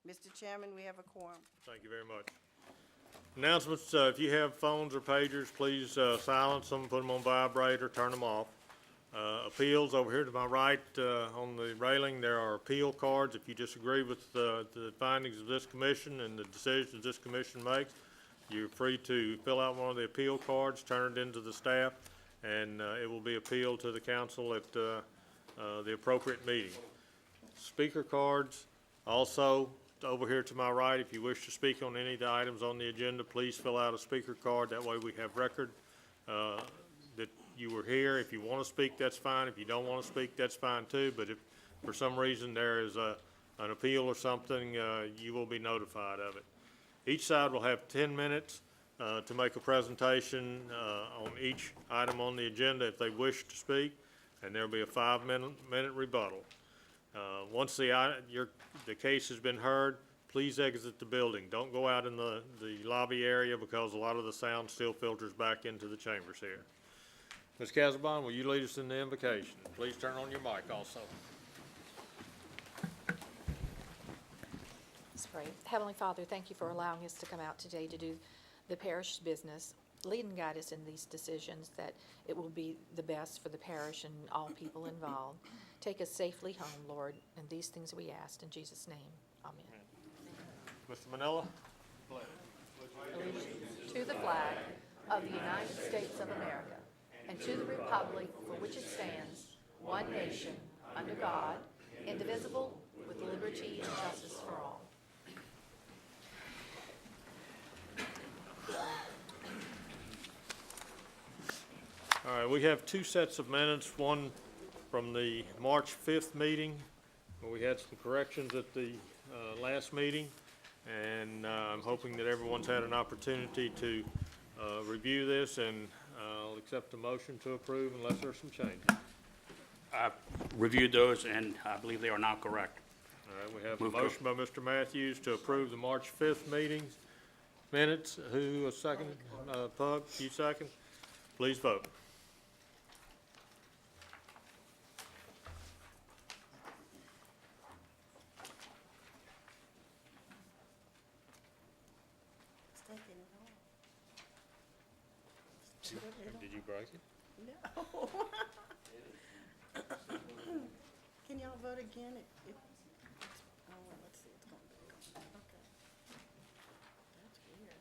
Mr. Chairman, we have a quorum. Thank you very much. Announcements, if you have phones or pagers, please silence them, put them on vibrate, or turn them off. Appeals, over here to my right on the railing, there are appeal cards. If you disagree with the findings of this commission and the decisions this commission makes, you're free to fill out one of the appeal cards, turn it into the staff, and it will be appealed to the council at the appropriate meeting. Speaker cards, also over here to my right, if you wish to speak on any of the items on the agenda, please fill out a speaker card. That way we have record that you were here. If you want to speak, that's fine. If you don't want to speak, that's fine too. But if for some reason there is an appeal or something, you will be notified of it. Each side will have 10 minutes to make a presentation on each item on the agenda if they wish to speak, and there'll be a 5-minute rebuttal. Once the case has been heard, please exit the building. Don't go out in the lobby area because a lot of the sound still filters back into the chambers here. Ms. Casabon, will you lead us in the invocation? Please turn on your mic also. Let's pray. Heavenly Father, thank you for allowing us to come out today to do the parish business. Lead and guide us in these decisions, that it will be the best for the parish and all people involved. Take us safely home, Lord, and these things we asked in Jesus' name. Amen. Mr. Manila? Allegiance to the flag of the United States of America and to the republic for which it stands, one nation, under God, indivisible, with liberty and justice for all. All right, we have two sets of minutes, one from the March 5th meeting, where we had some corrections at the last meeting, and I'm hoping that everyone's had an opportunity to review this, and I'll accept a motion to approve unless there's some changes. I've reviewed those, and I believe they are now correct. All right, we have a motion by Mr. Matthews to approve the March 5th meetings minutes. Who, a second? Pug, you second? Please vote. Did you break it? No. Can y'all vote again? Oh, let's see, it's going back on. Okay. That's weird,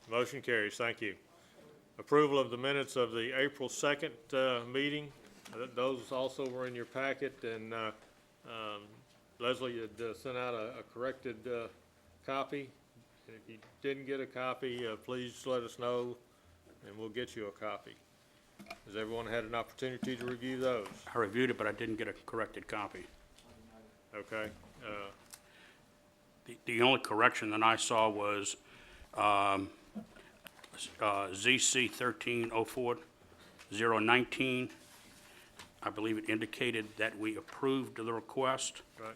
huh? Motion carries. Thank you. Approval of the minutes of the April 2nd meeting. Those also were in your packet, and Leslie had sent out a corrected copy. If you didn't get a copy, please let us know, and we'll get you a copy. Has everyone had an opportunity to review those? I reviewed it, but I didn't get a corrected copy. Okay. The only correction that I saw was ZC 1304-019. I believe it indicated that we approved the request, Right.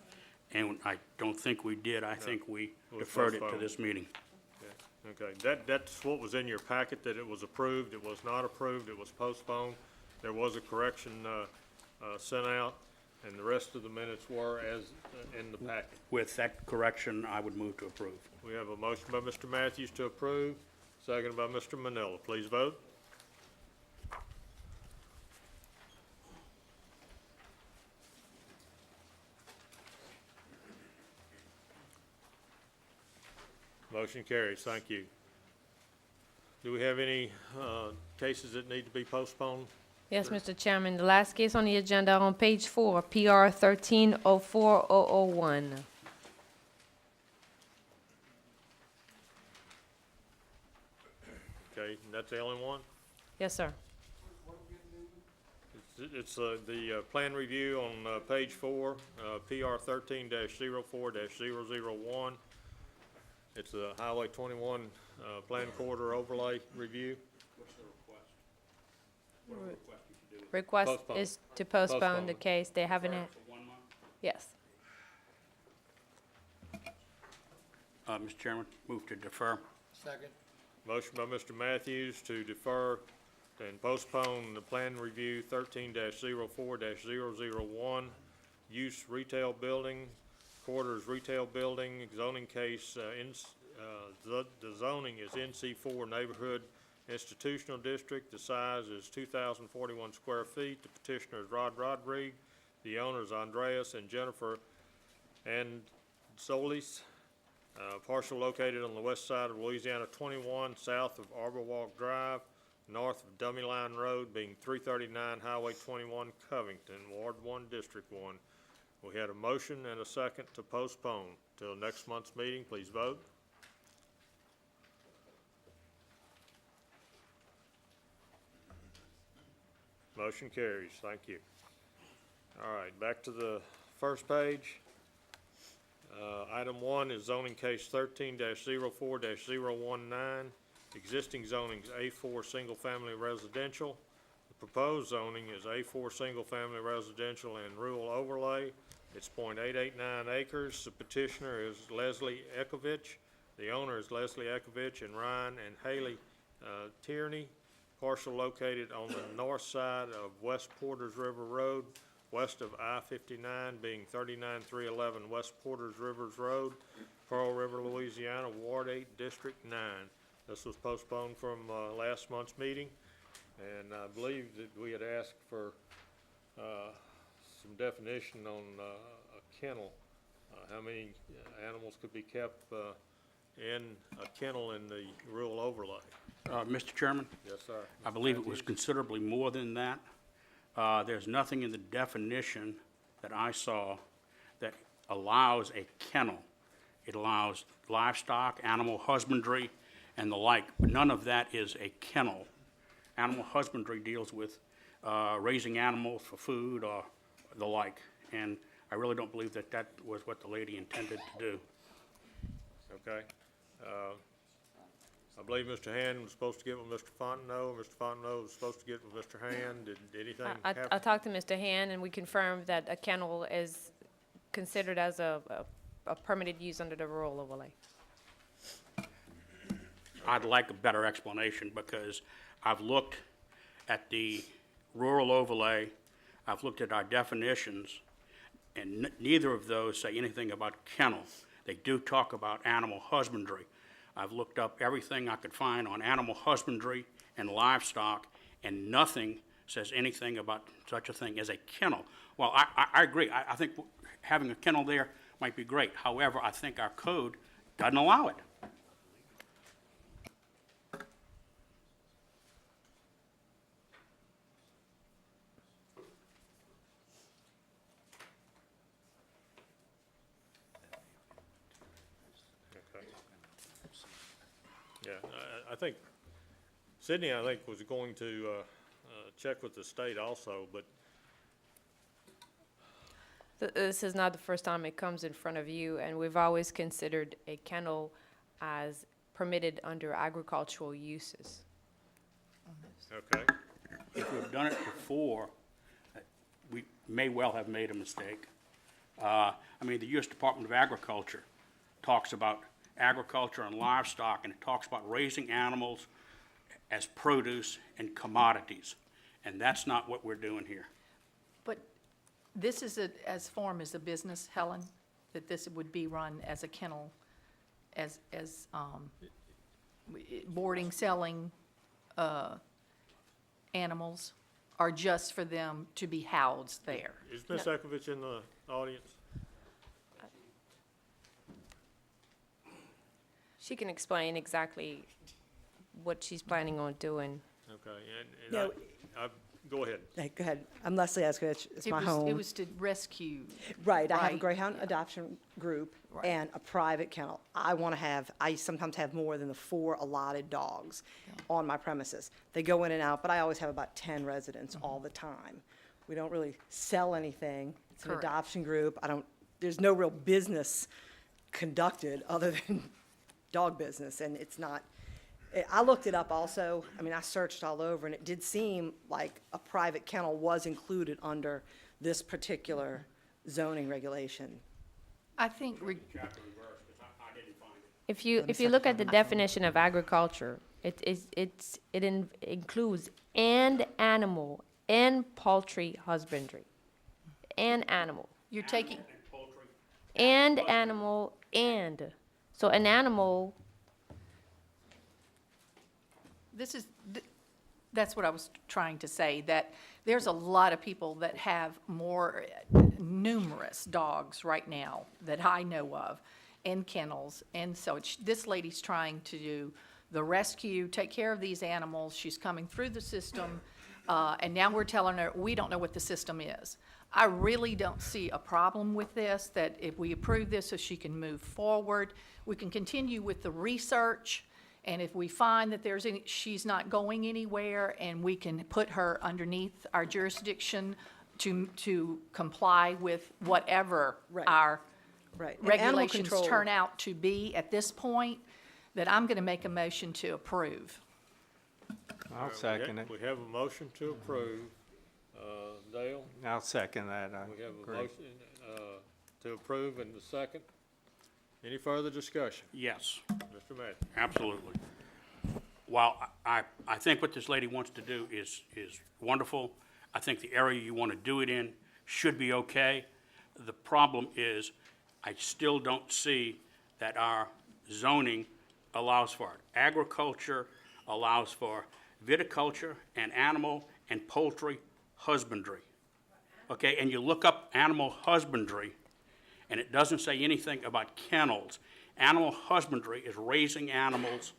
and I don't think we did. I think we deferred it to postponed. this meeting. Okay, that's what was in your packet, that it was approved. It was not approved. It was postponed. There was a correction sent out, and the rest of the minutes were as in the packet. With that correction, I would move to approve. We have a motion by Mr. Matthews to approve, seconded by Mr. Manila. Please vote. Motion carries. Thank you. Do we have any cases that need to be postponed? Yes, Mr. Chairman, the last case on the agenda on page 4, PR 1304-001. Okay, and that's the only one? Yes, sir. It's the plan review on page 4, PR 13-04-001. It's a Highway 21 plan corridor overlay review. What's the request? Request Postpone. is to postpone the Postpone. case. They haven't had, For 1 month? yes. Mr. Chairman, move to defer. Motion by Mr. Matthews to defer and postpone the plan review 13-04-001 use retail building, quarters retail building, zoning case, the zoning is NC4 Neighborhood Institutional District. The size is 2,041 square feet. The petitioner is Rod Rodriguez. The owners Andreas and Jennifer and Solis. Parcel located on the west side of Louisiana 21, south of Arbor Walk Drive, north of Dummy Line Road, being 339 Highway 21, Covington, Ward 1, District 1. We had a motion and a second to postpone till next month's meeting. Please vote. Motion carries. Thank you. All right, back to the first page. Item 1 is zoning case 13-04-019. Existing zoning is A4 single-family residential. The proposed zoning is A4 single-family residential and rural overlay. It's .889 acres. The petitioner is Leslie Ekovich. The owner is Leslie Ekovich and Ryan and Haley Tierney. Parcel located on the north side of West Porters River Road, west of I-59, being 39311 West Porters Rivers Road, Pearl River, Louisiana, Ward 8, District 9. This was postponed from last month's meeting, and I believe that we had asked for some definition on a kennel, how many animals could be kept in a kennel in the rural overlay. Mr. Chairman, Yes, sir. I believe it was considerably more than that. There's nothing in the definition that I saw that allows a kennel. It allows livestock, animal husbandry, and the like, but none of that is a kennel. Animal husbandry deals with raising animals for food or the like, and I really don't believe that that was what the lady intended to do. Okay. I believe Mr. Hand was supposed to get with Mr. Fontenot. Mr. Fontenot was supposed to get with Mr. Hand. Did anything happen? I talked to Mr. Hand, and we confirmed that a kennel is considered as a permitted use under the rural overlay. I'd like a better explanation because I've looked at the rural overlay, I've looked at our definitions, and neither of those say anything about kennel. They do talk about animal husbandry. I've looked up everything I could find on animal husbandry and livestock, and nothing says anything about such a thing as a kennel. Well, I agree. I think having a kennel there might be great. However, I think our code doesn't allow it. Okay. Yeah, I think, Sydney, I think, was going to check with the state also, but This is not the first time it comes in front of you, and we've always considered a kennel as permitted under agricultural uses. okay. If we've done it before, we may well have made a mistake. I mean, the U.S. Department of Agriculture talks about agriculture and livestock, and it talks about raising animals as produce and commodities, and that's not what we're doing here. But this is as formed as a business, Helen, that this would be run as a kennel, as boarding, selling animals, are just for them to be housed there. Is Ms. Ekovich in the audience? She can explain exactly what she's planning on doing. Okay, and No. go ahead. Hey, go ahead. I'm Leslie Eskovich. It's my It home. was to rescue. Right, I have a right. Greyhound adoption group Right. and a private kennel. I sometimes have more than the 4 allotted dogs on my premises. They go in and out, but I always have about 10 residents all the time. We don't really sell anything. It's an Correct. adoption group. There's no real business conducted other than dog business, and it's not, I looked it up also. I mean, I searched all over, and it did seem like a private kennel was included under this particular zoning regulation. I think, Chapter and verse, because I didn't find it. If you look at the definition of agriculture, it includes and animal and poultry husbandry, and animal. You're taking, And poultry. And animal, and. So an animal, that's what I was trying to say, that there's a lot of people that have numerous dogs right now that I know of, and kennels. And so this lady's trying to do the rescue, take care of these animals. She's coming through the system, and now we're telling her, we don't know what the system is. I really don't see a problem with this, that if we approve this so she can move forward, we can continue with the research, and if we find that she's not going anywhere, and we can put her underneath our jurisdiction to comply with whatever Right. our Right. And animal regulations control- turn out to be at this point, that I'm going to make a motion to approve. I'll second it. We have a motion to approve. Dale, I'll second that. I we have a agree. motion to approve and the second. Any further discussion? Yes. Mr. Matthews? Absolutely. While I think what this lady wants to do is wonderful, I think the area you want to do it in should be okay. The problem is, I still don't see that our zoning allows for it. Agriculture allows for viticulture and animal and poultry husbandry. Okay, and you look up animal husbandry, and it doesn't say anything about kennels. Animal husbandry is raising animals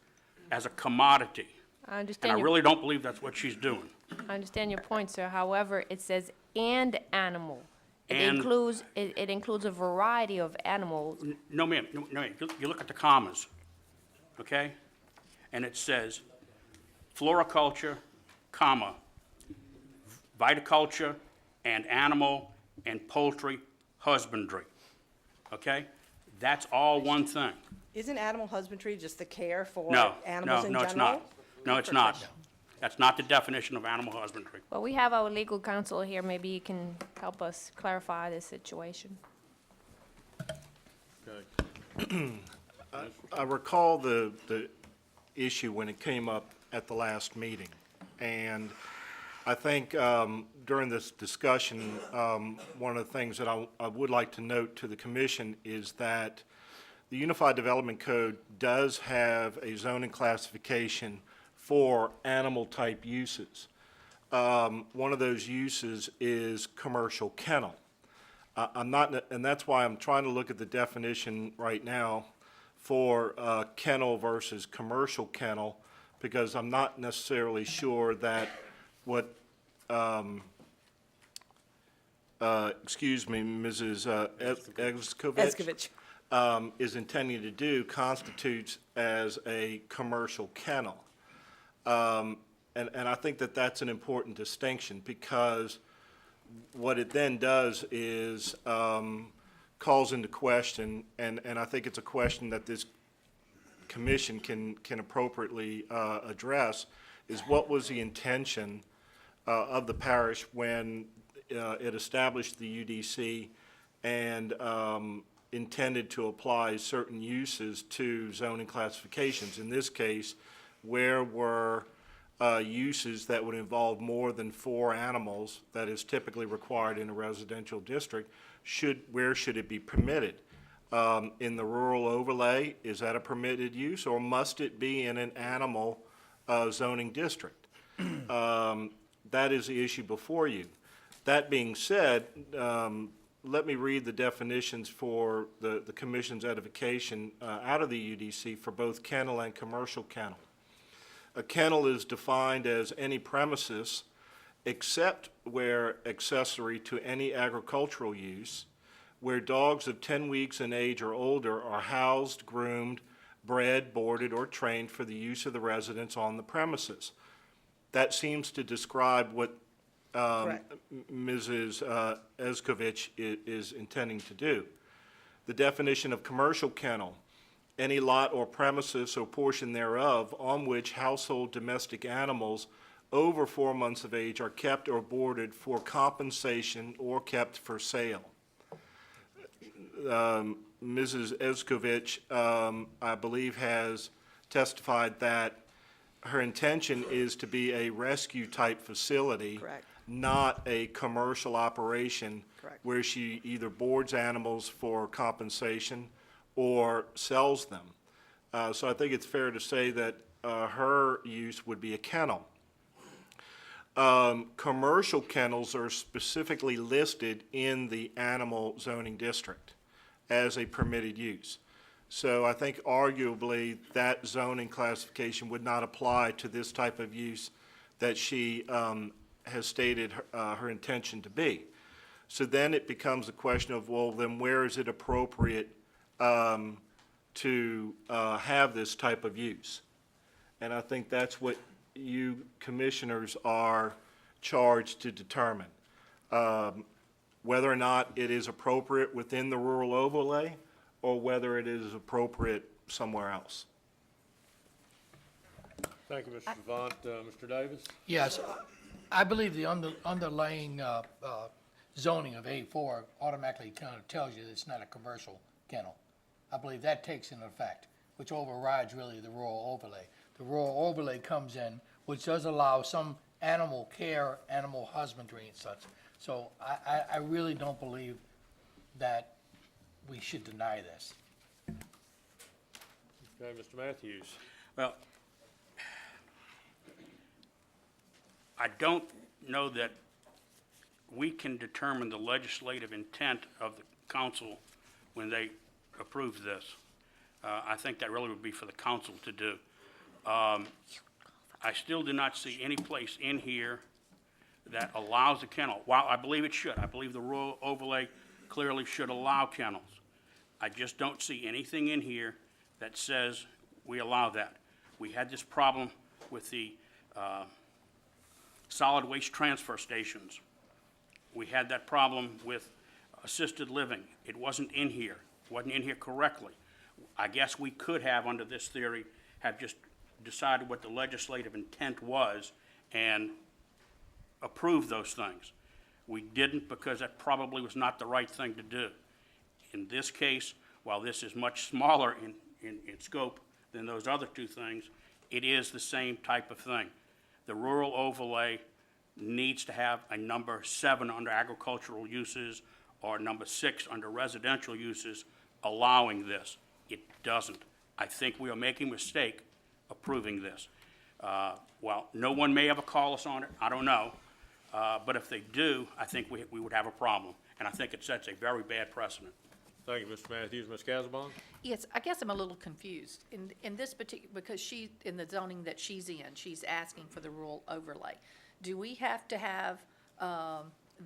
as a commodity. I And I understand really don't believe that's what she's doing. I understand your point, sir. However, it says and animal. It And- includes a variety of animals. No, ma'am, no, ma'am. You look at the commas, okay? And it says floriculture, comma, viticulture, and animal and poultry husbandry, okay? That's all one thing. Isn't animal husbandry just the care for No, animals no, in no, it's general? not. No, it's not. That's not the definition of animal husbandry. Well, we have our legal counsel here. Maybe he can help us clarify this situation. Okay. I recall the issue when it came up at the last meeting. And I think during this discussion, one of the things that I would like to note to the commission is that the Unified Development Code does have a zoning classification for animal-type uses. One of those uses is commercial kennel. I'm not, and that's why I'm trying to look at the definition right now for kennel versus commercial kennel, because I'm not necessarily sure that what, excuse me, Mrs. Eskovich is intending to do constitutes as a commercial kennel. And I think that that's an important distinction, because what it then does is calls into question, and I think it's a question that this commission can appropriately address, is what was the intention of the parish when it established the UDC and intended to apply certain uses to zoning classifications. In this case, where were uses that would involve more than 4 animals, that is typically required in a residential district, where should it be permitted? In the rural overlay, is that a permitted use, or must it be in an animal zoning district? That is the issue before you. That being said, let me read the definitions for the commission's edification out of the UDC for both kennel and commercial kennel. A kennel is defined as any premises except where accessory to any agricultural use, where dogs of 10 weeks in age or older are housed, groomed, bred, boarded, or trained for the use of the residents on the premises. That seems to describe what Correct. Mrs. Eskovich is intending to do. The definition of commercial kennel: any lot or premises or portion thereof on which household domestic animals over 4 months of age are kept or boarded for compensation or kept for sale. Mrs. Eskovich, I believe, has testified that her intention is to be a rescue-type facility. Correct. not a commercial operation. Correct. Where she either boards animals for compensation or sells them. So I think it's fair to say that her use would be a kennel. Commercial kennels are specifically listed in the animal zoning district as a permitted use. So I think arguably that zoning classification would not apply to this type of use that she has stated her intention to be. So then it becomes a question of, well, then where is it appropriate to have this type of use? And I think that's what you commissioners are charged to determine. Whether or not it is appropriate within the rural overlay or whether it is appropriate somewhere else. Thank you, Mr. Savant. Mr. Davis? Yes, I believe the underlying zoning of A4 automatically kind of tells you that it's not a commercial kennel. I believe that takes into effect, which overrides really the rural overlay. The rural overlay comes in, which does allow some animal care, animal husbandry and such. So I really don't believe that we should deny this. Okay, Mr. Matthews? Well, I don't know that we can determine the legislative intent of the council when they approve this. I think that really would be for the council to do. I still do not see any place in here that allows a kennel. While I believe it should, I believe the rural overlay clearly should allow kennels. I just don't see anything in here that says we allow that. We had this problem with the solid waste transfer stations. We had that problem with assisted living. It wasn't in here, wasn't in here correctly. I guess we could have, under this theory, have just decided what the legislative intent was and approved those things. We didn't because that probably was not the right thing to do. In this case, while this is much smaller in scope than those other two things, it is the same type of thing. The rural overlay needs to have a number 7 under agricultural uses or number 6 under residential uses allowing this. It doesn't. I think we are making a mistake approving this. Well, no one may ever call us on it, I don't know. But if they do, I think we would have a problem. And I think it sets a very bad precedent. Thank you, Mr. Matthews. Ms. Casabon? Yes, I guess I'm a little confused. In this particular, because she, in the zoning that she's in, she's asking for the rural overlay. Do we have to have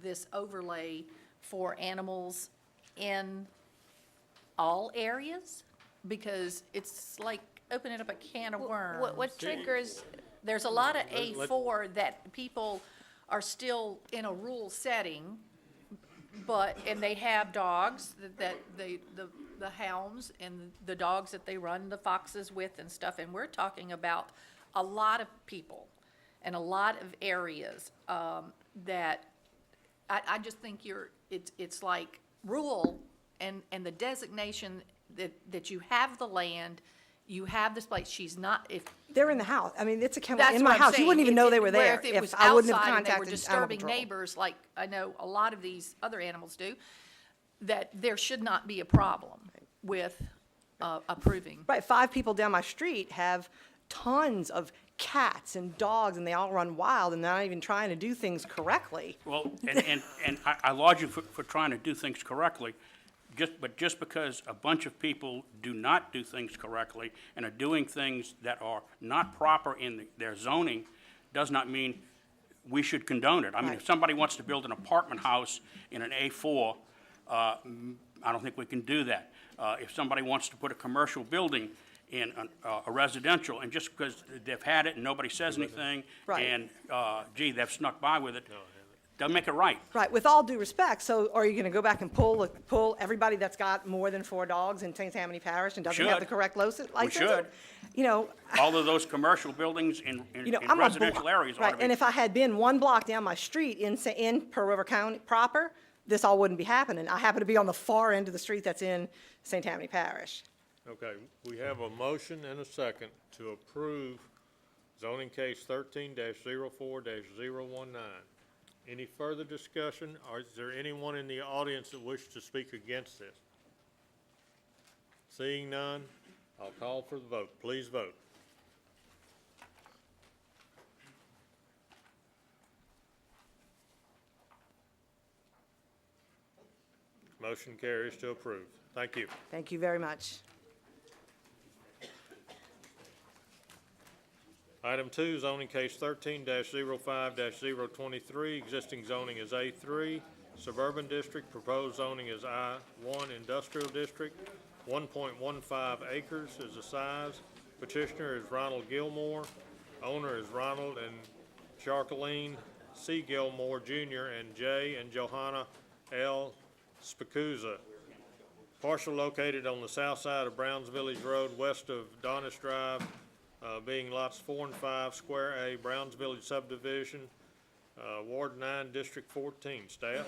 this overlay for animals in all areas? Because it's like opening up a can of worms. What triggers, There's a lot of A4 that people are still in a rural setting, and they have dogs, the hounds and the dogs that they run the foxes with and stuff, and we're talking about a lot of people and a lot of areas that I just think it's like rural and the designation that you have the land, you have this place, she's not, if. They're in the house. I mean, it's a kennel That's in what my I'm house. You saying. wouldn't even know they were Where there if it was I wouldn't have outside and they were contacted animal disturbing control. neighbors, like I know a lot of these other animals do, that there should not be a problem with approving. Right, 5 people down my street have tons of cats and dogs, and they all run wild, and they're not even trying to do things correctly. Well, and I laud you for trying to do things correctly, but just because a bunch of people do not do things correctly and are doing things that are not proper in their zoning does not mean we should condone it. I mean, if Right. somebody wants to build an apartment house in an A4, I don't think we can do that. If somebody wants to put a commercial building in a residential, and just because they've had it and nobody says anything, Right. and, gee, they've snuck by with it, doesn't make it right. Right, with all due respect, so are you gonna go back and pull everybody that's got more than 4 dogs in Tammany Parish and doesn't have should. the correct license? should. You know, All of those commercial buildings in I'm a residential areas ought right, to be. and if I had been 1 block down my street in Pearl River County proper, this all wouldn't be happening. I happen to be on the far end of the street that's in St. Tammany Parish. Okay, we have a motion and a second to approve zoning case 13-04-019. Any further discussion, or is there anyone in the audience that wishes to speak against this? Seeing none, I'll call for the vote. Please vote. Motion carries to approve. Thank you. Thank you very much. Item 2, zoning case 13-05-023, existing zoning is A3, suburban district, proposed zoning is I1, industrial district, 1.15 acres is the size. Petitioner is Ronald Gilmore, owner is Ronald and Jacqueline C. Gilmore Jr. and J. and Johanna L. Spicuzza. Parcel located on the south side of Browns Village Road, west of Donis Drive, being lots 4 and 5, Square A, Browns Village subdivision, Ward 9, District 14. Staff?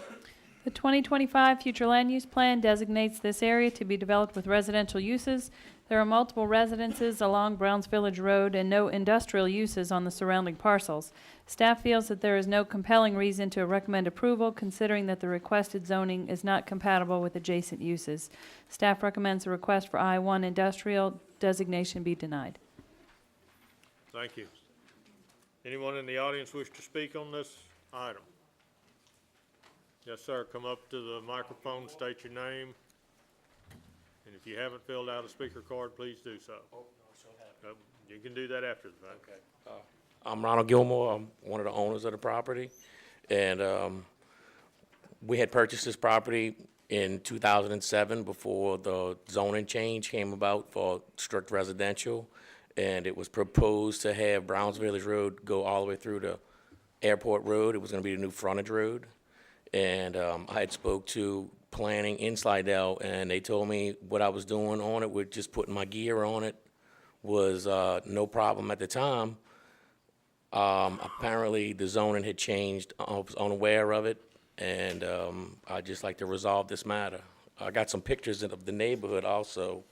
The 2025 Future Land Use Plan designates this area to be developed with residential uses. There are multiple residences along Browns Village Road and no industrial uses on the surrounding parcels. Staff feels that there is no compelling reason to recommend approval, considering that the requested zoning is not compatible with adjacent uses. Staff recommends the request for I-1 industrial designation be denied. Thank you. Anyone in the audience wish to speak on this item? Yes, sir. Come up to the microphone, state your name. And if you haven't filled out a speaker card, please do so. You can do that after the fact. Okay. I'm Ronald Gilmore. I'm one of the owners of the property. And we had purchased this property in 2007 before the zoning change came about for strict residential. And it was proposed to have Browns Village Road go all the way through to Airport Road. It was going to be the new frontage road. And I had spoke to planning in Slidell, and they told me what I was doing on it with just putting my gear on it was no problem at the time. Apparently, the zoning had changed. I was unaware of it, and I'd just like to resolve this matter. I got some pictures of the neighborhood also.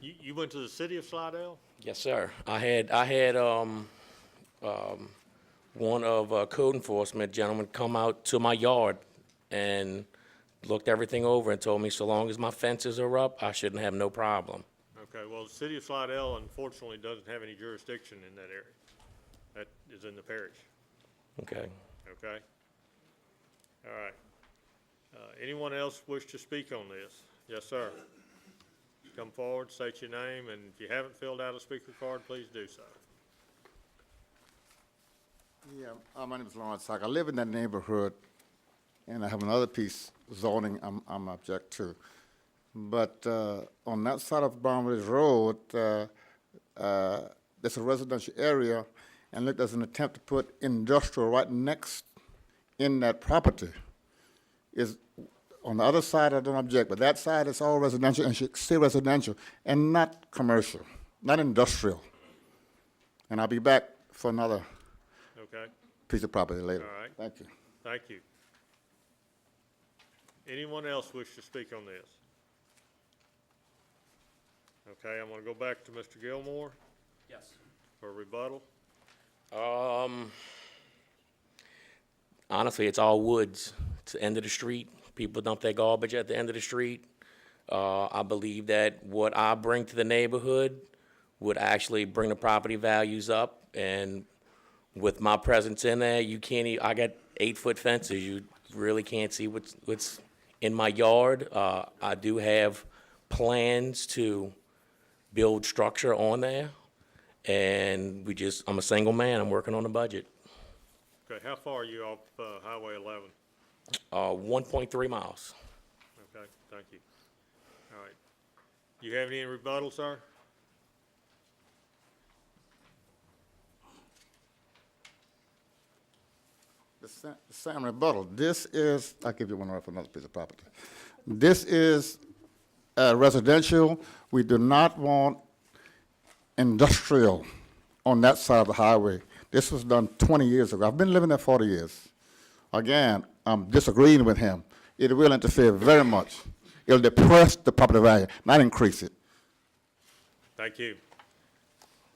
You went to the city of Slidell? Yes, sir. I had one of code enforcement gentlemen come out to my yard and looked everything over and told me so long as my fences are up, I shouldn't have no problem. Okay, well, the city of Slidell unfortunately doesn't have any jurisdiction in that area. That is in the parish, Okay. okay? All right. Anyone else wish to speak on this? Yes, sir. Come forward, state your name, and if you haven't filled out a speaker card, please do so. Yeah, my name is Lawrence Sack. I live in that neighborhood, and I have another piece zoning I'm object to. But on that side of Bromley's Road, there's a residential area, and look, there's an attempt to put industrial right next in that property. Is on the other side, I don't object, but that side is all residential and should stay residential and not commercial, not industrial. And I'll be back for another Okay, piece of property later. all right. Thank you. Thank you. Anyone else wish to speak on this? Okay, I'm gonna go back to Mr. Gilmore Yes. for rebuttal. Honestly, it's all woods. It's the end of the street. People dump their garbage at the end of the street. I believe that what I bring to the neighborhood would actually bring the property values up. And with my presence in there, you can't I got 8-foot fences. You really can't see what's in my yard. I do have plans to build structure on there. And I'm a single man. I'm working on a budget. Okay, how far are you off Highway 11? 1.3 miles. Okay, thank you. All right. You have any rebuttal, sir? The same rebuttal. This is, I'll give you one for another piece of property. This is residential. We do not want industrial on that side of the highway. This was done 20 years ago. I've been living there 40 years. Again, I'm disagreeing with him. It will interfere very much. It'll depress the property value, not increase it. Thank you.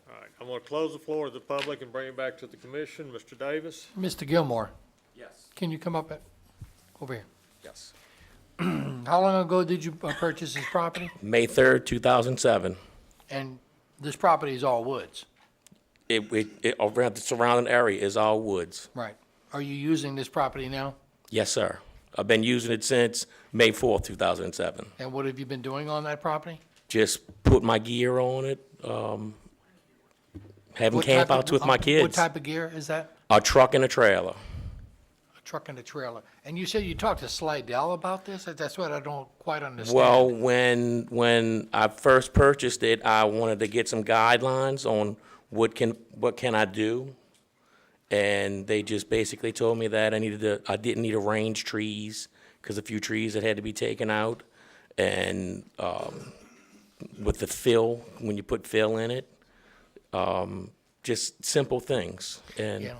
All right, I'm I'm gonna close the floor to the public and bring it back to the commission. Mr. Davis? Mr. Gilmore, Yes. can you come up over here? Yes. How long ago did you purchase this property? May 3rd, 2007. And this property is all woods, Around the surrounding area is all woods. right? Are you using this property now? Yes, sir. I've been using it since May 4th, 2007. And what have you been doing on that property? Just put my gear on it, having What type campouts with my What kids. type of gear is that? A truck and a trailer. A truck and a trailer. And you said you talked to Slidell about this? That's what I don't quite understand. Well, when I first purchased it, I wanted to get some guidelines on what can I do, and they just basically told me that I didn't need to range trees because a few trees that had to be taken out, and with the fill, when you put fill in it, just simple things. And Yeah,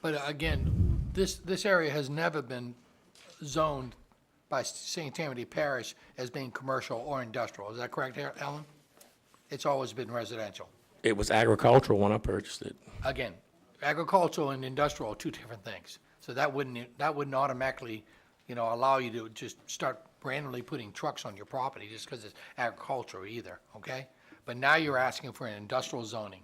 but again, this area has never been zoned by St. Tammany Parish as being commercial or industrial. Is that correct, Ellen? It's always been residential. it was agricultural when I purchased it. Again, agricultural and industrial are two different things. So that wouldn't automatically, allow you to just start randomly putting trucks on your property just because it's agricultural either, okay? But now you're asking for an industrial zoning.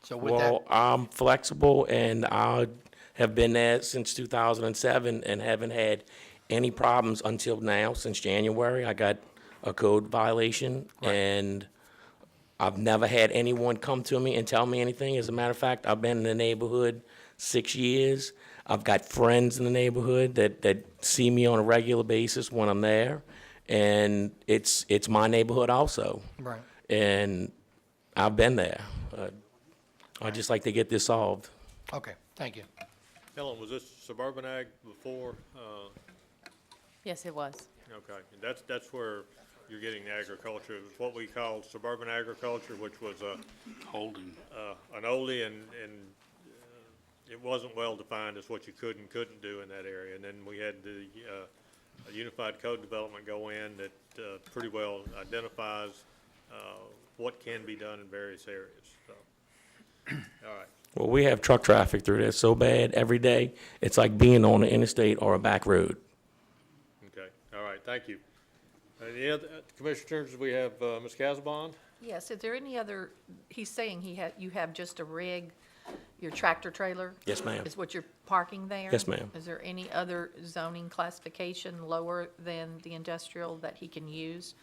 So with that, Well, I'm flexible, and I have been there since 2007 and haven't had any problems until now. Since January, I got a code violation, and I've never had anyone come to me and tell me anything. As a matter of fact, I've been in the neighborhood 6 years. I've got friends in the neighborhood that see me on a regular basis when I'm there, and it's my neighborhood also. right. And I've been there. I'd just like to get this solved. Okay, thank you. Helen, was this suburban ag before? Yes, it was. Okay, and that's where you're getting the agriculture. It was what we call suburban agriculture, which was Holding. an oldie, and it wasn't well defined as what you could and couldn't do in that area. And then we had the unified code development go in that pretty well identifies what can be done in various areas, so. All right. Well, we have truck traffic through there so bad every day, it's like being on an interstate or a back road. Okay, all right, thank you. Any other, commissioners, we have Ms. Casabon? Yes, is there any other, he's saying you have just a rig, your tractor trailer? Yes, ma'am. Is what you're parking there? Yes, ma'am. Is there any other zoning classification lower than the industrial that he can use?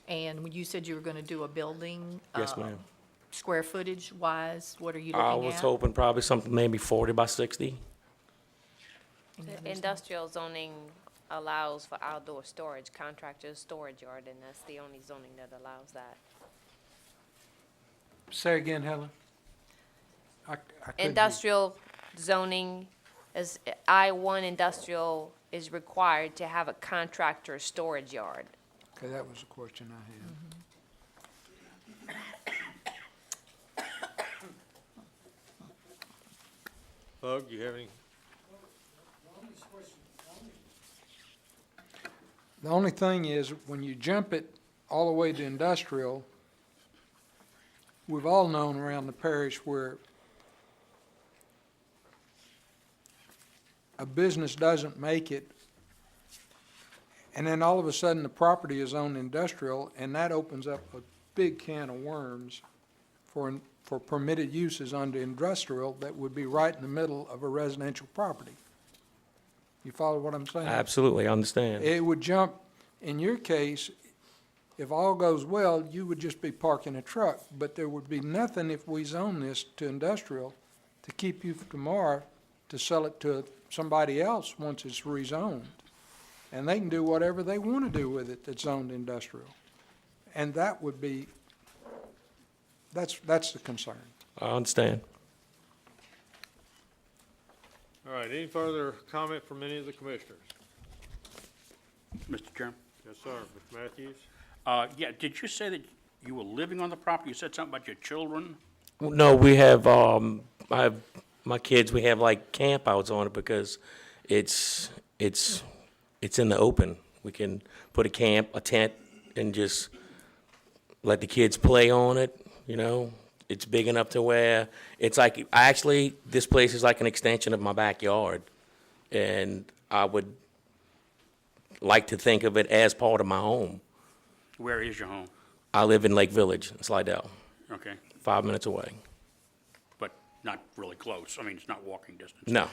And when you said you were gonna do a building? Yes, ma'am. Square footage wise, what are you looking I at? was hoping probably something maybe 40 by 60. The industrial zoning allows for outdoor storage, contractor's storage yard, and that's the only zoning that allows that. Say again, Helen? I couldn't hear. Industrial zoning is, I-1 industrial is required to have a contractor's storage yard. Okay, that was the question I had. Bug, you have any? The only thing is, when you jump it all the way to industrial, we've all known around the parish where a business doesn't make it, and then all of a sudden the property is on industrial, and that opens up a big can of worms for permitted uses under industrial that would be right in the middle of a residential property. You follow what I'm saying? Absolutely, I understand. It would jump, in your case, if all goes well, you would just be parking a truck, but there would be nothing if we zone this to industrial to keep you for tomorrow to sell it to somebody else once it's rezoned. And they can do whatever they want to do with it that's zoned industrial. And that would be, that's the concern. I understand. All right, any further comment from any of the commissioners? Mr. Chairman? Yes, sir. Mr. Matthews? Yeah, did you say that you were living on the property? You said something about your children? No, we have, I have my kids, we have like campouts on it because it's in the open. We can put a tent, and just let the kids play on it, It's big enough to where it's like, this place is like an extension of my backyard. And I would like to think of it as part of my home. Where is your home? I live in Lake Village, in Slidell, Okay, 5 minutes away. but not really close. I mean, it's not walking distance. No.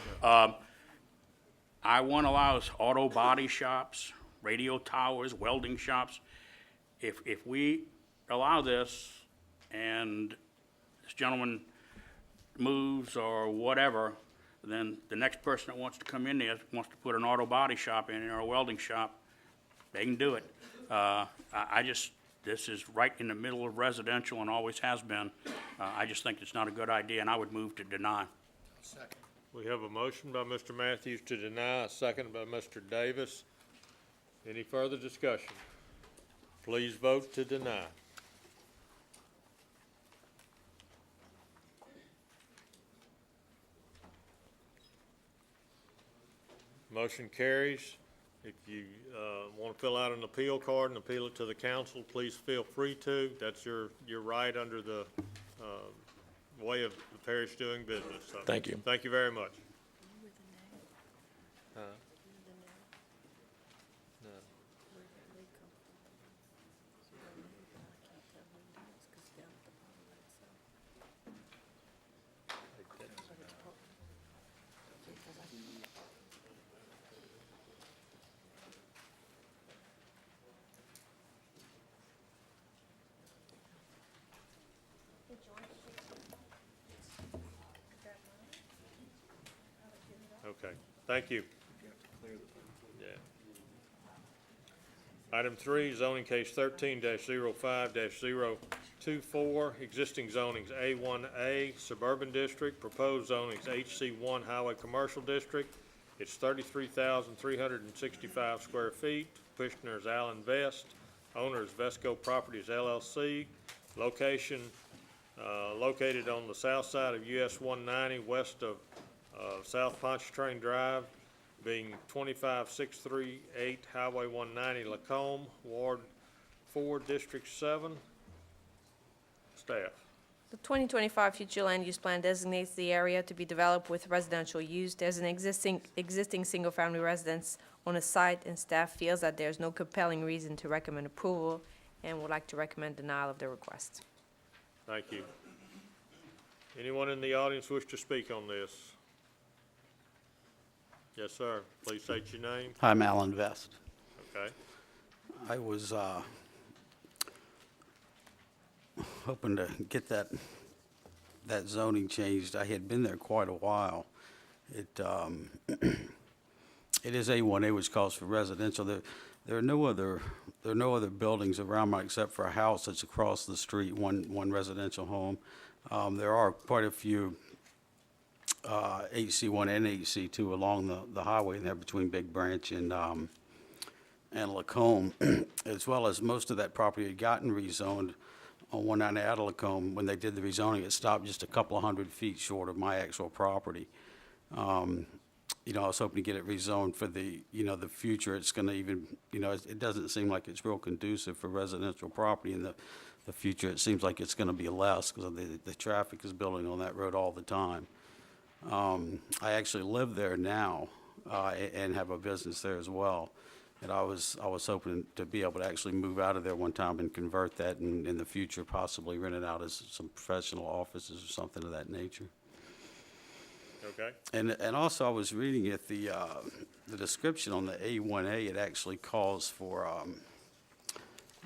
I-1 allows auto body shops, radio towers, welding shops. If we allow this and this gentleman moves or whatever, then the next person that wants to come in there, wants to put an auto body shop in or a welding shop, they can do it. This is right in the middle of residential and always has been. I just think it's not a good idea, and I would move to deny. We have a motion by Mr. Matthews to deny, a second by Mr. Davis. Any further discussion? Please vote to deny. Motion carries. If you want to fill out an appeal card and appeal it to the council, please feel free to. That's your right under the way of the parish doing business. So, Thank you. Thank you very much. Okay, thank you. Yeah. Item 3, zoning case 13-05-024, existing zonings A1A Suburban District, proposed zonings HC1 Highway Commercial District. It's 33,365 square feet. Petitioner is Alan Vest. Owner is Vesco Properties LLC. Location, located on the south side of US 190, west of South Pontchartrain Drive, being 25638 Highway 190, Lacombe, Ward 4, District 7. Staff. The 2025 future land use plan designates the area to be developed with residential use. There's an existing single-family residence on the site, and staff feels that there's no compelling reason to recommend approval and would like to recommend denial of the request. Thank you. Anyone in the audience wish to speak on this? Yes, sir. Please state your name. I'm Alan Vest. Okay. I was hoping to get that zoning changed. I had been there quite a while. It is A1A, which calls for residential. There are no other buildings around me except for a house that's across the street, one residential home. There are quite a few HC1 and HC2 along the highway there between Big Branch and Lacombe, as well as most of that property had gotten rezoned on 190 out of Lacombe. When they did the rezoning, it stopped just a couple of 100 feet short of my actual property. I was hoping to get it rezoned for the future. It's going to even, it doesn't seem like it's real conducive for residential property in the future. It seems like it's going to be less because the traffic is building on that road all the time. I actually live there now and have a business there as well. And I was hoping to be able to actually move out of there one time and convert that and in the future possibly rent it out as some professional offices or something of that nature. Okay. And also I was reading at the description on the A1A, it actually calls for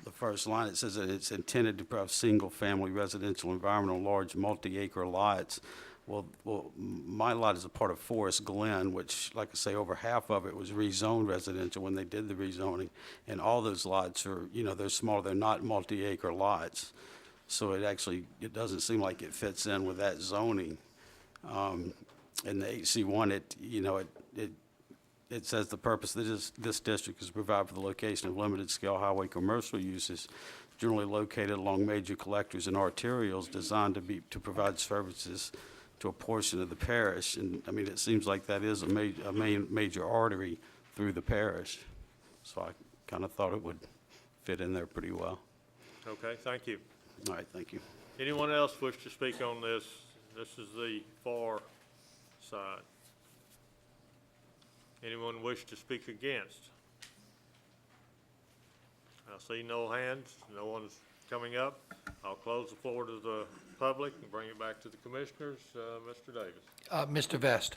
the first line. It says that it's intended to provide single-family residential environment on large multi-acre lots. Well, my lot is a part of Forest Glen, which, like I say, over half of it was rezoned residential when they did the rezoning. And all those lots are, they're small, they're not multi-acre lots. So it doesn't seem like it fits in with that zoning. In the HC1, it says the purpose of this district is to provide for the location of limited-scale highway commercial uses generally located along major collectors and arterials designed to provide services to a portion of the parish. And, I mean, it seems like that is a major artery through the parish. So I kind of thought it would fit in there pretty well. Okay, thank you. All right, thank you. Anyone else wish to speak on this? This is the far side. Anyone wish to speak against? I see no hands, no one's coming up. I'll close the floor to the public and bring it back to the commissioners. Mr. Davis. Mr. Vest.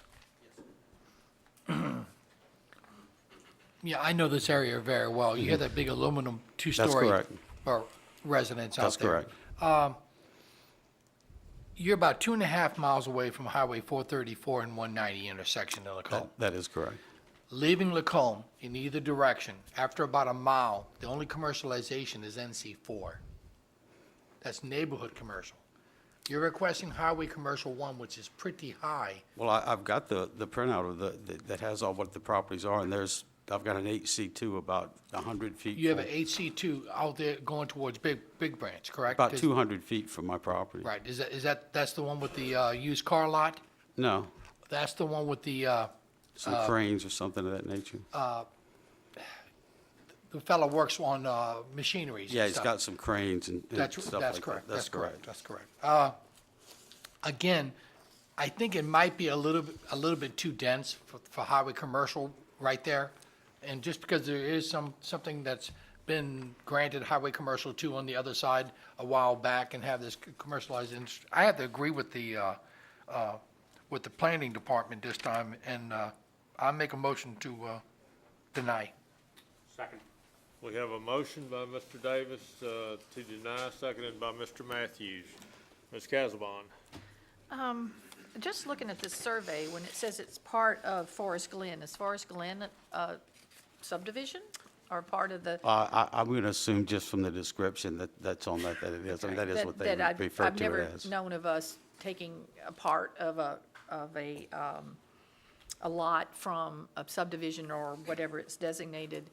Yeah, I know this area very well. You have that big aluminum two-story correct. Residence out That's there. correct. You're about 2.5 miles away from Highway 434 and 190 intersection in Lacombe. That is correct. Leaving Lacombe in either direction, after about a mile, the only commercialization is NC4. That's neighborhood commercial. You're requesting Highway Commercial 1, which is pretty high. Well, I've got the printout of that has all what the properties are, and I've got an HC2 about 100 feet. You have an HC2 out there going towards Big Branch, correct? About 200 feet from my property. Right, that's the one with the used car lot? No, That's the one with the, some cranes or something of that nature. the fellow works on machineries Yeah, and he's stuff. got some cranes and stuff like that. That's correct, that's correct, correct. that's correct. Again, I think it might be a little bit too dense for highway commercial right there. And just because there is something that's been granted highway commercial too on the other side a while back and have this commercialized industry, I have to agree with the planning department this time, and I make a motion to deny. Second. We have a motion by Mr. Davis to deny, seconded by Mr. Matthews. Ms. Casabon. Just looking at this survey, when it says it's part of Forest Glen, is Forest Glen a subdivision or part of the? I'm going to assume just from the description that's on that it is. I mean, that is what they refer I've to never it as. known of us taking a part of a lot from a subdivision or whatever it's designated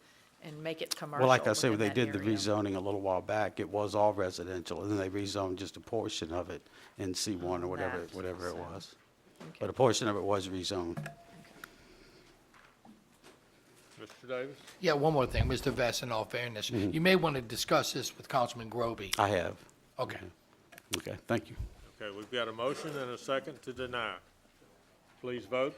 and make it commercial. Well, like I said, within they that did the area. rezoning a little while back. It was all residential, and then they rezoned just a portion of it in C1 or whatever it was. But a portion of it was rezoned. Mr. Davis? Yeah, one more thing, Mr. Vest, in all fairness, you may want to discuss this with Councilman Groby. I have. Okay. Okay, thank you. Okay, we've got a motion and a second to deny. Please vote.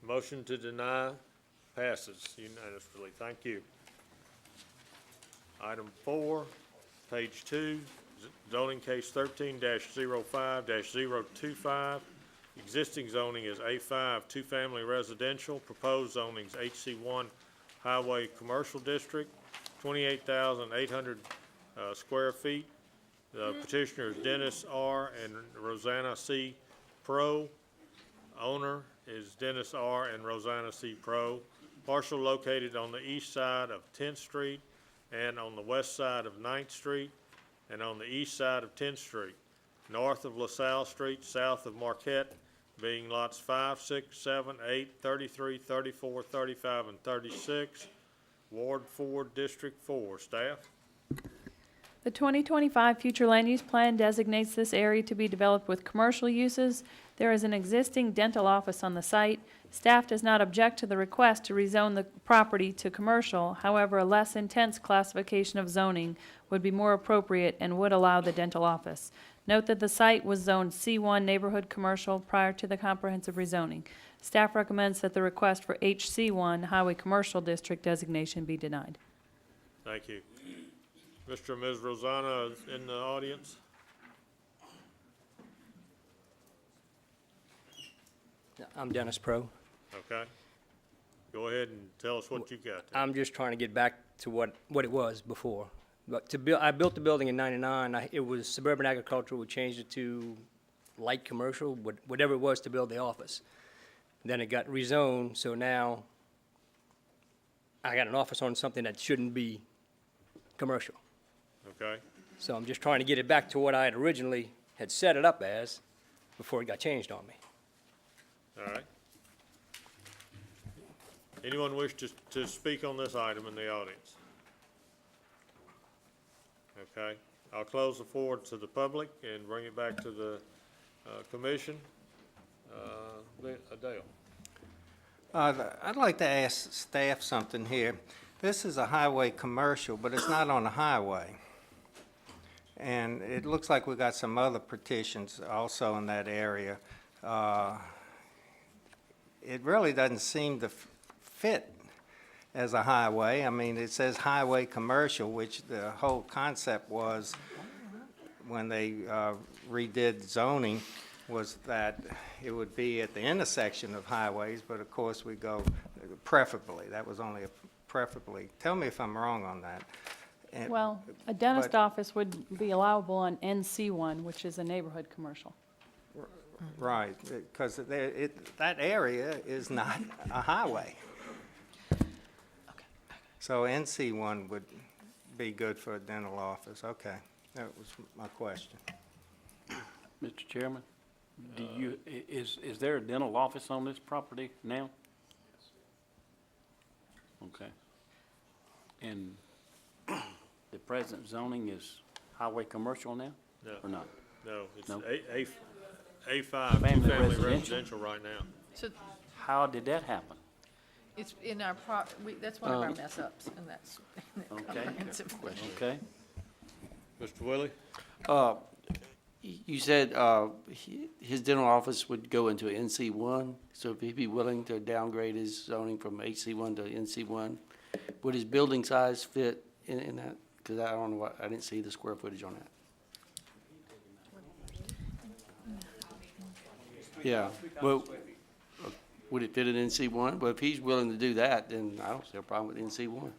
Motion to deny passes unanimously. Thank you. Item 4, page 2, zoning case 13-05-025. Existing zoning is A5, two-family residential. Proposed zoning is HC1 Highway Commercial District, 28,800 square feet. The petitioner is Dennis R. and Rosanna C. Pro. Owner is Dennis R. and Rosanna C. Pro. Parcel located on the east side of 10th Street and on the west side of 9th Street and on the east side of 10th Street, north of LaSalle Street, south of Marquette, being lots 5, 6, 7, 8, 33, 34, 35, and 36, Ward 4, District 4. Staff? The 2025 future land use plan designates this area to be developed with commercial uses. There is an existing dental office on the site. Staff does not object to the request to rezone the property to commercial. However, a less intense classification of zoning would be more appropriate and would allow the dental office. Note that the site was zoned C1 neighborhood commercial prior to the comprehensive rezoning. Staff recommends that the request for HC1 highway commercial district designation be denied. Thank you. Mr. and Ms. Rosanna is in the audience. I'm Dennis Pro. Okay. Go ahead and tell us what you got there. I'm just trying to get back to what it was before. But I built the building in '99. It was suburban agricultural. We changed it to light commercial, whatever it was to build the office. Then it got rezoned, so now I got an office on something that shouldn't be commercial. Okay. So I'm just trying to get it back to what I had originally had set it up as before it got changed on me. All right. Anyone wish to speak on this item in the audience? Okay. I'll close the floor to the public and bring it back to the commission. Adele. I'd like to ask staff something here. This is a highway commercial, but it's not on a highway. And it looks like we got some other petitions also in that area. It really doesn't seem to fit as a highway. I mean, it says highway commercial, which the whole concept was when they redid zoning was that it would be at the intersection of highways, but of course we go preferably. That was only a preferably. Tell me if I'm wrong on that. And- Well, a dentist but- office would be allowable on NC1, which is a neighborhood commercial. Right, because that area is not a highway. So NC1 would be good for a dental office. Okay, that was my question. Mr. Chairman, do you, is there a dental office on this property now? Okay. And the present zoning is highway commercial now? No. Or not? No, it's No? A5, Family two-family residential? residential right now. So How did that happen? it's in our that's one of our mess ups, and that's in the Okay. comprehensive plan. Okay. Mr. Willie? You said his dental office would go into NC1, so if he'd be willing to downgrade his zoning from HC1 to NC1, would his building size fit in that? Because I don't know what, I didn't see the square footage on that. Yeah, well, would it fit in NC1? Well, if he's willing to do that, then I don't see a problem with NC1.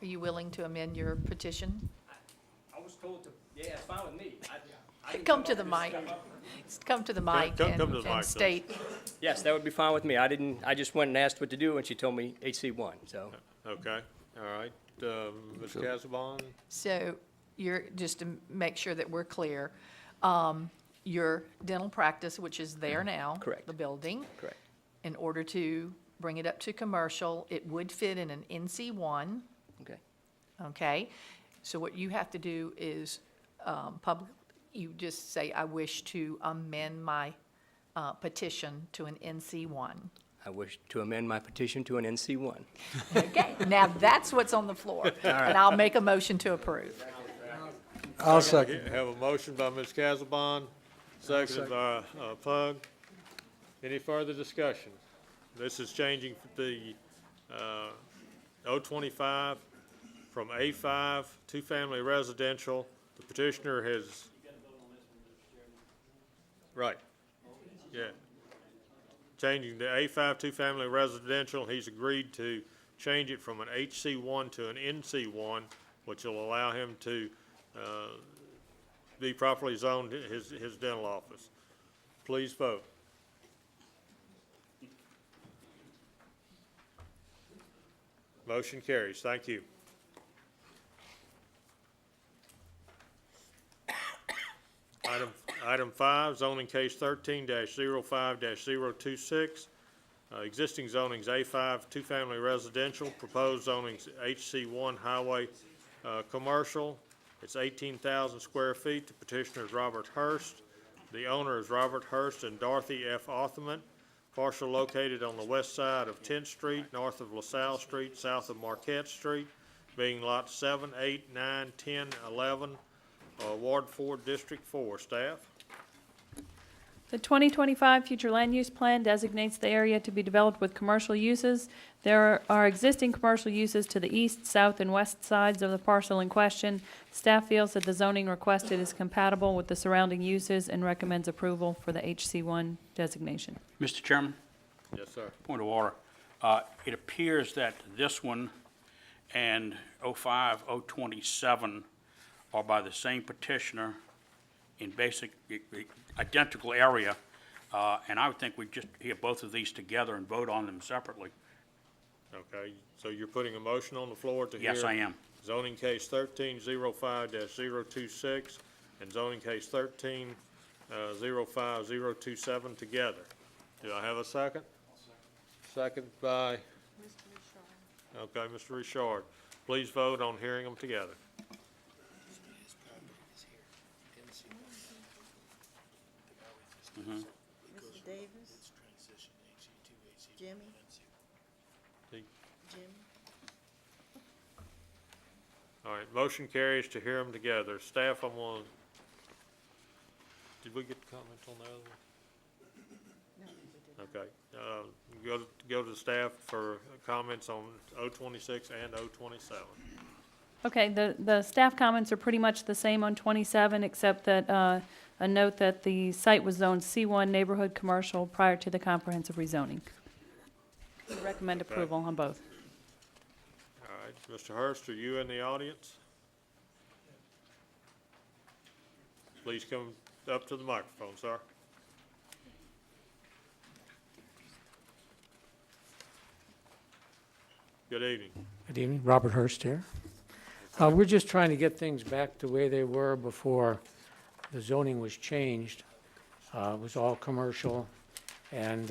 Are you willing to amend your petition? I was told to, yeah, it's fine with me. Come to the mic. Come to the mic come to the mic, and please. state. Yes, that would be fine with me. I just went and asked what to do, and she told me HC1, so. Okay, all right. Ms. Casabon? So you're, just to make sure that we're clear, your dental practice, which is there now. Correct. The building. Correct. In order to bring it up to commercial, it would fit in an NC1. Okay. Okay? So what you have to do is, you just say, I wish to amend my petition to an NC1. I wish to amend my petition to an NC1. Okay, now that's what's on the floor. And I'll make a motion to approve. I'll second. Have a motion by Ms. Casabon, seconded by Pug. Any further discussion? This is changing the 025 from A5, two-family residential. The petitioner has... Right, yeah. Changing the A5 two-family residential, he's agreed to change it from an HC1 to an NC1, which will allow him to be properly zoned his dental office. Please vote. Motion carries. Thank you. Item 5, zoning case 13-05-026. Existing zoning's A5 two-family residential, proposed zoning's HC1 highway commercial. It's 18,000 square feet. The petitioner is Robert Hurst. The owner is Robert Hurst and Dorothy F. Othman. Parcel located on the west side of 10th Street, north of LaSalle Street, south of Marquette Street, being lots 7, 8, 9, 10, 11, Ward 4, District 4. Staff? The 2025 future land use plan designates the area to be developed with commercial uses. There are existing commercial uses to the east, south, and west sides of the parcel in question. Staff feels that the zoning requested is compatible with the surrounding uses and recommends approval for the HC1 designation. Mr. Chairman? Yes, sir. Point of order. It appears that this one and 05, 027 are by the same petitioner in basic, identical area, and I would think we'd just hear both of these together and vote on them separately. Okay, so you're putting a motion on the floor to hear? Yes, I am. Zoning case 13-05-026 and zoning case 13-05-027 together. Do I have a second? Second by? Okay, Mr. Richard. Please vote on hearing them together. Mrs. Davis? Jimmy? He- Jimmy? All right, motion carries to hear them together. Staff, I'm gonna, did we get comments on the other one? Okay, go to staff for comments on 026 and 027. Okay, the staff comments are pretty much the same on 27, except that, a note that the site was zoned C1 neighborhood commercial prior to the comprehensive rezoning. We recommend Okay. approval on both. All right, Mr. Hurst, are you in the audience? Please come up to the microphone, sir. Good evening. Good evening, Robert Hurst here. We're just trying to get things back the way they were before the zoning was changed. It was all commercial, and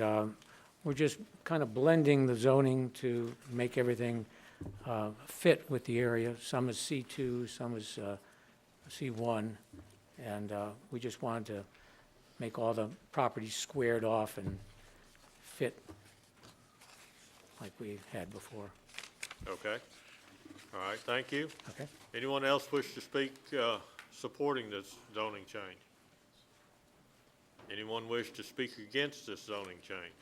we're just kind of blending the zoning to make everything fit with the area. Some is C2, some is C1, and we just wanted to make all the properties squared off and fit like we had before. Okay. All right, thank you. Okay. Anyone else wish to speak supporting this zoning change? Anyone wish to speak against this zoning change?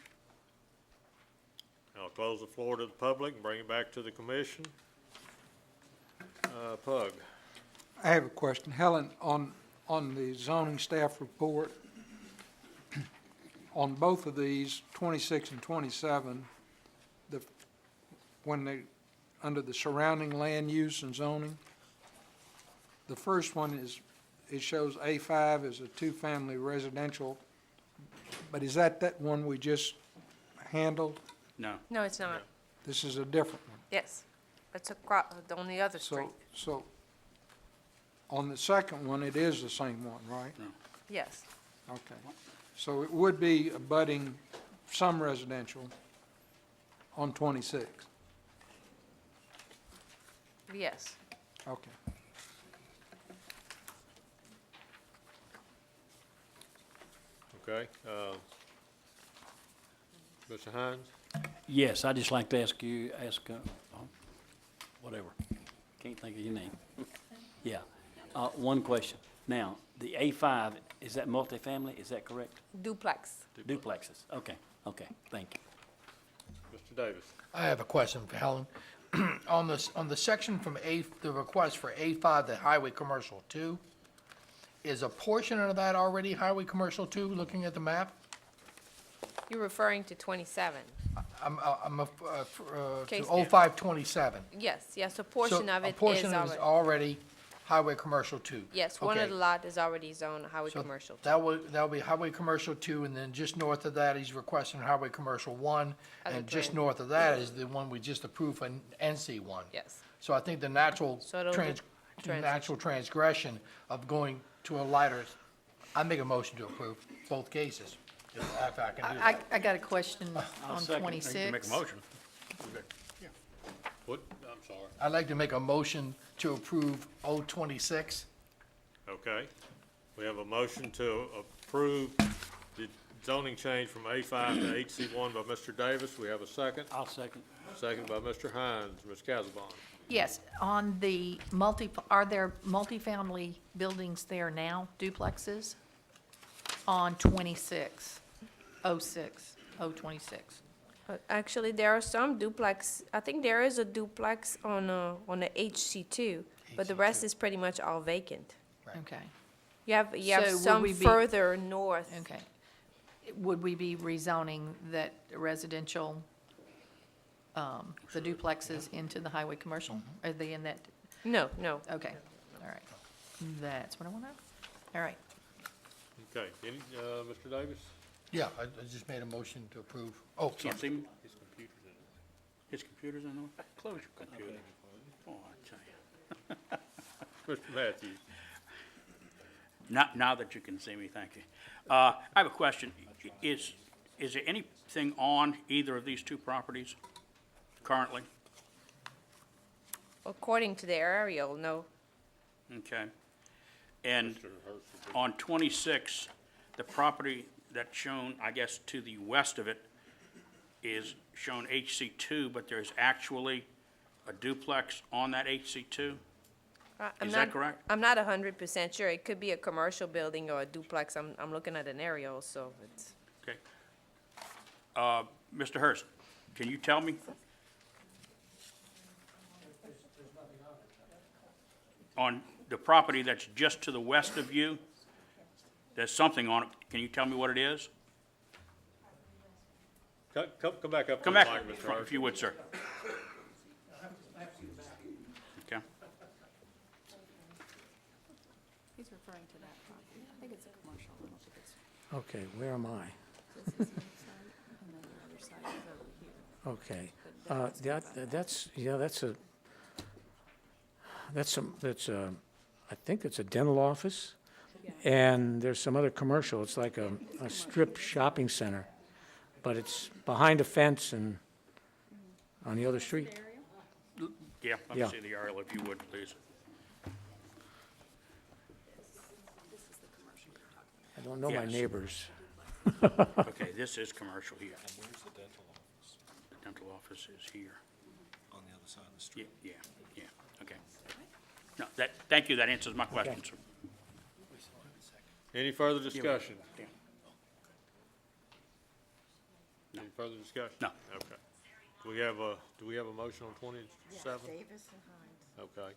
I'll close the floor to the public and bring it back to the commission. Pug. I have a question. Helen, on the zoning staff report, on both of these, 26 and 27, when they, under the surrounding land use and zoning, the first one is, it shows A5 as a two-family residential, but is that one we just handled? No. No, it's not. This is a different one. Yes, it's on the other street. So, on the second one, it is the same one, right? Yes, Okay. So it would be abutting some residential on 26? yes. Okay. Okay. Mr. Hines? Yes, I'd just like to ask, whatever, can't think of your name. Yeah, one question. Now, the A5, is that multifamily, is that correct? Duplex. Duplexes, okay, thank you. Mr. Davis? I have a question for Helen. On the section from the request for A5, the Highway Commercial 2, is a portion of that already Highway Commercial 2, looking at the map? You're referring to 27. I'm Case to 0527. Yes, a portion So of it a portion is is already. Already Highway Commercial 2. Yes, one Okay. of the lot is already zoned Highway So Commercial. that will be Highway Commercial 2, and then just north of that, he's requesting Highway Commercial 1, As a and just grant. north of that is the one we just approved for NC1. Yes. So I think the natural So it'll be natural transgression of going to a lighter, I make a motion to approve both cases, if I can do that. I got a question I'll on second. 26. You can make a motion. What? I'm sorry. I'd like to make a motion to approve 026. Okay. We have a motion to approve the zoning change from A5 to HC1 by Mr. Davis. We have a second. I'll second. Second by Mr. Hines. Ms. Casabon. Yes, on the are there multifamily buildings there now, duplexes? On 26, 06, 026. Actually, there are some duplex, I think there is a duplex on the HC2, but the rest is pretty much all vacant. Okay, You have So would some we be- further north. okay. Would we be rezoning that residential, the duplexes into the highway commercial? Are they in that? No. Okay, all right. That's what I want to know. All right. Okay. Mr. Davis? Yeah, I just made a motion to approve. Oh, sorry. Can't see me? His computer's in order? Close your computer. Oh, I tell you. Mr. Matthews? Now that you can see me, thank you. I have a question. Is there anything on either of these two properties currently? According to their aerial, no. Okay. And on 26, the property that's shown, I guess, to the west of it, is shown HC2, but there's actually a duplex on that HC2? Is that correct? I'm not 100% sure. It could be a commercial building or a duplex. I'm looking at an aerial, so it's. Okay. Mr. Hurst, can you tell me? On the property that's just to the west of you, there's something on it. Can you tell me what it is? Come back up. Come to the back, mic, Mr. Hurst. if you would, sir. Okay. He's referring to that property. I think it's a commercial. I don't think it's. Okay, where am I? This is one side, and then the other side is over here. Okay, I think it's a dental office, and there's some other commercial. It's like a strip shopping center, but it's behind a fence and on the other street. Yeah, let Yeah. me see the aerial if you would, please. I don't know my Yes. neighbors. Okay, this is commercial here. And where's the dental office? The dental office is here. On the other side of the street? Yeah, okay. No, thank you, that answers my question, sir. Any further discussion? Yeah. Any further discussion? No. Okay. Do we have a motion on 27? Davis and Hines. Okay.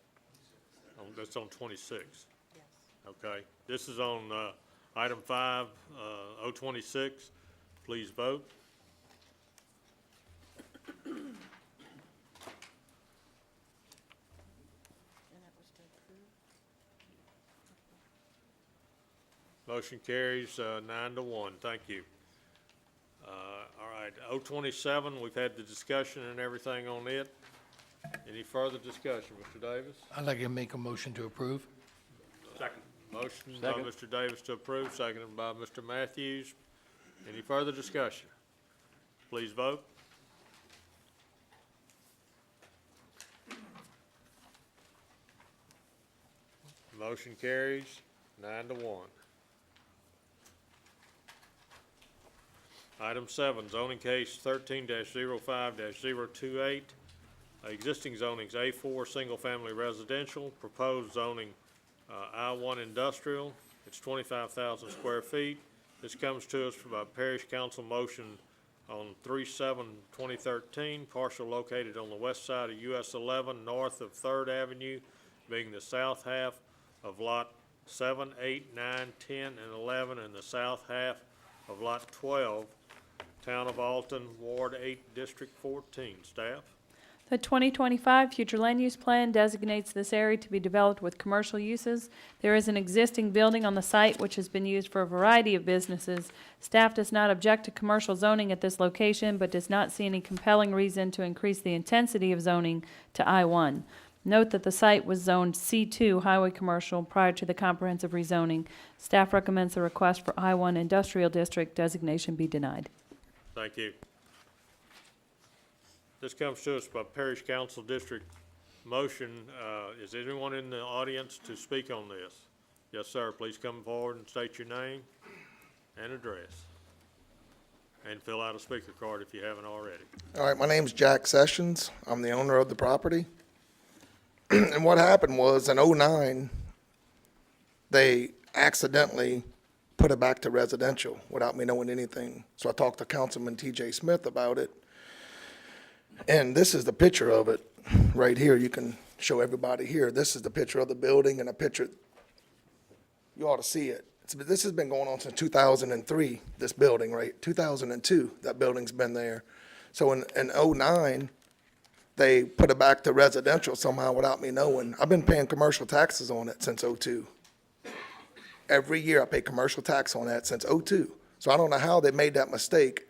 That's on 26. Yes. Okay. This is on, item 5, 026. Please vote. And that was to approve? Motion carries 9-1. Thank you. All right, 027, we've had the discussion and everything on it. Any further discussion, Mr. Davis? I'd like to make a motion to approve. Second. Motion by Second. Mr. Davis to approve, seconded by Mr. Matthews. Any further discussion? Please vote. Motion carries 9-1. Item 7, zoning case 13-05-028. Existing zoning's A4, single-family residential, proposed zoning I1 industrial. It's 25,000 square feet. This comes to us by Parish Council motion on 3/7/2013, parcel located on the west side of US 11, north of 3rd Avenue, being the south half of Lot 7, 8, 9, 10, and 11, and the south half of Lot 12, Town of Alton, Ward 8, District 14. Staff? The 2025 future land use plan designates this area to be developed with commercial uses. There is an existing building on the site which has been used for a variety of businesses. Staff does not object to commercial zoning at this location, but does not see any compelling reason to increase the intensity of zoning to I-1. Note that the site was zoned C2 highway commercial prior to the comprehensive rezoning. Staff recommends the request for I-1 industrial district designation be denied. Thank you. This comes to us by Parish Council District motion. Is anyone in the audience to speak on this? Yes, sir. Please come forward and state your name and address. And fill out a speaker card if you haven't already. All right, my name's Jack Sessions. I'm the owner of the property. And what happened was in '09, they accidentally put it back to residential without me knowing anything. So I talked to Councilman T.J. Smith about it. And this is the picture of it right here. You can show everybody here. This is the picture of the building and a picture. You ought to see it. This has been going on since 2003, this building, right? 2002, that building's been there. So in '09, they put it back to residential somehow without me knowing. I've been paying commercial taxes on it since '02. Every year I pay commercial tax on that since '02. So I don't know how they made that mistake.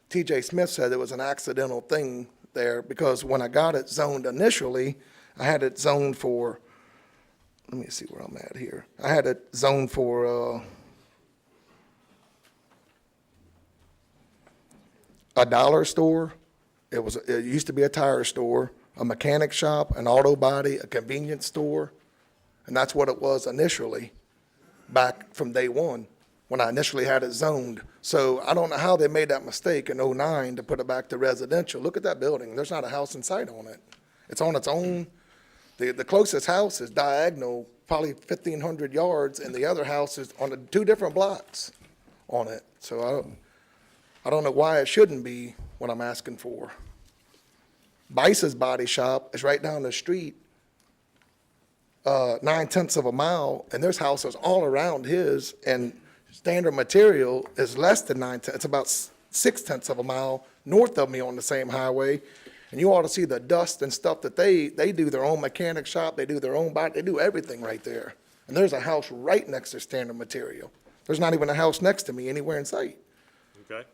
T.J. Smith said it was an accidental thing there because when I got it zoned initially, I had it zoned for, let me see where I'm at here. I had it zoned for a dollar store. It used to be a tire store, a mechanic shop, an auto body, a convenience store, and that's what it was initially, back from day one. when I initially had it zoned. So I don't know how they made that mistake in '09 to put it back to residential. Look at that building. There's not a house in sight on it. It's on its own. The closest house is diagonal, probably 1,500 yards, and the other house is on two different blocks on it. So I don't know why it shouldn't be what I'm asking for. Bice's Body Shop is right down the street, 9/10 of a mile, and there's houses all around his, and Standard Material is less than 9/10. It's about 6/10 of a mile north of me on the same highway. And you ought to see the dust and stuff that they do their own mechanic shop, they do their own body, they do everything right there. And there's a house right next to Standard Material. There's not even a house next to me anywhere in sight. Okay.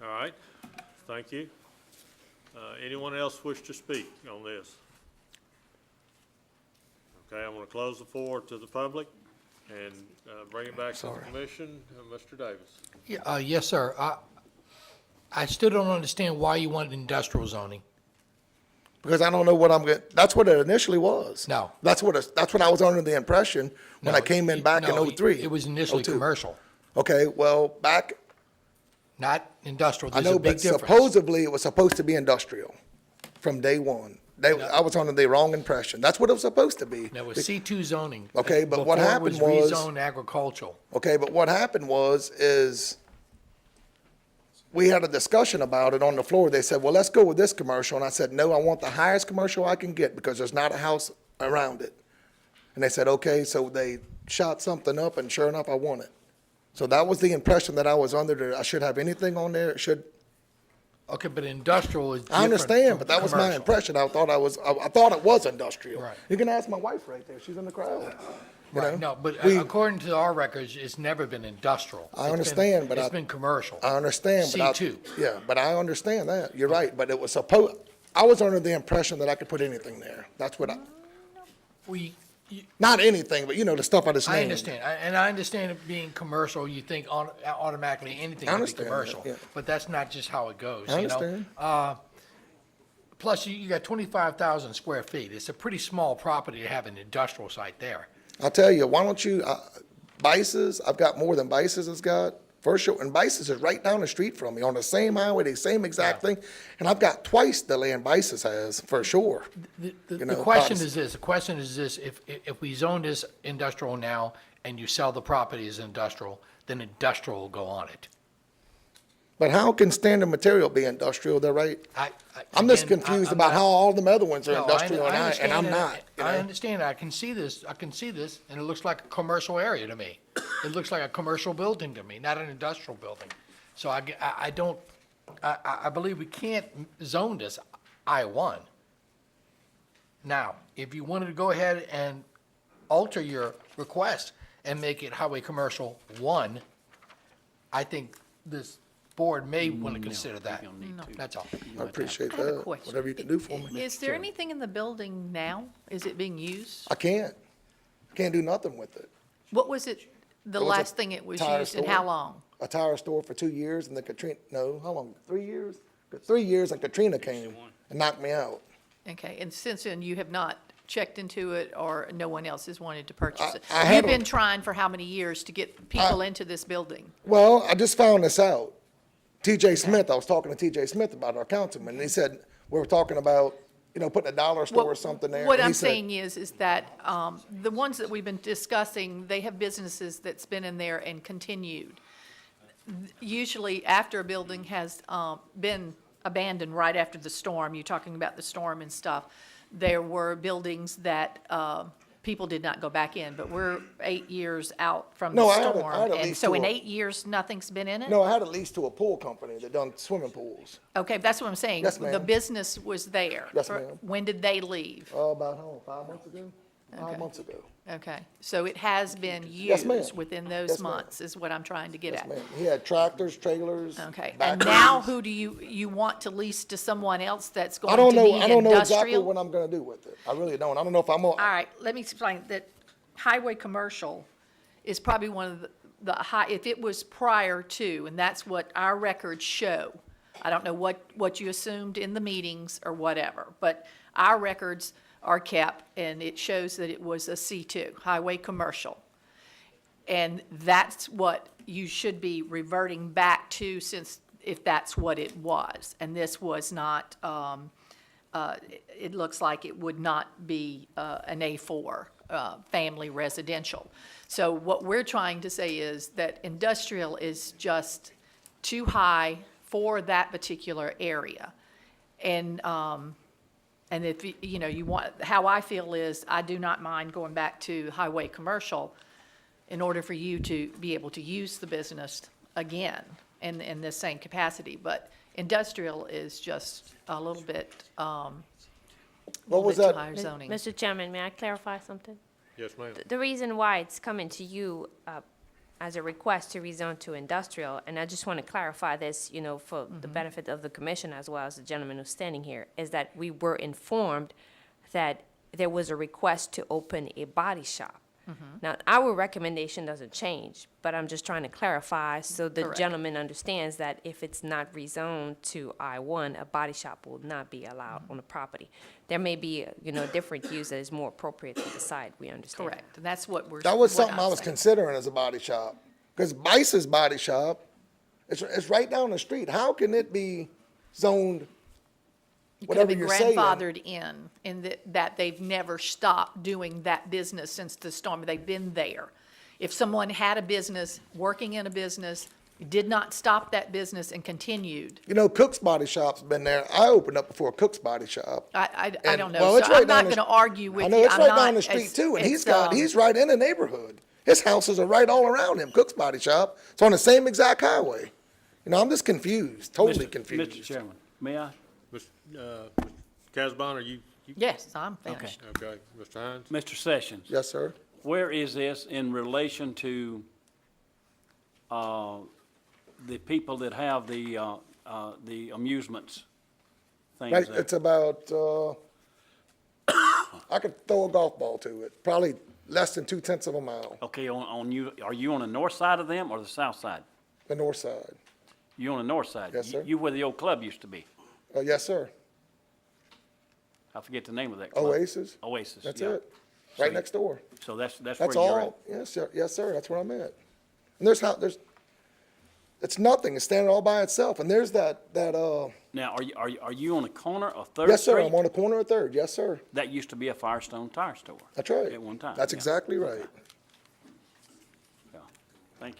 All right, thank you. Anyone else wish to speak on this? Okay, I'm gonna close the floor to the public and bring it back to the commission. Mr. Davis. Yeah, yes, sir. I still don't understand why you want industrial zoning. Because I don't know what I'm going, that's what it initially was. No. That's what I was under the impression when I came in back in No, '03. It was initially 02. commercial, Okay, well, back, not industrial. I There's know, a big but difference. supposedly it was supposed to be industrial from day one. I was under the wrong impression. That's what it was supposed to be. There was C2 zoning. Okay, but what happened Before it was- was rezoned agricultural. Okay, but what happened is we had a discussion about it on the floor. They said, well, let's go with this commercial. And I said, no, I want the highest commercial I can get because there's not a house around it. And they said, okay, so they shot something up and sure enough, I won it. So that was the impression that I was under, that I should have anything on there. It should, Okay, but industrial is different I understand, from but that was my commercial. impression. I thought it was industrial. Right. You can ask my wife right there. She's in the crowd. You Right, know? no, but We- according to our records, it's never been industrial. I understand, but It's been commercial. I understand, but C2. Yeah, but I understand that. You're right, but it was I was under the impression that I could put anything there. That's what not anything, but the stuff I just named. I understand, and I understand it being commercial, you think automatically anything I can be understand that, commercial. yeah. But that's not just how it goes, I you know? understand. Plus, you got 25,000 square feet. It's a pretty small property to have an industrial site there. I'll tell you, why don't you, Bice's, I've got more than Bice's has got. First, and Bice's is right down the street from me, on the same highway, the same exact thing. And I've got twice the land Bice's has, for sure. The question is this, if we zone this industrial now and you sell the property as industrial, then industrial will go on it. But how can Standard Material be industrial? They're right. I'm just again, confused I'm about not- how all them other ones are No, industrial and I'm understand not. that. you I know? understand, I can see this, and it looks like a commercial area to me. It looks like a commercial building to me, not an industrial building. So I believe we can't zone this I-1. Now, if you wanted to go ahead and alter your request and make it Highway Commercial 1, I think this board may want to consider that. That's all. I appreciate I have a that, question. whatever you can do for me. Is there anything in the building now? Is it being used? I can't do nothing with it. What was it, the It was a last thing it was tire used, and store. how long? A tire store for 2 years, and then how long, 3 years? 3 years, and Katrina came and knocked me out. Okay, and since then, you have not checked into it, or no one else has wanted to purchase it? I had You've a- been trying for how many years to get people into this building? Well, I just found this out. TJ Smith, I was talking to TJ Smith about our councilman, and he said, we were talking about, putting a dollar store or something there. What and he I'm said- saying is that the ones that we've been discussing, they have businesses that's been in there and continued. Usually after a building has been abandoned right after the storm, you're talking about the storm and stuff, there were buildings that people did not go back in, but we're 8 years out from No, the I had storm. at And least so two in of- 8 years, nothing's been in it? No, I had a lease to a pool company that done swimming pools. Okay, that's what I'm saying. Yes, The ma'am. business was there. Yes, ma'am. When did they leave? About 5 months ago? 5 months ago. Okay, so it has been Yes, ma'am. used within those Yes, ma'am. months, is what I'm trying to get Yes, at. ma'am. He had tractors, trailers. Okay, and backhoes. now who do you want to lease to someone else that's I going don't to know, be I don't know exactly industrial? what I'm gonna do with it. I really don't. I don't know if I'm All gonna, right, let me explain that highway commercial is probably one of the high, if it was prior to, and that's what our records show. I don't know what you assumed in the meetings or whatever, but our records are kept, and it shows that it was a C2, highway commercial. And that's what you should be reverting back to, since if that's what it was. And this was not, it looks like it would not be an A4 family residential. So what we're trying to say is that industrial is just too high for that particular area. And if, you know, you want, how I feel is, I do not mind going back to highway commercial in order for you to be able to use the business again in the same capacity. But industrial is just a little bit, What was too that? higher zoning. Mr. Chairman, may I clarify something? Yes, ma'am. The reason why it's coming to you as a request to rezone to industrial, and I just want to clarify this, you know, for the benefit of the commission as well as the gentleman who's standing here, is that we were informed that there was a request to open a body shop. Now, our recommendation doesn't change, but I'm just trying to clarify so the Correct. gentleman understands that if it's not rezoned to I-1, a body shop will not be allowed on the property. There may be, you know, a different use that is more appropriate to the site, we understand. Correct, and that's what we're. That was what something I'm I was saying. considering as a body shop. Because Bice's Body Shop, it's right down the street. How can it be zoned, You could have whatever been you're saying? grandfathered in that they've never stopped doing that business since the storm. They've been there. If someone had a business, working in a business, did not stop that business and continued, You know, Cook's Body Shop's been there. I opened up before Cook's Body Shop. I And- don't know. well, So it's right I'm not down the going to argue with I you. know, it's I'm right not- down the street it's- too, and it's, he's right in the neighborhood. His houses are right all around him, Cook's Body Shop. It's on the same exact highway. You know, I'm just confused, totally confused. Mr. Chairman, may I? Mr. Casbon, are you? Yes, I'm finished. Okay, Mr. Hines? Mr. Sessions? Yes, sir. Where is this in relation to the people that have the amusements things Right, there? it's about, I could throw a golf ball to it, probably less than 2/10 of a mile, Okay, on you, are you on the north side of them or the south side? the north side. You on the north side? Yes, sir. You where the old club used to be. Yes, sir. I forget the name of that club. Oasis. Oasis, That's yeah. it. Right next door. So that's where That's you're at. all. Yes, sir. Yes, sir. That's where I'm at. And it's nothing. It's standing all by itself. And there's that, Now, are you on the corner of Third yes, sir. Street? I'm on the corner of Third. Yes, sir. That used to be a Firestone tire store. That's right. At one time. That's yeah. exactly right. Yeah. Thank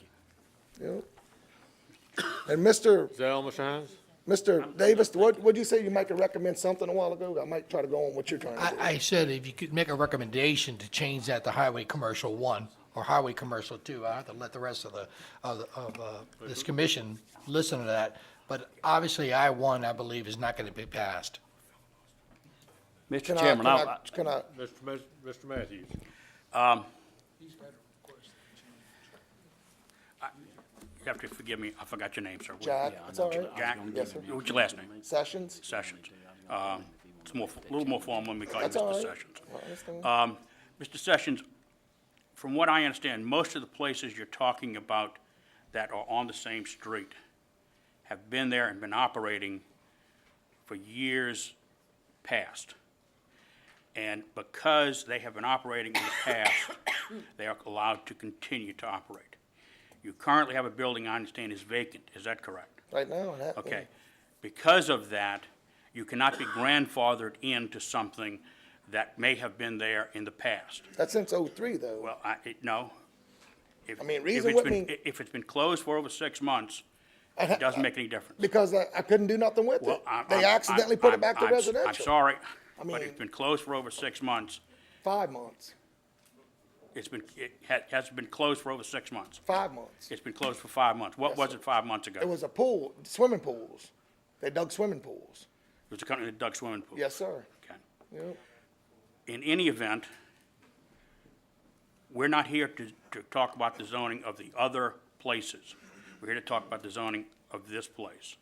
you. Yep. And Mr. Is that all, Mr. Hines? Mr. Davis, what'd you say? You might could recommend something a while ago? I might try to go on what you're trying to do. I said if you could make a recommendation to change that to Highway Commercial 1 or Highway Commercial 2, I have to let the rest of this commission listen to that. But obviously, I-1, I believe, is not going to be passed. Mr. Chairman, Can I? Mr. Matthews? You have to forgive me, I forgot your name, sir. Jack, Yeah, I it's know. all right. Jack? Yes, sir. What's your last name? Sessions? Sessions. It's a little more formal when we call you That's all Mr. right. Sessions. I understand. Mr. Sessions, from what I understand, most of the places you're talking about that are on the same street have been there and been operating for years past. And because they have been operating in the past, they are allowed to continue to operate. You currently have a building I understand is vacant, is that correct? Right now, Okay. Because of that, you cannot be grandfathered into something that may have been there in the past. That's since '03, though. Well, no. I mean, reason what mean? If it's been closed for over 6 months, it doesn't make any difference. Because I couldn't do nothing with Well, it. They accidentally put it back to residential. I'm sorry, I but mean- it's been closed for over 6 months. 5 months. It has been closed for over 6 months. 5 months. It's been closed for 5 months. What Yes, was sir. it 5 months ago? It was a pool, swimming pools. They dug swimming pools. It was a company that dug swimming pools. Yes, sir. Okay. Yep. In any event, we're not here to talk about the zoning of the other places. We're here to talk about the zoning of this place.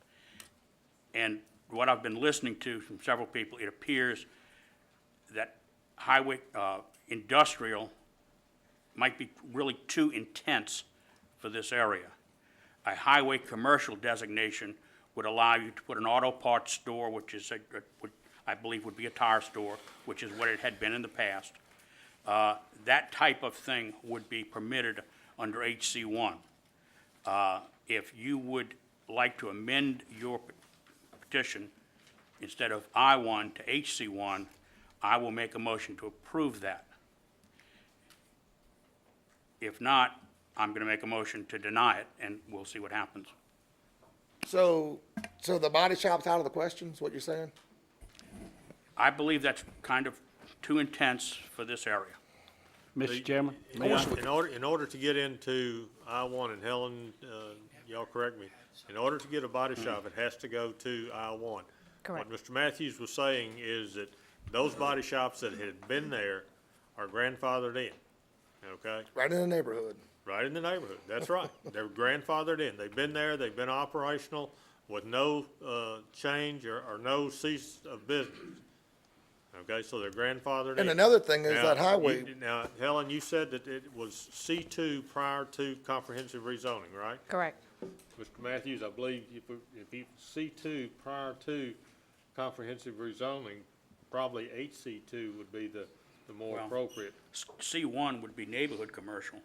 And what I've been listening to from several people, it appears that highway, industrial might be really too intense for this area. A highway commercial designation would allow you to put an auto parts store, which is, I believe would be a tire store, which is what it had been in the past. That type of thing would be permitted under HC1. If you would like to amend your petition, instead of I1 to HC1, I will make a motion to approve that. If not, I'm going to make a motion to deny it, and we'll see what happens. So the body shop's out of the question, is what you're saying? I believe that's kind of too intense for this area. Mr. Chairman, may I? In order to get into I-1, and Helen, y'all correct me, in order to get a body shop, it has to go to I-1. Correct. What Mr. Matthews was saying is that those body shops that had been there are grandfathered in, okay? Right in the neighborhood. Right in the neighborhood, that's right. They're grandfathered in. They've been there, they've been operational with no change or no cease of business. Okay, so they're grandfathered in. And another thing is Now, that highway, Now, Helen, you said that it was C2 prior to comprehensive rezoning, right? Correct. Mr. Matthews, I believe if you C2 prior to comprehensive rezoning, probably HC2 would be the more Well, appropriate. C1 would be neighborhood commercial,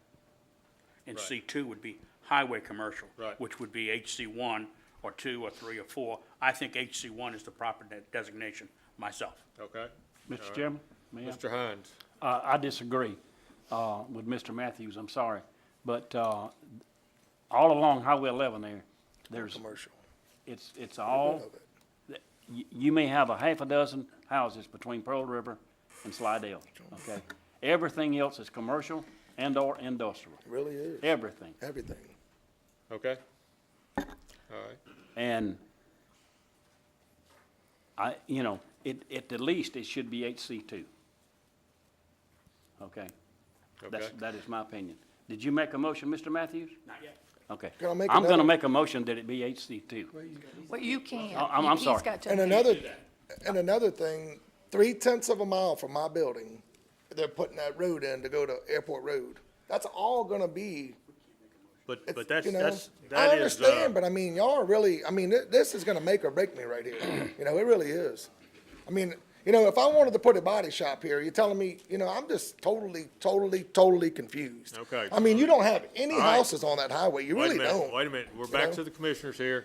and Right. C2 would be highway commercial. Right. Which would be HC1 or 2 or 3 or 4. I think HC1 is the proper designation myself. Okay? Mr. Chairman, may I? Mr. Hines. I disagree with Mr. Matthews, I'm sorry. But all along Highway 11 there's, commercial. it's all, you may have a half a dozen houses between Pearl River and Slidell, okay? Everything else is commercial and/or industrial, It really is. everything. Everything. Okay? All right. And at the least, it should be HC2. Okay? Okay. That is my opinion. Did you make a motion, Mr. Matthews? Not yet. Okay. Can I make I'm gonna another- make a motion that it be HC2. Well, you can't. I'm He's sorry. got to And amend. another thing, 3/10 of a mile from my building, they're putting that road in to go to Airport Road. That's all gonna be, But it's, that's, you know, that's, I that is, understand, but I mean, y'all are really, I mean, this is gonna make or break me right here. You know, it really is. I mean, you know, if I wanted to put a body shop here, you're telling me, you know, I'm just totally confused. Okay. I mean, you don't have any All right. houses on that highway. You wait a really minute, don't. wait a minute. We're You back know? to the commissioners here.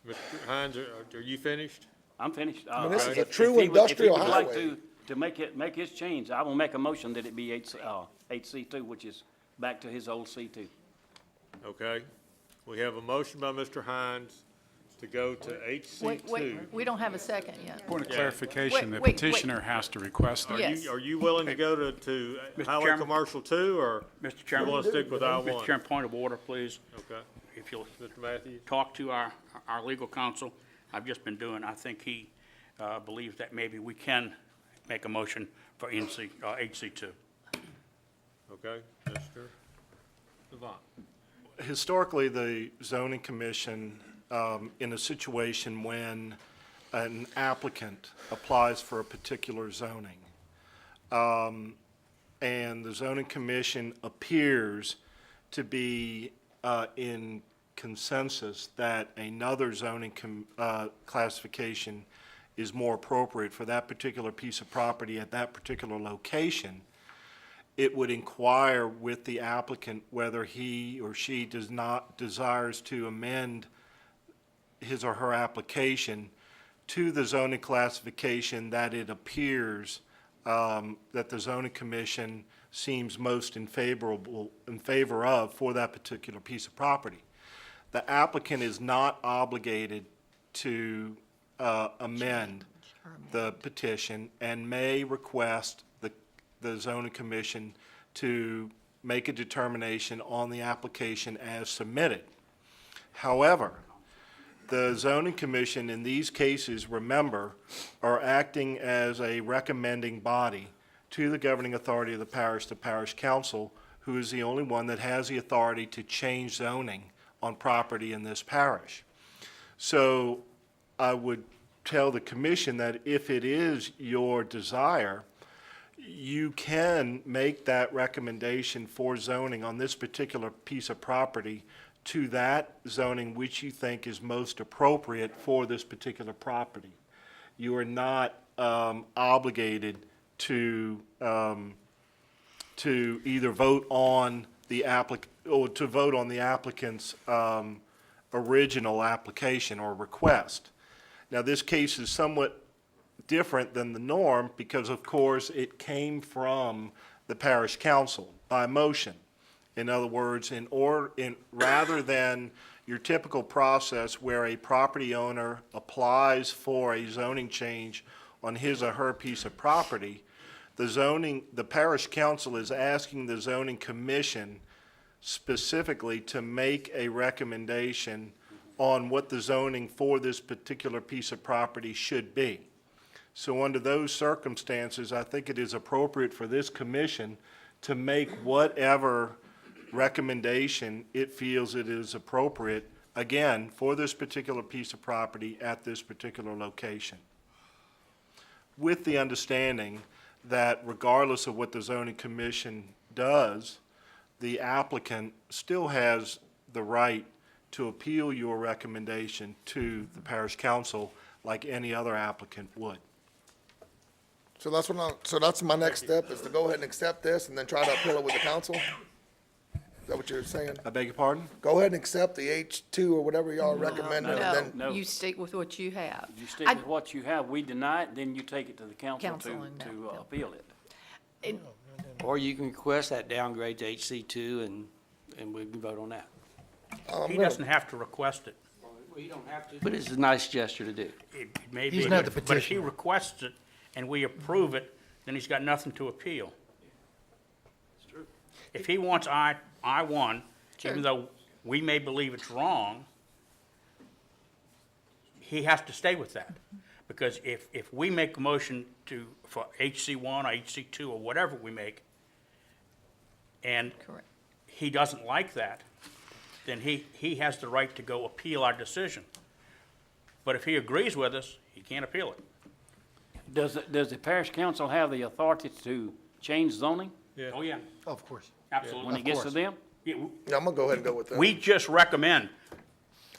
Mr. Hines, are you finished? I'm finished. I mean, this is a If true he would- industrial If he would like highway. to make his change, I will make a motion that it be HC2, which is back to his old C2. Okay. We have a motion by Mr. Hines to go to Wait, HC2. we don't have a second yet. Point of Yeah. clarification, the Wait, petitioner has to request it. Yes. Are you willing to go to Mr. highway Chairman? commercial too, or Mr. you Chairman. want to stick with I-1? Mr. Chairman, point of order, please. Okay. If you'll Mr. Matthews? talk to our legal counsel, I've just been doing, I think he believes that maybe we can make a motion for HC2. Okay. Mr. Devon? Historically, the zoning commission, in a situation when an applicant applies for a particular zoning, and the zoning commission appears to be in consensus that another zoning classification is more appropriate for that particular piece of property at that particular location, it would inquire with the applicant whether he or she desires to amend his or her application to the zoning classification that it appears that the zoning commission seems most in favor of for that particular piece of property. The applicant is not obligated to amend the petition and may request the zoning commission to make a determination on the application as submitted. However, the zoning commission in these cases, remember, are acting as a recommending body to the governing authority of the parish council, who is the only one that has the authority to change zoning on property in this parish. So I would tell the commission that if it is your desire, you can make that recommendation for zoning on this particular piece of property to that zoning which you think is most appropriate for this particular property. You are not obligated to either vote on or to vote on the applicant's original application or request. Now, this case is somewhat different than the norm because, of course, it came from the parish council by motion. In other words, rather than your typical process where a property owner applies for a zoning change on his or her piece of property, the parish council is asking the zoning commission specifically to make a recommendation on what the zoning for this particular piece of property should be. So under those circumstances, I think it is appropriate for this commission to make whatever recommendation it feels it is appropriate, again, for this particular piece of property at this particular location. With the understanding that regardless of what the zoning commission does, the applicant still has the right to appeal your recommendation to the parish council like any other applicant would. So that's my next step, is to go ahead and accept this and then try to appeal it with the council? Is that what you're saying? I beg your pardon? Go ahead and accept the H2 or whatever y'all recommended, and then, No, you stick with what you have. You stick with what you have, we deny it, then you take it to the council Council and, to no. appeal it. Or you can request that downgrade to HC2 and we can vote on that. He doesn't have to request it. Well, you don't have to. But it's a nice gesture to do. It may be, He's not the but if he petitioner. requests it and we approve it, then he's got nothing to appeal. It's true. If he wants I-1, Sure. even though we may believe it's wrong, he has to stay with that. Because if we make a motion for HC1 or HC2 or whatever we make, and Correct. he doesn't like that, then he has the right to go appeal our decision. But if he agrees with us, he can't appeal it. Does the parish council have the authority to change zoning Yeah. Oh, yeah, Of course. absolutely. when it gets to course. them? Yeah, yeah, I'm gonna go ahead and go with that. we just recommend.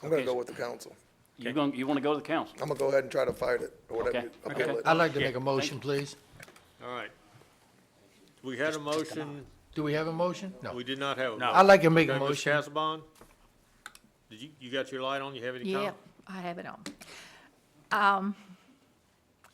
I'm gonna go with the council. You want to go to the council? I'm gonna go ahead and try to fight it, or whatever, Okay. you appeal it. I'd like to Yeah, make a motion, please. All right. We had a motion, Do we have a motion? No. we did not have a No. motion. I'd like to make a Okay, Ms. motion. Casabon? Did you got your light on? You have any Yeah, comment? I have it on.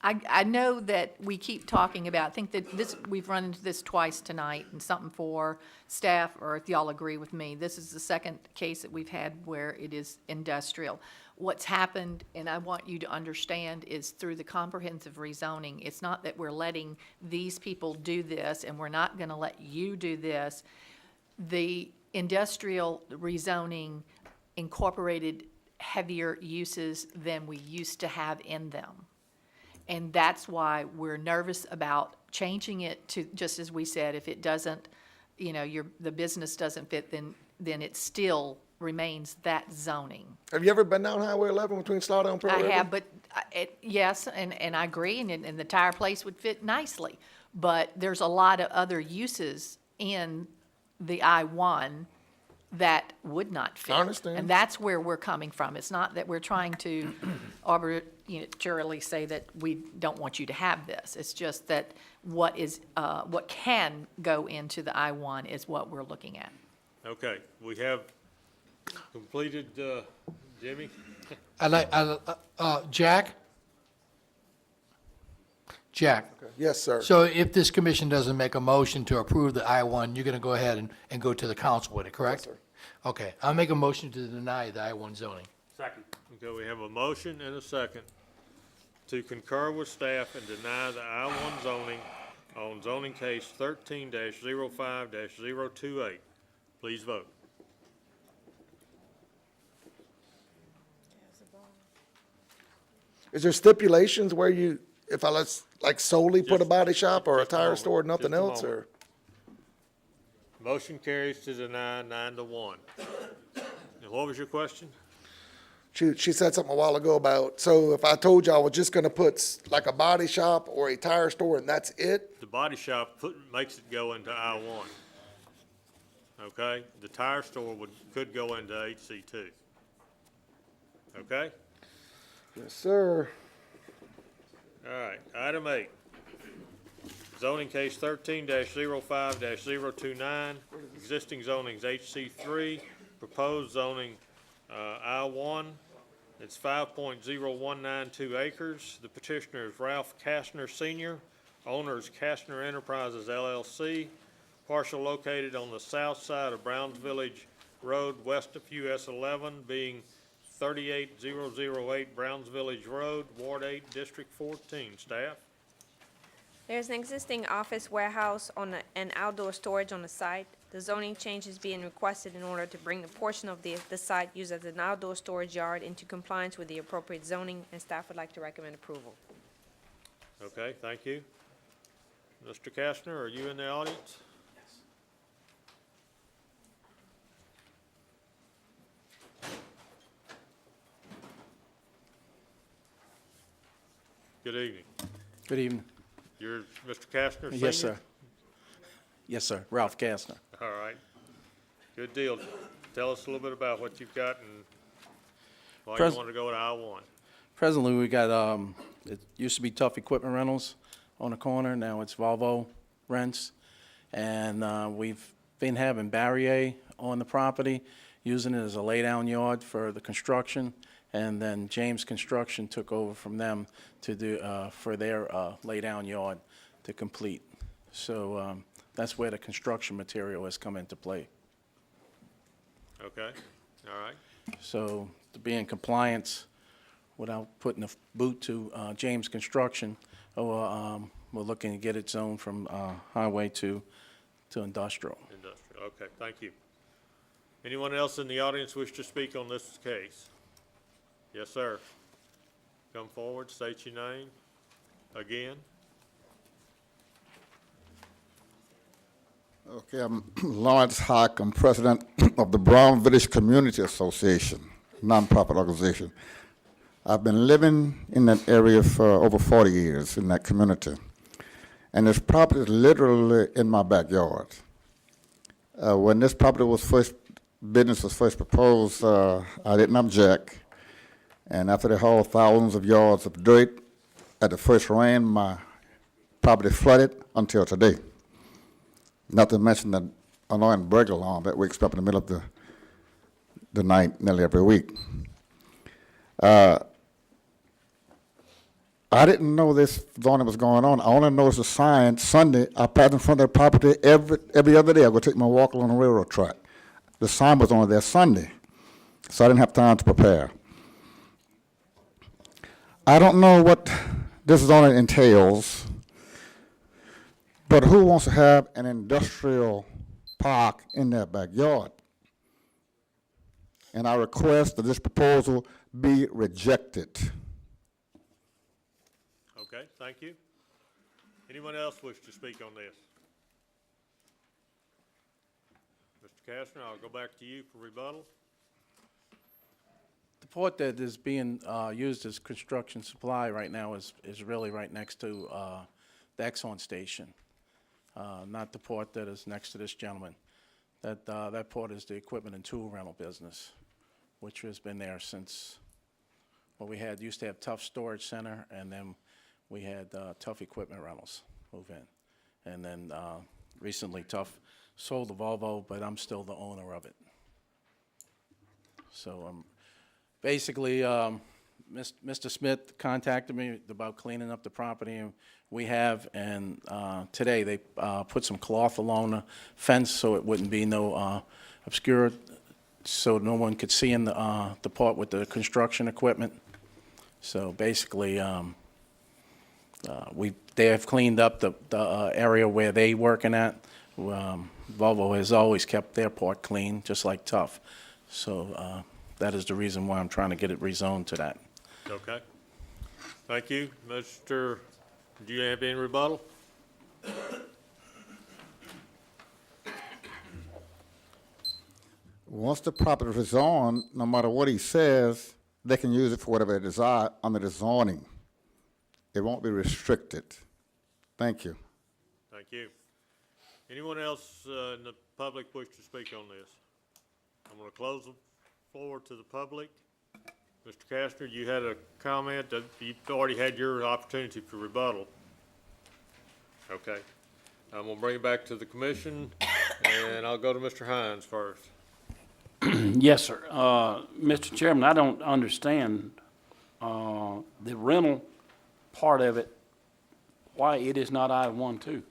I know that we keep talking about, I think that we've run into this twice tonight, and something for staff, or if y'all agree with me, this is the second case that we've had where it is industrial. What's happened, and I want you to understand, is through the comprehensive rezoning, it's not that we're letting these people do this and we're not gonna let you do this. The industrial rezoning incorporated heavier uses than we used to have in them. And that's why we're nervous about changing it to, just as we said, if it doesn't, the business doesn't fit, then it still remains that zoning. Have you ever been down Highway 11 between Slaughter and Pearl River? I have, but, yes, and I agree, and the tire place would fit nicely. But there's a lot of other uses in the I-1 that would not fit. I understand. And that's where we're coming from. It's not that we're trying to arbitrarily say that we don't want you to have this. It's just that what can go into the I-1 is what we're looking at. Okay, we have completed, Jimmy? Jack? Jack? Yes, sir. So if this commission doesn't make a motion to approve the I-1, you're gonna go ahead and go to the council with it, correct? Yes, sir. Okay, I'll make a motion to deny the I-1 zoning. Second. Okay, we have a motion and a second to concur with staff and deny the I-1 zoning on zoning case 13-05-028. Please vote. Is there stipulations where if I like solely put a body shop or a tire store, nothing Just a else, or? Motion carries to deny 9-1. And what was your question? She said something a while ago about, so if I told you I was just gonna put like a body shop or a tire store and that's it? The body shop makes it go into I-1. Okay? The tire store could go into HC2. Okay? Yes, sir. All right, item 8. Zoning case 13-05-029, existing zoning's HC3, proposed zoning I1. It's 5.0192 acres. The petitioner is Ralph Kastner Sr., owner is Kastner Enterprises LLC, parcel located on the south side of Browns Village Road, west of US 11, being 38008 Browns Village Road, Ward 8, District 14. Staff? There's an existing office warehouse and outdoor storage on the site. The zoning change is being requested in order to bring the portion of the site used as an outdoor storage yard into compliance with the appropriate zoning, and staff would like to recommend approval. Okay, thank you. Mr. Kastner, are you in the audience? Good evening. Good evening. You're Mr. Kastner, Sr.? Yes, sir. Yes, sir. Ralph Kastner. All right. Good deal. Tell us a little bit about what you've got and why you want to go to I-1. Presently, we got, it used to be Tough Equipment Rentals on the corner. Now it's Volvo Rents. And we've been having Barrier on the property, using it as a lay-down yard for the construction. And then James Construction took over from them to do, for their lay-down yard to complete. So that's where the construction material has come into play. Okay, all right. So to be in compliance without putting a boot to James Construction, we're looking to get it zoned from highway to industrial. Industrial, okay, thank you. Anyone else in the audience wish to speak on this case? Yes, sir. Come forward, state your name again. Okay, I'm Lawrence Hawk. I'm president of the Brown Village Community Association, nonprofit organization. I've been living in that area for over 40 years in that community. And this property is literally in my backyard. When this property was business was first proposed, I didn't object. And after they hauled thousands of yards of dirt, at the first rain, my property flooded until today. Not to mention the annoying burglar alarm that wakes me up in the middle of the night nearly every week. I didn't know this zoning was going on. I only noticed a sign Sunday. I passed in front of the property every other day. I go take my walk along the railroad track. The sign was only there Sunday, so I didn't have time to prepare. I don't know what this zoning entails, but who wants to have an industrial park in their backyard? And I request that this proposal be rejected. Okay, thank you. Anyone else wish to speak on this? Mr. Kastner, I'll go back to you for rebuttal. The port that is being used as construction supply right now is really right next to the Exxon station, not the port that is next to this gentleman. That port is the equipment and tool rental business, which has been there since, well, we used to have Tough Storage Center, and then we had Tough Equipment Rentals move in. And then recently Tough sold the Volvo, but I'm still the owner of it. So basically, Mr. Smith contacted me about cleaning up the property, and we have, and today they put some cloth along the fence so it wouldn't be no obscured, so no one could see in the part with the construction equipment. So basically, they have cleaned up the area where they working at. Volvo has always kept their part clean, just like Tough. So that is the reason why I'm trying to get it rezoned to that. Okay. Thank you. Mr., do you have any rebuttal? Once the property is rezoned, no matter what he says, they can use it for whatever they desire under the zoning. It won't be restricted. Thank you. Thank you. Anyone else in the public wish to speak on this? I'm going to close the floor to the public. Mr. Kastner, you had a comment. You've already had your opportunity for rebuttal. Okay. I'm gonna bring it back to the commission, and I'll go to Mr. Hines first. Yes, sir. Mr. Chairman, I don't understand the rental part of it, why it is not I-1 too.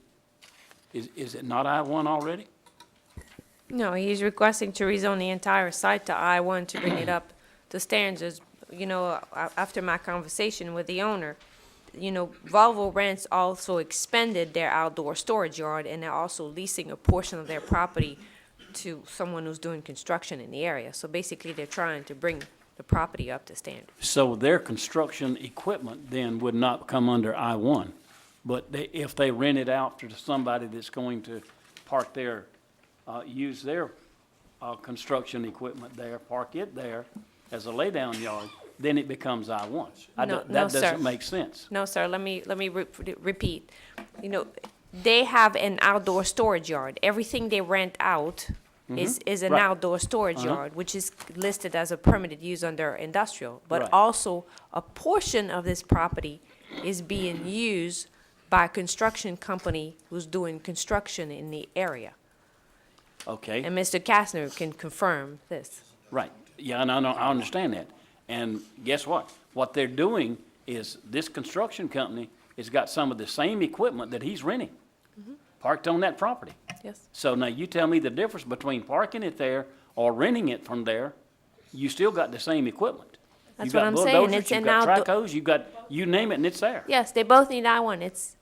Is it not I-1 already? No, he's requesting to rezone the entire site to I-1 to bring it up to standards. You know, after my conversation with the owner, you know, Volvo Rents also expanded their outdoor storage yard, and they're also leasing a portion of their property to someone who's doing construction in the area. So basically, they're trying to bring the property up to standard. So their construction equipment then would not come under I-1, but if they rent it out to somebody that's going to park there, use their construction equipment there, park it there as a laydown yard, then it becomes I-1. That doesn't make sense. No, sir, let me repeat. You know, they have an outdoor storage yard. Everything they rent out is an Right. outdoor storage yard, which is listed as a permitted use under industrial. But Right. also, a portion of this property is being used by a construction company who's doing construction in the area. Okay. And Mr. Kastner can confirm this. Right, yeah, and I understand that. And guess what? What they're doing is this construction company has got some of the same equipment that he's renting, parked on that property. Yes. So now you tell me the difference between parking it there or renting it from there, you still got the same equipment. That's what I'm saying. It's an You've got outdoor. Tracos, you've got, you name it, and it's there. Yes, they both need I-1. It's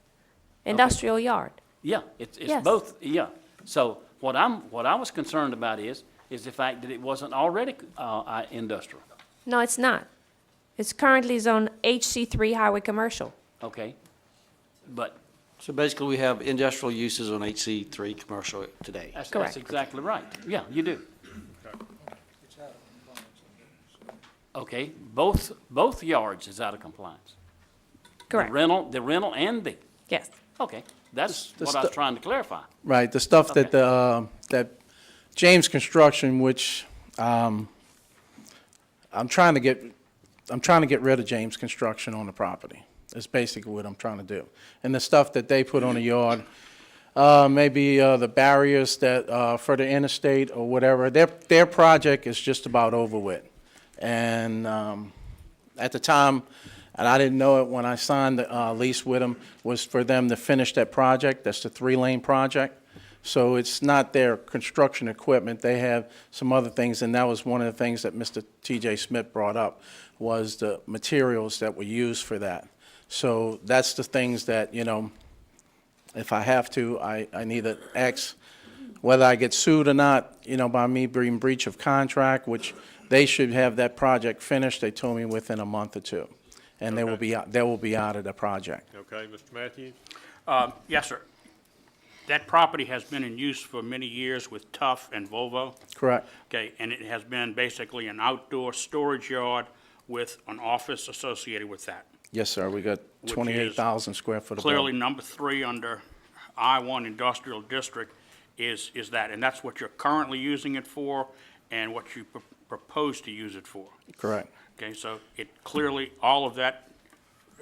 industrial yard. Yeah, it's Yes. both, yeah. So what I was concerned about is the fact that it wasn't already, industrial, No, it's not. It's currently zoned HC3 highway commercial. okay? But So basically, we have industrial uses on HC3 commercial today. that's Correct. exactly right. Yeah, you do. Okay, both yards is out of compliance. Correct. The rental and the, Yes. okay, that's The what I was trying to clarify. Right, the stuff that, that James Construction, which, I'm trying to get rid of James Construction on the property. That's basically what I'm trying to do. And the stuff that they put on the yard, maybe, the barriers that, for the interstate or whatever, their project is just about over with. And, at the time, and I didn't know it when I signed the, lease with them, was for them to finish that project. That's the 3-lane project. So it's not their construction equipment. They have some other things, and that was one of the things that Mr. T.J. Smith brought up, was the materials that were used for that. So that's the things that, you know, if I have to, I need to ask whether I get sued or not, you know, by me being breach of contract, which they should have that project finished, they told me, within a month or two. And they will be out of the project. Okay, Mr. Matthews? Yes, sir. That property has been in use for many years with Tuff and Volvo. Correct. Okay, and it has been basically an outdoor storage yard with an office associated with that. Yes, sir, we got Which is 28,000 square foot of Clearly, building. number 3 under I-1 Industrial District is that, and that's what you're currently using it for and what you propose to use it for. Correct. Okay, so it clearly, all of that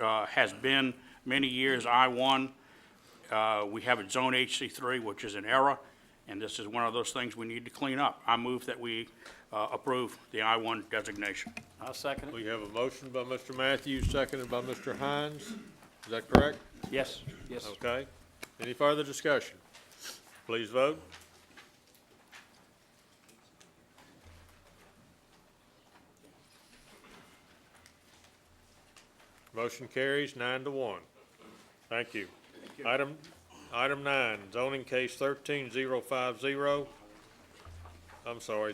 has been many years I-1. We have it zone HC3, which is an error, and this is one of those things we need to clean up. I move that we approve the I-1 designation. I'll second it. We have a motion by Mr. Matthews, seconded by Mr. Hines. Is that correct? Yes, yes. Okay. Any further discussion? Please vote. Motion carries 9-1. Thank you. Item 9, zoning case 13050.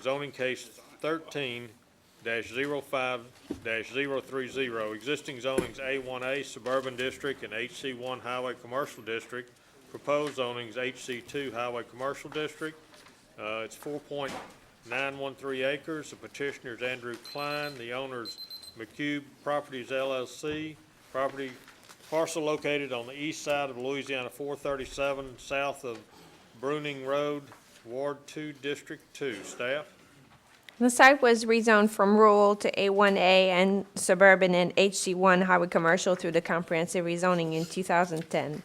Zoning case 13-05-030. Existing zonings A1A Suburban District and HC1 Highway Commercial District. Proposed zonings HC2 Highway Commercial District. It's 4.913 acres. The petitioner is Andrew Klein. The owner's McCube Properties LLC. Parcel located on the east side of Louisiana 437, south of Bruning Road, Ward 2, District 2. Staff? The site was rezoned from rural to A1A and suburban and HC1 highway commercial through the comprehensive rezoning in 2010.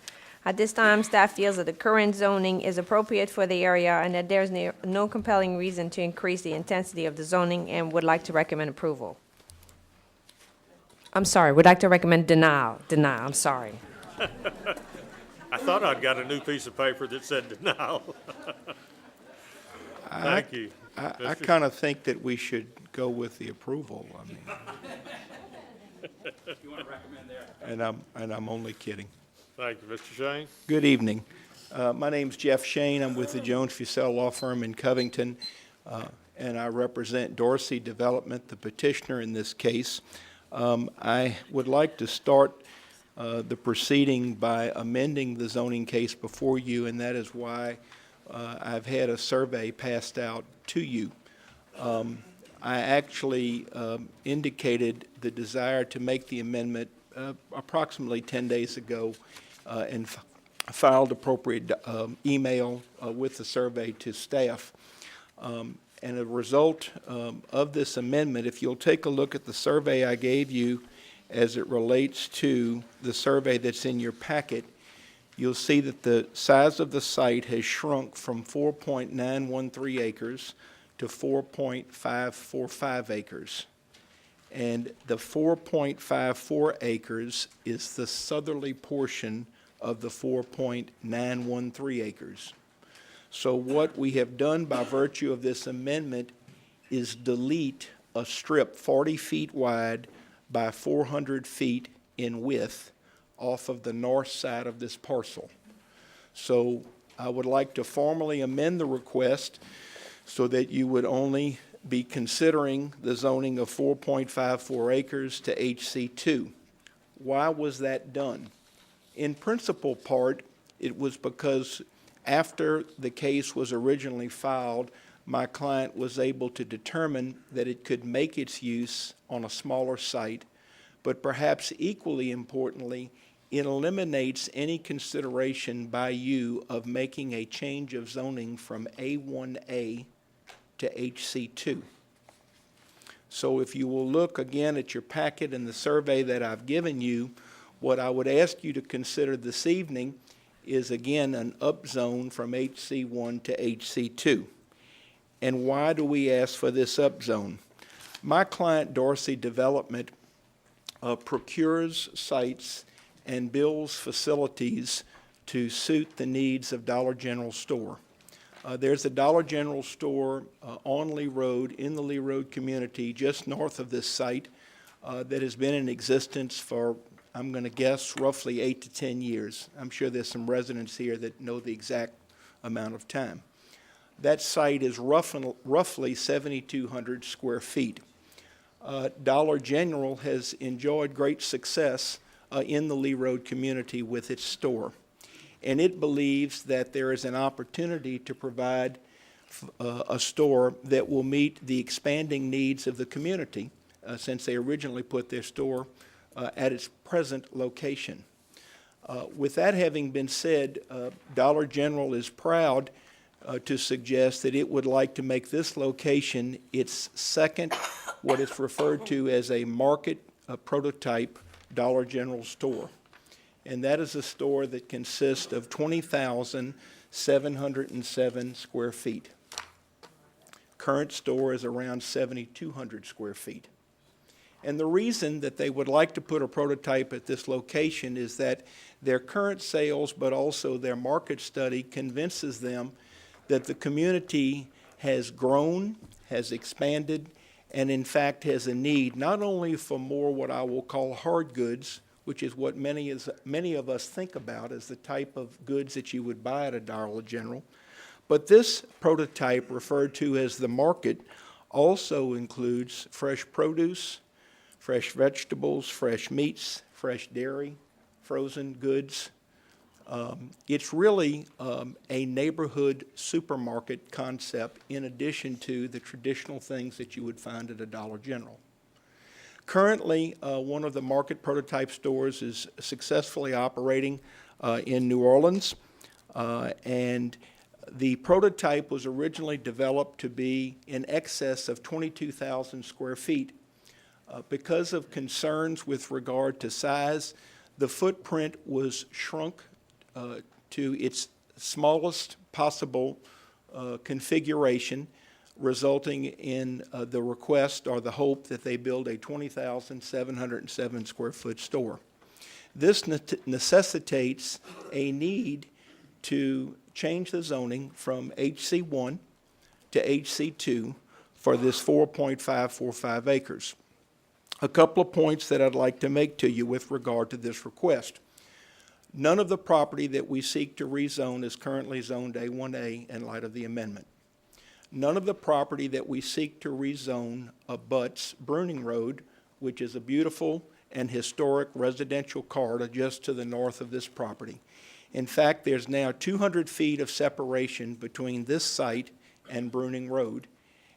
At this time, staff feels that the current zoning is appropriate for the area and that there's no compelling reason to increase the intensity of the zoning and would like to recommend approval. I'm sorry, would like to recommend denial, I'm sorry. I thought I'd got a new piece of paper that said denial. Thank you. I kind of think that we should go with the approval. I mean, You want to recommend there? and I'm only kidding. Thank you, Mr. Shane. Good evening. My name's Jeff Shane. I'm with the Jones Fussell Law Firm in Covington, and I represent Dorsey Development, the petitioner in this case. I would like to start the proceeding by amending the zoning case before you, and that is why I've had a survey passed out to you. I actually indicated the desire to make the amendment approximately 10 days ago and filed appropriate email with the survey to staff. And a result of this amendment, if you'll take a look at the survey I gave you as it relates to the survey that's in your packet, you'll see that the size of the site has shrunk from 4.913 acres to 4.545 acres. And the 4.54 acres is the southerly portion of the 4.913 acres. So what we have done by virtue of this amendment is delete a strip 40 feet wide by 400 feet in width off of the north side of this parcel. So I would like to formally amend the request so that you would only be considering the zoning of 4.54 acres to HC2. Why was that done? In principal part, it was because after the case was originally filed, my client was able to determine that it could make its use on a smaller site, but perhaps equally importantly, it eliminates any consideration by you of making a change of zoning from A1A to HC2. So if you will look again at your packet and the survey that I've given you, what I would ask you to consider this evening is again an upzone from HC1 to HC2. And why do we ask for this upzone? My client Dorsey Development procures sites and builds facilities to suit the needs of Dollar General store. There's a Dollar General store on Lee Road in the Lee Road community just north of this site that has been in existence for, I'm going to guess, roughly 8 to 10 years. I'm sure there's some residents here that know the exact amount of time. That site is roughly 7,200 square feet. Dollar General has enjoyed great success in the Lee Road community with its store. And it believes that there is an opportunity to provide a store that will meet the expanding needs of the community since they originally put their store at its present location. With that having been said, Dollar General is proud to suggest that it would like to make this location its second, what is referred to as a market prototype Dollar General store. And that is a store that consists of 20,707 square feet. Current store is around 7,200 square feet. And the reason that they would like to put a prototype at this location is that their current sales, but also their market study, convinces them that the community has grown, has expanded, and in fact has a need not only for more what I will call hard goods, which is what many of us think about as the type of goods that you would buy at a Dollar General, but this prototype, referred to as the market, also includes fresh produce, fresh vegetables, fresh meats, fresh dairy, frozen goods. It's really a neighborhood supermarket concept in addition to the traditional things that you would find at a Dollar General. Currently, one of the market prototype stores is successfully operating in New Orleans, and the prototype was originally developed to be in excess of 22,000 square feet. Because of concerns with regard to size, the footprint was shrunk to its smallest possible configuration, resulting in the request or the hope that they build a 20,707 square foot store. This necessitates a need to change the zoning from HC1 to HC2 for this 4.545 acres. A couple of points that I'd like to make to you with regard to this request. None of the property that we seek to rezone is currently zoned A1A in light of the amendment. None of the property that we seek to rezone abuts Bruning Road, which is a beautiful and historic residential corridor just to the north of this property. In fact, there's now 200 feet of separation between this site and Bruning Road.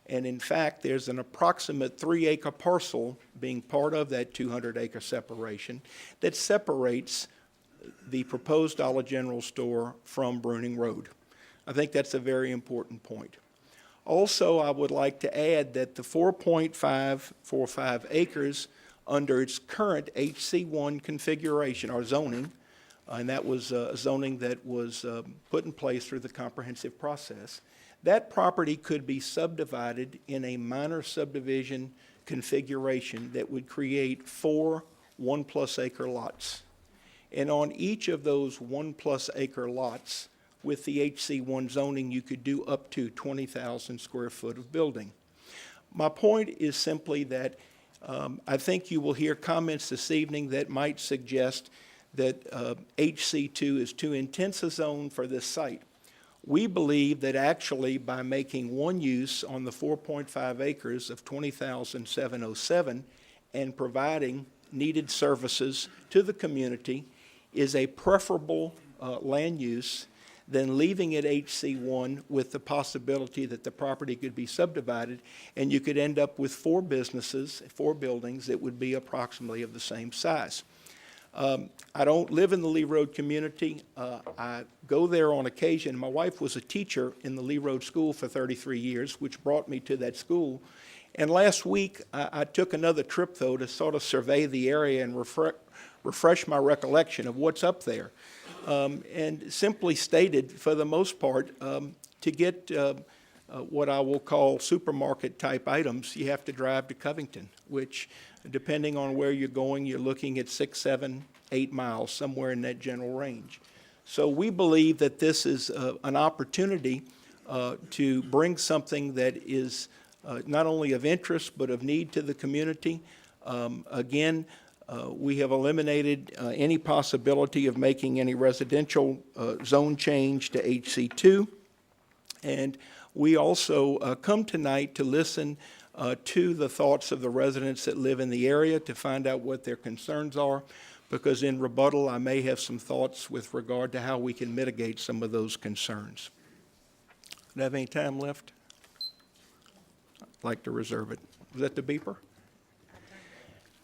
And in fact, there's an approximate 3-acre parcel being part of that 200-acre separation that separates the proposed Dollar General store from Bruning Road. I think that's a very important point. Also, I would like to add that the 4.545 acres under its current HC1 configuration or zoning, and that was zoning that was put in place through the comprehensive process, that property could be subdivided in a minor subdivision configuration that would create 4 1+ acre lots. And on each of those 1+ acre lots, with the HC1 zoning, you could do up to 20,000 square foot of building. My point is simply that I think you will hear comments this evening that might suggest that HC2 is too intense a zone for this site. We believe that actually by making one use on the 4.5 acres of 20,707 and providing needed services to the community is a preferable land use than leaving it HC1 with the possibility that the property could be subdivided and you could end up with 4 businesses, 4 buildings that would be approximately of the same size. I don't live in the Lee Road community. I go there on occasion. My wife was a teacher in the Lee Road School for 33 years, which brought me to that school. And last week, I took another trip, though, to sort of survey the area and refresh my recollection of what's up there. And simply stated, for the most part, to get what I will call supermarket-type items, you have to drive to Covington, which, depending on where you're going, you're looking at 6, 7, 8 miles, somewhere in that general range. So we believe that this is an opportunity to bring something that is not only of interest but of need to the community. Again, we have eliminated any possibility of making any residential zone change to HC2. And we also come tonight to listen to the thoughts of the residents that live in the area to find out what their concerns are, because in rebuttal I may have some thoughts with regard to how we can mitigate some of those concerns. Do I have any time left? I'd like to reserve it. Was that the beeper?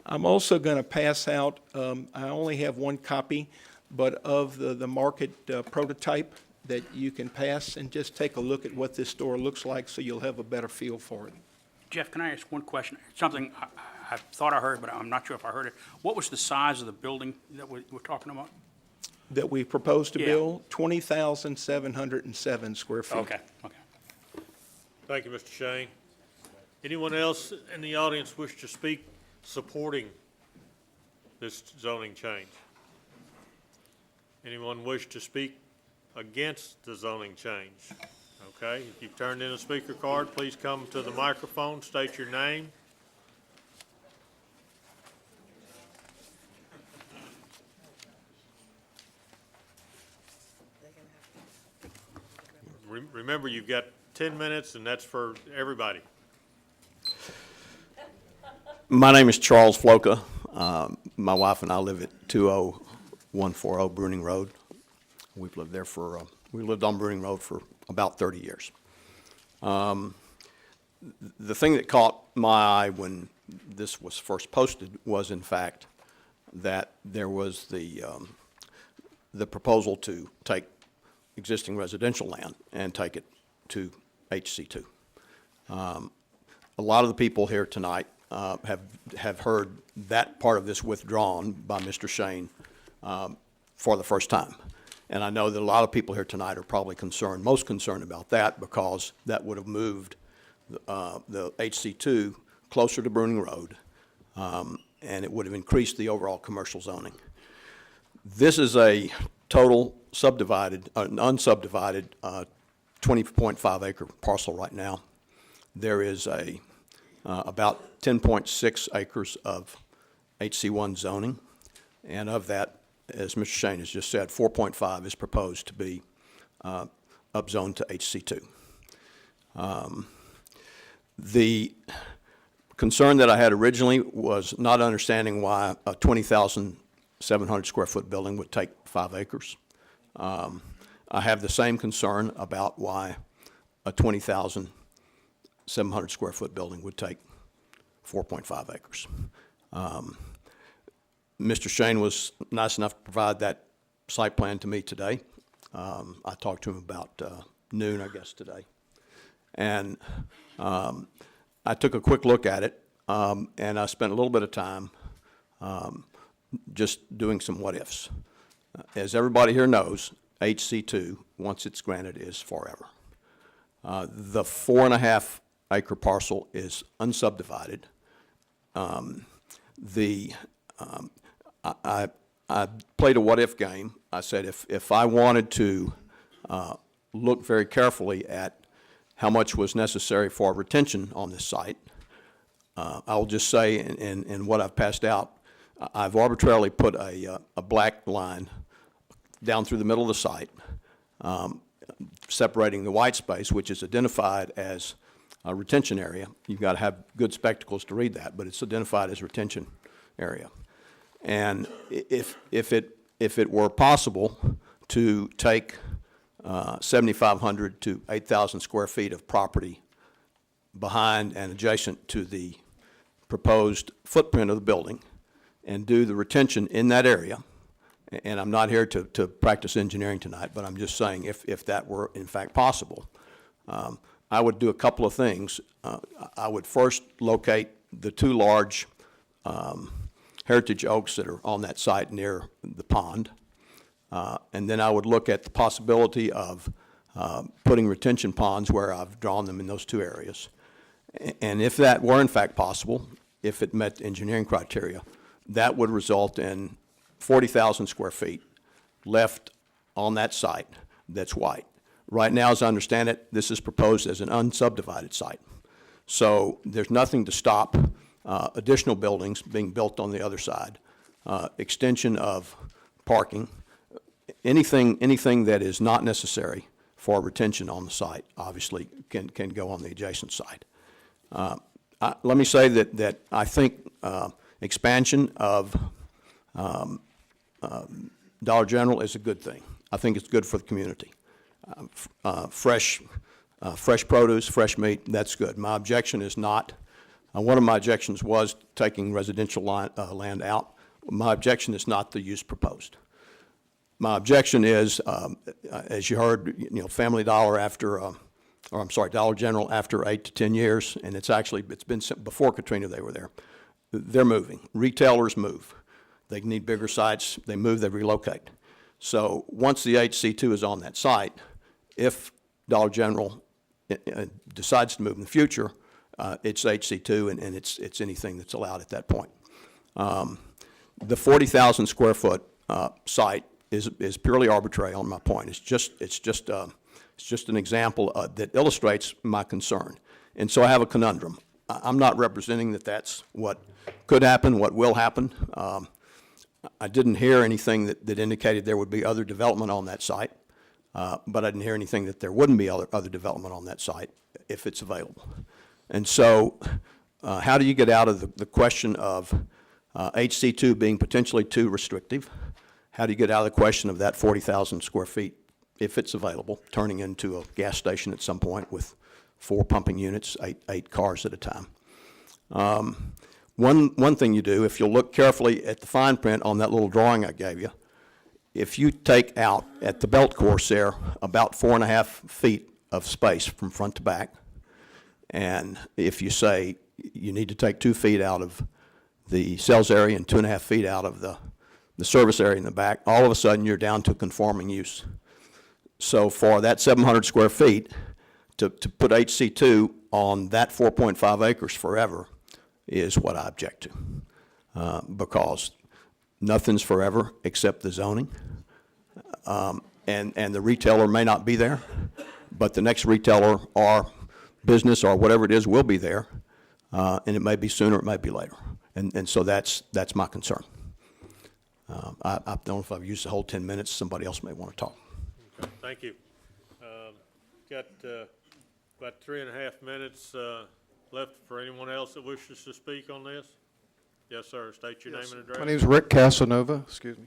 I'm also going to pass out, I only have one copy, but of the market prototype that you can pass and just take a look at what this store looks like so you'll have a better feel for it. Jeff, can I ask one question? Something I thought I heard, but I'm not sure if I heard it. What was the size of the building that we're talking about? That we propose to Yeah. build, 20,707 square feet. Okay. Thank you, Mr. Shane. Anyone else in the audience wish to speak supporting this zoning change? Anyone wish to speak against the zoning change? Okay, if you've turned in a speaker card, please come to the microphone, state your name. Remember, you've got 10 minutes, and that's for everybody. My name is Charles Floka. My wife and I live at 20140 Bruning Road. We've lived there we lived on Bruning Road for about 30 years. The thing that caught my eye when this was first posted was, in fact, that there was the proposal to take existing residential land and take it to HC2. A lot of the people here tonight have heard that part of this withdrawn by Mr. Shane for the first time. And I know that a lot of people here tonight are probably most concerned about that, because that would have moved the HC2 closer to Bruning Road, and it would have increased the overall commercial zoning. This is a total subdivided, unsubdivided 20.5 acre parcel right now. There is about 10.6 acres of HC1 zoning, and of that, as Mr. Shane has just said, 4.5 is proposed to be upzoned to HC2. The concern that I had originally was not understanding why a 20,700 square foot building would take 5 acres. I have the same concern about why a 20,700 square foot building would take 4.5 acres. Mr. Shane was nice enough to provide that site plan to me today. I talked to him about noon, I guess, today. And I took a quick look at it, and I spent a little bit of time just doing some what-ifs. As everybody here knows, HC2, once it's granted, is forever. The 4.5 acre parcel is unsubdivided. I played a what-if game. I said if I wanted to look very carefully at how much was necessary for retention on this site, I'll just say in what I've passed out, I've arbitrarily put a black line down through the middle of the site, separating the white space, which is identified as a retention area. You've got to have good spectacles to read that, but it's identified as retention area. And if it were possible to take 7,500 to 8,000 square feet of property behind and adjacent to the proposed footprint of the building and do the retention in that area, and I'm not here to practice engineering tonight, but I'm just saying if that were in fact possible, I would do a couple of things. I would first locate the 2 large heritage oaks that are on that site near the pond, and then I would look at the possibility of putting retention ponds where I've drawn them in those 2 areas. And if that were in fact possible, if it met the engineering criteria, that would result in 40,000 square feet left on that site that's white. Right now, as I understand it, this is proposed as an unsubdivided site. So there's nothing to stop additional buildings being built on the other side, extension of parking, anything that is not necessary for retention on the site, obviously can go on the adjacent site. Let me say that I think expansion of Dollar General is a good thing. I think it's good for the community. Fresh produce, fresh meat, that's good. My objection is not, one of my objections was taking residential land out. My objection is not the use proposed. My objection is, as you heard, Family Dollar Dollar General after 8 to 10 years, and it's been before Katrina they were there. They're moving. Retailers move. They need bigger sites. They move, they relocate. So once the HC2 is on that site, if Dollar General decides to move in the future, it's HC2 and it's anything that's allowed at that point. The 40,000 square foot site is purely arbitrary on my point. It's just an example that illustrates my concern. And so I have a conundrum. I'm not representing that that's what could happen, what will happen. I didn't hear anything that indicated there would be other development on that site, but I didn't hear anything that there wouldn't be other development on that site if it's available. And so how do you get out of the question of HC2 being potentially too restrictive? How do you get out of the question of that 40,000 square feet, if it's available, turning into a gas station at some point with 4 pumping units, eight cars at a time? One thing you do, if you'll look carefully at the fine print on that little drawing I gave you, if you take out at the belt course there about 4.5 feet of space from front to back, and if you say you need to take 2 feet out of the sales area and 2.5 feet out of the the service area in the back, all of a sudden you're down to conforming use. So for that 700 square feet, to put HC2 on that 4.5 acres forever is what I object to, because nothing's forever except the zoning. And the retailer may not be there, but the next retailer or business or whatever it is will be there, and it may be sooner, it may be later. And so that's my concern. I don't know if I've used the whole 10 minutes. Somebody else may want to talk. Okay, thank you. Got about 3.5 minutes left for anyone else that wishes to speak on this. Yes, sir. State your name and address. My name is Rick Casanova. Excuse me.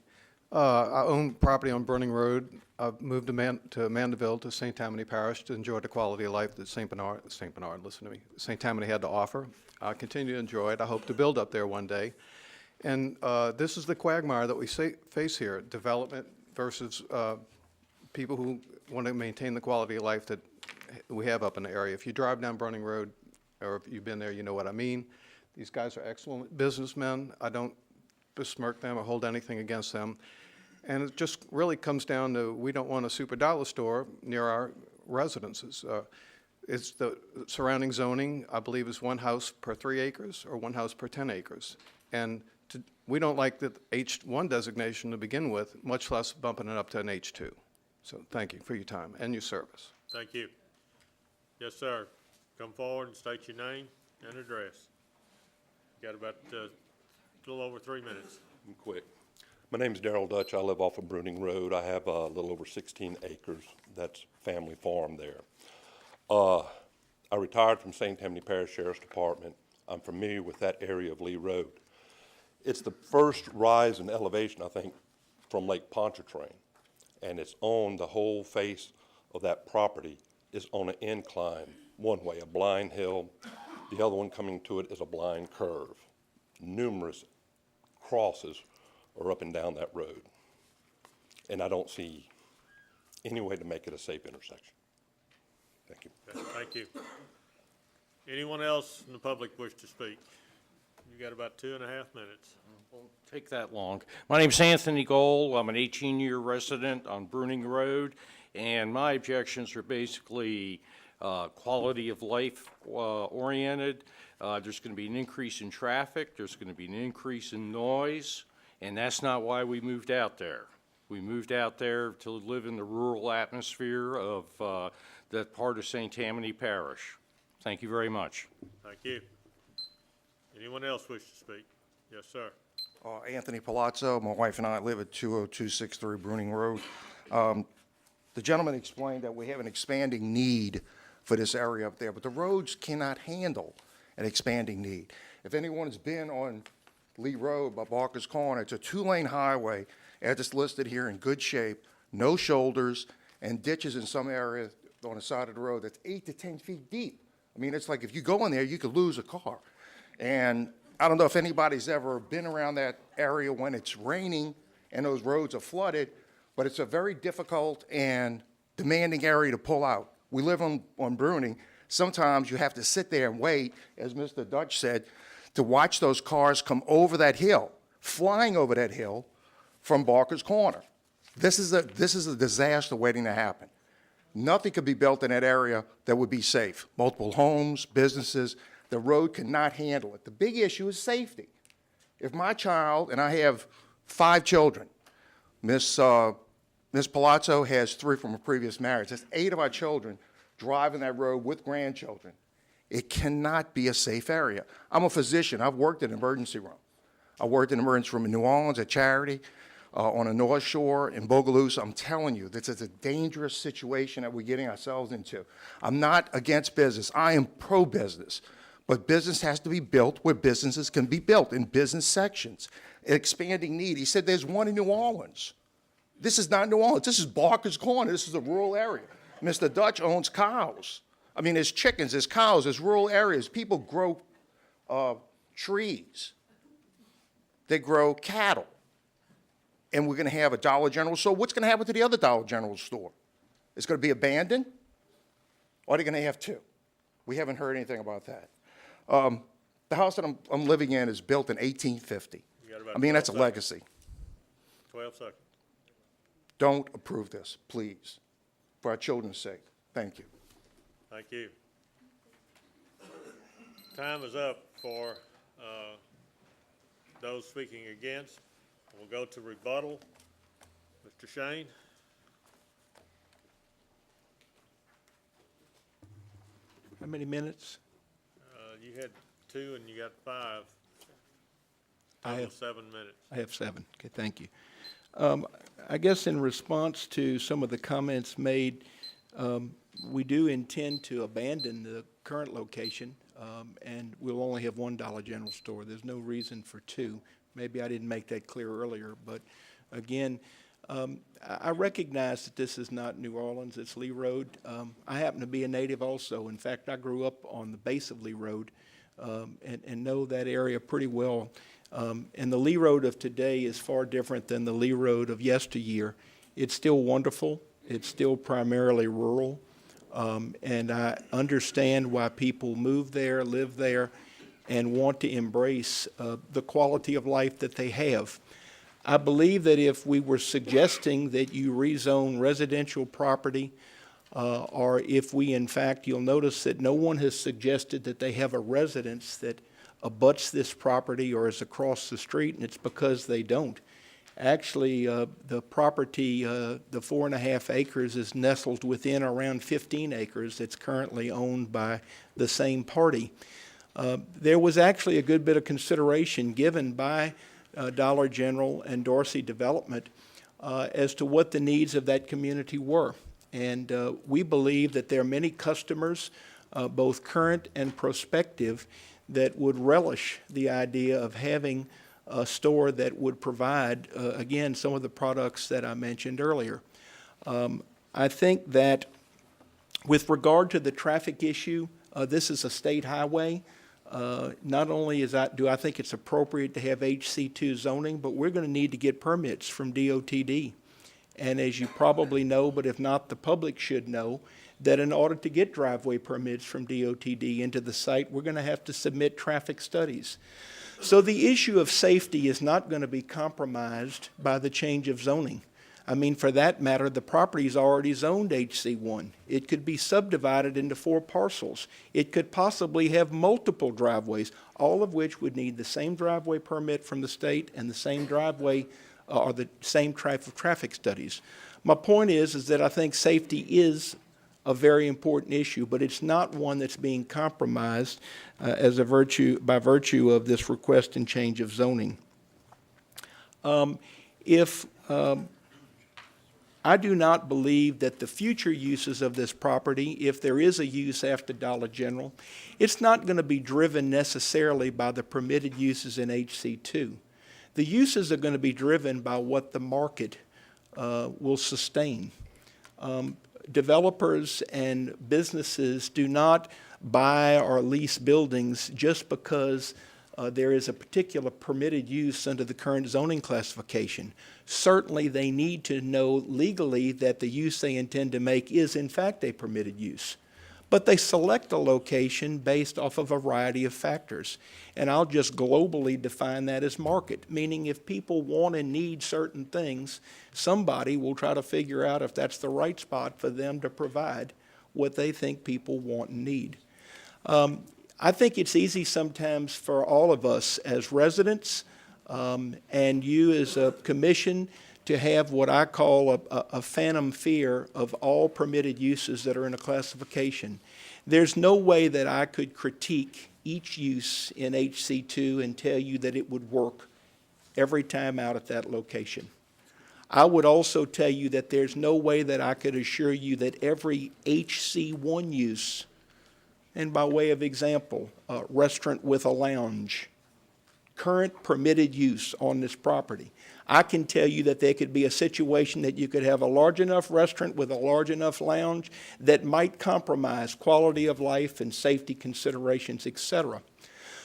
I own property on Burning Road. I've moved to Mandeville, to St. Tammany Parish, to enjoy the quality of life that St. Bernard, listen to me, St. Tammany had to offer. I continue to enjoy it. I hope to build up there one day. And this is the quagmire that we face here: development versus people who want to maintain the quality of life that we have up in the area. If you drive down Burning Road, or if you've been there, you know what I mean. These guys are excellent businessmen. I don't besmirk them or hold anything against them. And it just really comes down to, we don't want a super dollar store near our residences. It's the surrounding zoning, I believe, is 1 house per 3 acres or 1 house per 10 acres. And we don't like the H1 designation to begin with, much less bumping it up to an H2. So thank you for your time and your service. Thank you. Yes, sir. Come forward and state your name and address. Got about a little over 3 minutes. I'm quick. My name's Darrell Dutch. I live off of Bruning Road. I have a little over 16 acres. That's family farm there. I retired from St. Tammany Parish Sheriff's Department. I'm familiar with that area of Lee Road. It's the first rise in elevation, I think, from Lake Pontchartrain, and it's on the whole face of that property is on an incline one way, a blind hill. The other one coming to it is a blind curve. Numerous crosses are up and down that road, and I don't see any way to make it a safe intersection. Thank you. Okay, thank you. Anyone else in the public wish to speak? You got about 2.5 minutes. Won't take that long. My name's Anthony Gold. I'm an 18-year resident on Bruning Road, and my objections are basically quality of life oriented. There's going to be an increase in traffic. There's going to be an increase in noise, and that's not why we moved out there. We moved out there to live in the rural atmosphere of that part of St. Tammany Parish. Thank you very much. Thank you. Anyone else wish to speak? Yes, sir. Anthony Palazzo. My wife and I live at 20263 Bruning Road. The gentleman explained that we have an expanding need for this area up there, but the roads cannot handle an expanding need. If anyone has been on Lee Road by Barker's Corner, it's a 2-lane highway, as it's listed here, in good shape, no shoulders, and ditches in some areas on the side of the road that's 8 to 10 feet deep. I mean, it's like if you go in there, you could lose a car. And I don't know if anybody's ever been around that area when it's raining and those roads are flooded, but it's a very difficult and demanding area to pull out. We live on Bruning. Sometimes you have to sit there and wait, as Mr. Dutch said, to watch those cars come over that hill, flying over that hill from Barker's Corner. This is a disaster waiting to happen. Nothing could be built in that area that would be safe. Multiple homes, businesses, the road cannot handle it. The big issue is safety. If my child, and I have 5 children, Miss Palazzo has 3 from a previous marriage. That's 8 of our children driving that road with grandchildren. It cannot be a safe area. I'm a physician. I've worked in an emergency room. I worked in an emergency room in New Orleans at Charity, on the North Shore, in Bogalusa. I'm telling you, this is a dangerous situation that we're getting ourselves into. I'm not against business. I am pro-business. But business has to be built where businesses can be built, in business sections. Expanding need. He said there's one in New Orleans. This is not New Orleans. This is Barker's Corner. This is a rural area. Mr. Dutch owns cows. I mean, there's chickens, there's cows, there's rural areas. People grow trees. They grow cattle. And we're going to have a Dollar General store. What's going to happen to the other Dollar General store? It's going to be abandoned? Or are they going to have 2? We haven't heard anything about that. The house that I'm living in is built in 1850. I mean, that's a legacy. 12 seconds. Don't approve this, please, for our children's sake. Thank you. Thank you. Time is up for those speaking against. We'll go to rebuttal. Mr. Shane? How many minutes? You had 2 and you got 5. I Total have 7 minutes. I have 7. Okay, thank you. I guess in response to some of the comments made, we do intend to abandon the current location, and we'll only have one Dollar General store. There's no reason for 2. Maybe I didn't make that clear earlier, but again, I recognize that this is not New Orleans, it's Lee Road. I happen to be a native also. In fact, I grew up on the base of Lee Road and know that area pretty well. And the Lee Road of today is far different than the Lee Road of yesteryear. It's still wonderful. It's still primarily rural. And I understand why people move there, live there, and want to embrace the quality of life that they have. I believe that if we were suggesting that you rezone residential property, or if we, in fact, you'll notice that no one has suggested that they have a residence that abuts this property or is across the street, and it's because they don't. Actually, the property, the 4.5 acres, is nestled within around 15 acres that's currently owned by the same party. There was actually a good bit of consideration given by Dollar General and Dorsey Development as to what the needs of that community were. And we believe that there are many customers, both current and prospective, that would relish the idea of having a store that would provide, again, some of the products that I mentioned earlier. I think that with regard to the traffic issue, this is a state highway. Not only do I think it's appropriate to have HC2 zoning, but we're going to need to get permits from DOTD. And as you probably know, but if not, the public should know, that in order to get driveway permits from DOTD into the site, we're going to have to submit traffic studies. So the issue of safety is not going to be compromised by the change of zoning. I mean, for that matter, the property is already zoned HC1. It could be subdivided into 4 parcels. It could possibly have multiple driveways, all of which would need the same driveway permit from the state and the same driveway or the same type of traffic studies. My point is that I think safety is a very important issue, but it's not one that's being compromised by virtue of this request and change of zoning. I do not believe that the future uses of this property, if there is a use after Dollar General, it's not going to be driven necessarily by the permitted uses in HC2. The uses are going to be driven by what the market will sustain. Developers and businesses do not buy or lease buildings just because there is a particular permitted use under the current zoning classification. Certainly, they need to know legally that the use they intend to make is in fact a permitted use. But they select a location based off a variety of factors. And I'll just globally define that as market, meaning if people want and need certain things, somebody will try to figure out if that's the right spot for them to provide what they think people want and need. I think it's easy sometimes for all of us as residents and you as a commission to have what I call a phantom fear of all permitted uses that are in a classification. There's no way that I could critique each use in HC2 and tell you that it would work every time out at that location. I would also tell you that there's no way that I could assure you that every HC1 use, and by way of example, a restaurant with a lounge, current permitted use on this property. I can tell you that there could be a situation that you could have a large enough restaurant with a large enough lounge that might compromise quality of life and safety considerations, etc.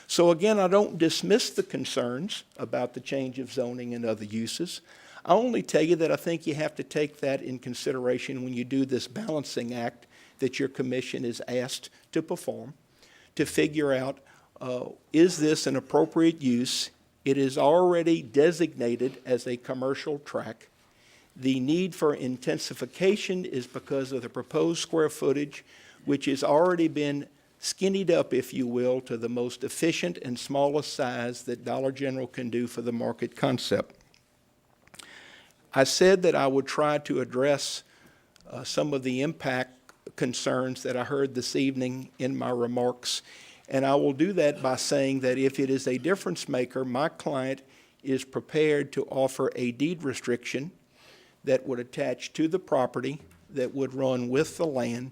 So again, I don't dismiss the concerns about the change of zoning and other uses. I only tell you that I think you have to take that in consideration when you do this balancing act that your commission is asked to perform, to figure out, is this an appropriate use It is already designated as a commercial tract. The need for intensification is because of the proposed square footage, which has already been skinnied up, if you will, to the most efficient and smallest size that Dollar General can do for the market concept. I said that I would try to address some of the impact concerns that I heard this evening in my remarks, and I will do that by saying that if it is a difference maker, my client is prepared to offer a deed restriction that would attach to the property, that would run with the land,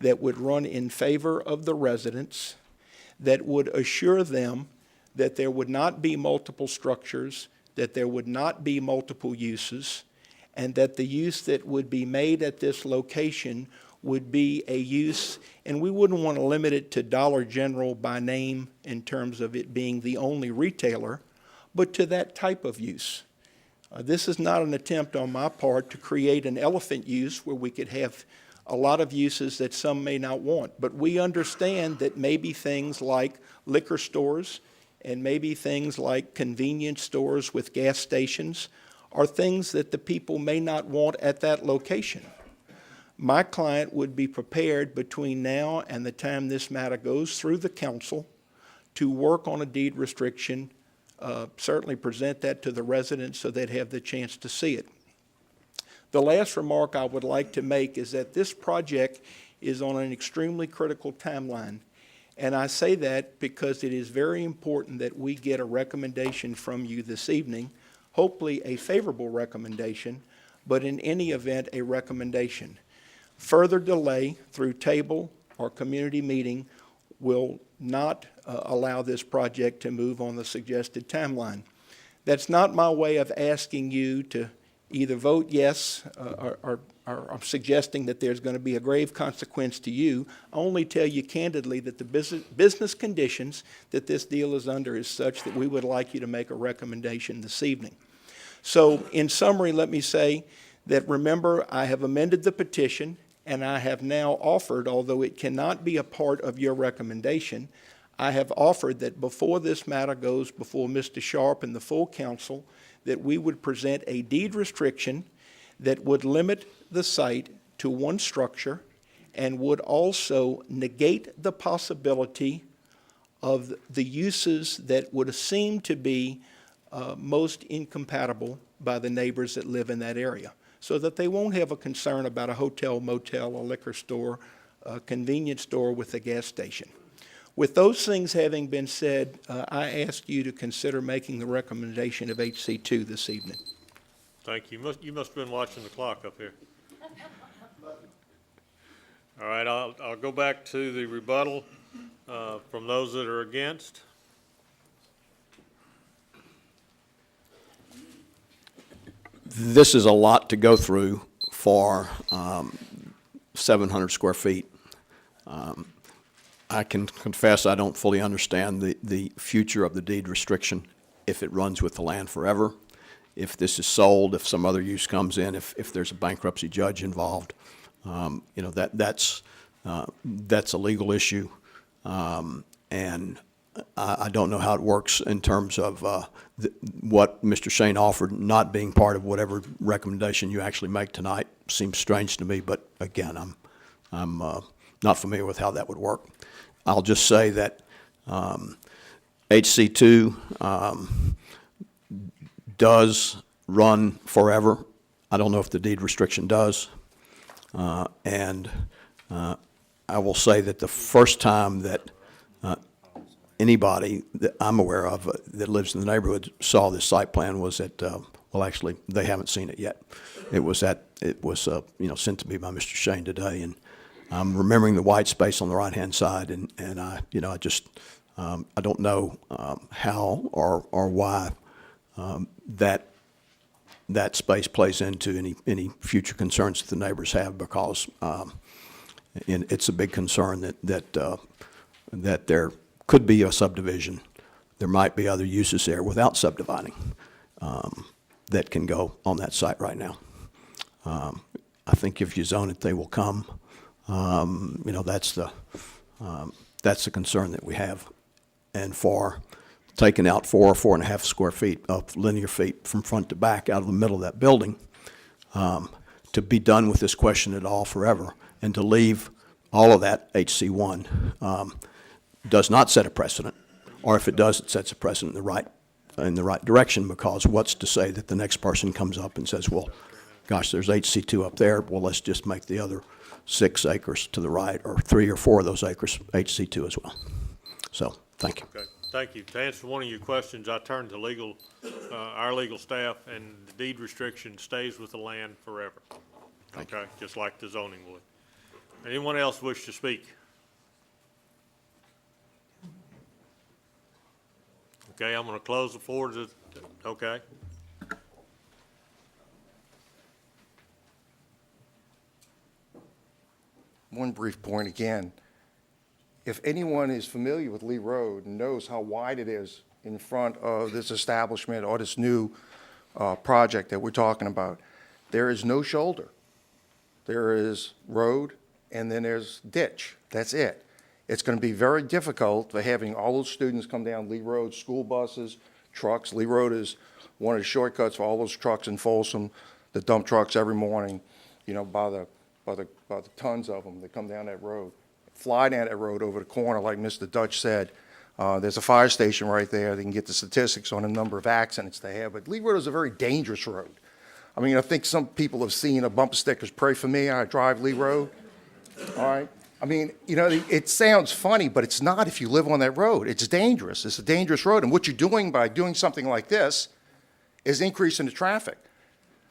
that would run in favor of the residents, that would assure them that there would not be multiple structures, that there would not be multiple uses, and that the use that would be made at this location would be a use, and we wouldn't want to limit it to Dollar General by name in terms of it being the only retailer, but to that type of use. This is not an attempt on my part to create an elephant use where we could have a lot of uses that some may not want, but we understand that maybe things like liquor stores and maybe things like convenience stores with gas stations are things that the people may not want at that location. My client would be prepared between now and the time this matter goes through the council to work on a deed restriction, certainly present that to the residents so they'd have the chance to see it. The last remark I would like to make is that this project is on an extremely critical timeline. And I say that because it is very important that we get a recommendation from you this evening, hopefully a favorable recommendation, but in any event, a recommendation. Further delay through table or community meeting will not allow this project to move on the suggested timeline. That's not my way of asking you to either vote yes or suggesting that there's going to be a grave consequence to you. I only tell you candidly that the business conditions that this deal is under is such that we would like you to make a recommendation this evening. So in summary, let me say that remember, I have amended the petition and I have now offered, although it cannot be a part of your recommendation, I have offered that before this matter goes before Mr. Sharp and the full council, that we would present a deed restriction that would limit the site to one structure and would also negate the possibility of the uses that would seem to be most incompatible by the neighbors that live in that area, so that they won't have a concern about a hotel, motel, a liquor store, a convenience store with a gas station. With those things having been said, I ask you to consider making the recommendation of HC2 this evening. Thank you. You must have been watching the clock up here. All right, I'll go back to the rebuttal from those that are against. This is a lot to go through for 700 square feet. I can confess I don't fully understand the future of the deed restriction, if it runs with the land forever, if this is sold, if some other use comes in, if there's a bankruptcy judge involved. You know, that's a legal issue, and I don't know how it works in terms of what Mr. Shane offered not being part of whatever recommendation you actually make tonight. Seems strange to me, but again, I'm not familiar with how that would work. I'll just say that HC2 does run forever. I don't know if the deed restriction does. And I will say that the first time that anybody that I'm aware of that lives in the neighborhood saw this site plan was at, well, actually, they haven't seen it yet. It was you know, sent to me by Mr. Shane today, and I'm remembering the white space on the right-hand side, and I, you know, I just, I don't know how or why that space plays into any future concerns that the neighbors have, because it's a big concern that there could be a subdivision. There might be other uses there without subdividing that can go on that site right now. I think if you zone it, they will come. You know, that's the concern that we have. And for taking out 4.5 square feet of linear feet from front to back out of the middle of that building, to be done with this question at all forever, and to leave all of that HC1 does not set a precedent, or if it does, it sets a precedent in the right direction, because what's to say that the next person comes up and says, well, gosh, there's HC2 up there, well, let's just make the other 6 acres to the right, or 3 or 4 of those acres HC2 as well. So, thank you. Okay, thank you. To answer one of your questions, I turned to legal, our legal staff, and the deed restriction stays with the land forever. Okay, just like the zoning would. Anyone else wish to speak? Okay, I'm gonna close the floor to, okay. One brief point again. If anyone is familiar with Lee Road and knows how wide it is in front of this establishment or this new project that we're talking about, there is no shoulder. There is road, and then there's ditch. That's it. It's going to be very difficult for having all those students come down Lee Road, school buses, trucks. Lee Road is one of the shortcuts for all those trucks in Folsom, the dump trucks every morning, you know, by the tons of them that come down that road. Fly down that road over the corner, like Mr. Dutch said. There's a fire station right there. They can get the statistics on the number of accidents they have. But Lee Road is a very dangerous road. I mean, I think some people have seen a bumper stickers, pray for me, I drive Lee Road. All right? I mean, you know, it sounds funny, but it's not if you live on that road. It's dangerous. It's a dangerous road. And what you're doing by doing something like this is increasing the traffic.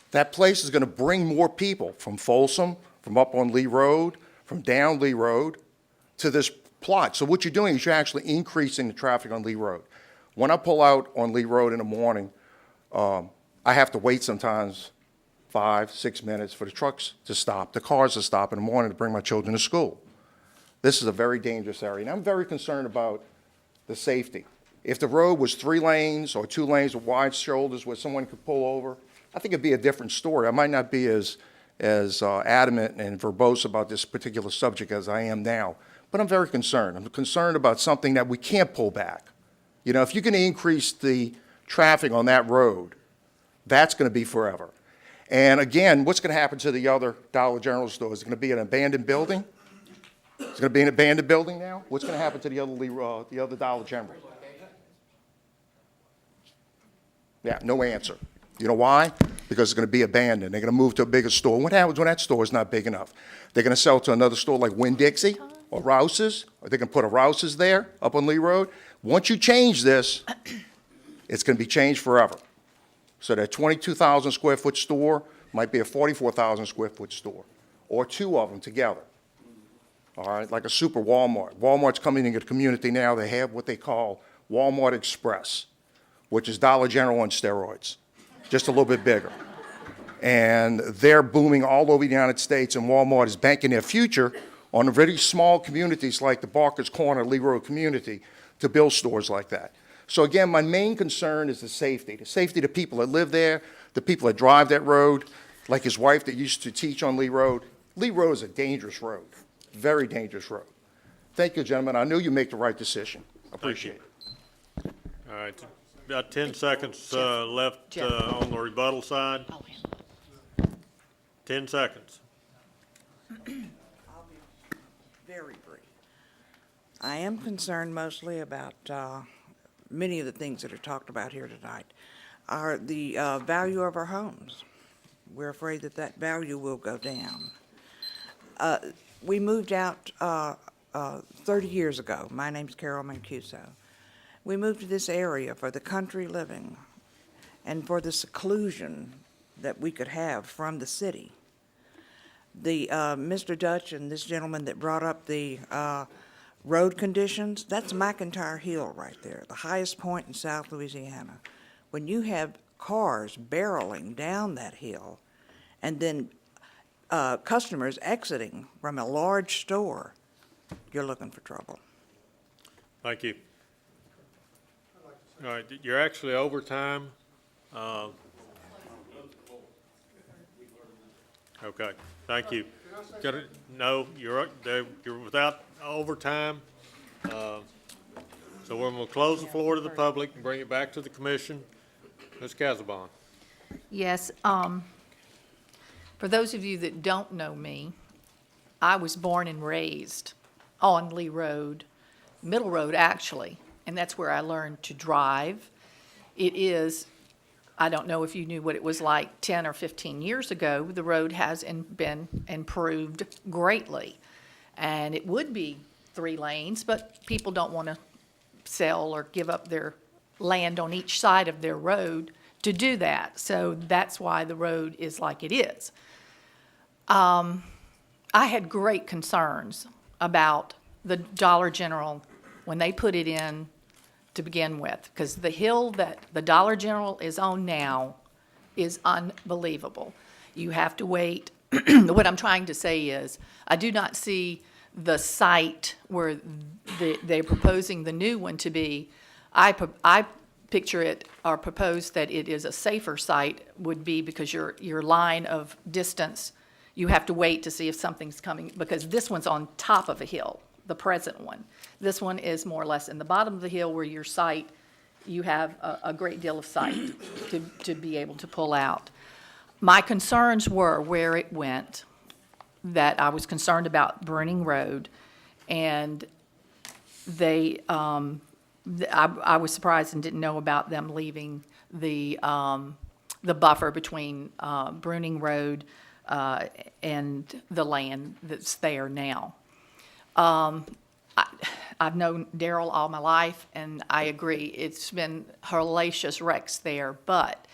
That place is going to bring more people from Folsom, from up on Lee Road, from down Lee Road to this plot. So what you're doing is you're actually increasing the traffic on Lee Road. When I pull out on Lee Road in the morning, I have to wait sometimes 5-6 minutes for the trucks to stop, the cars to stop in the morning to bring my children to school. This is a very dangerous area, and I'm very concerned about the safety. If the road was 3 lanes or 2 lanes with wide shoulders where someone could pull over, I think it'd be a different story. I might not be as adamant and verbose about this particular subject as I am now, but I'm very concerned. I'm concerned about something that we can't pull back. You know, if you're going to increase the traffic on that road, that's going to be forever. And again, what's going to happen to the other Dollar General stores? Is it going to be an abandoned building? It's going to be an abandoned building now? What's going to happen to the other Dollar General? Yeah, no answer. You know why? Because it's going to be abandoned. They're going to move to a bigger store. What happens when that store is not big enough? They're going to sell to another store like Winn-Dixie or Rouse's, or they're going to put a Rouse's there up on Lee Road. Once you change this, it's going to be changed forever. So that 22,000 square foot store might be a 44,000 square foot store, or 2 of them together. All right, like a super Walmart. Walmart's coming into the community now. They have what they call Walmart Express, which is Dollar General on steroids, just a little bit bigger. And they're booming all over the United States, and Walmart is banking their future on very small communities like the Barker's Corner, Lee Road community, to build stores like that. So again, my main concern is the safety of the people that live there, the people that drive that road, like his wife that used to teach on Lee Road. Lee Road is a dangerous road, very dangerous road. Thank you, gentlemen. I knew you make the right decision. Appreciate it. All right, about 10 seconds left on the rebuttal side. 10 seconds. I'll be very brief. I am concerned mostly about many of the things that are talked about here tonight are the value of our homes. We're afraid that that value will go down. We moved out 30 years ago. My name's Carol Mancuso. We moved to this area for the country living and for the seclusion that we could have from the city. The Mr. Dutch and this gentleman that brought up the road conditions, that's McIntyre Hill right there, the highest point in South Louisiana. When you have cars barreling down that hill and then customers exiting from a large store, you're looking for trouble. Thank you. All right, you're actually over time. Okay, thank you. No, you're without overtime. So we're going to close the floor to the public and bring it back to the commission. Ms. Casabon. Yes, for those of you that don't know me, I was born and raised on Lee Road, Middle Road, actually, and that's where I learned to drive. It is, I don't know if you knew what it was like 10 or 15 years ago. The road has been improved greatly, and it would be 3 lanes, but people don't want to sell or give up their land on each side of their road to do that. So that's why the road is like it is. I had great concerns about the Dollar General when they put it in to begin with, because the hill that the Dollar General is on now is unbelievable. You have to wait. What I'm trying to say is, I do not see the site where they're proposing the new one to be. I picture it or propose that it is a safer site would be because your line of distance, you have to wait to see if something's coming, because this one's on top of a hill, the present one. This one is more or less in the bottom of the hill where your site, you have a great deal of sight to be able to pull out. My concerns were where it went, that I was concerned about Burning Road, and they, I was surprised and didn't know about them leaving the buffer between Bruning Road and the land that's there now. I've known Daryl all my life, and I agree, it's been hellacious wrecks there, but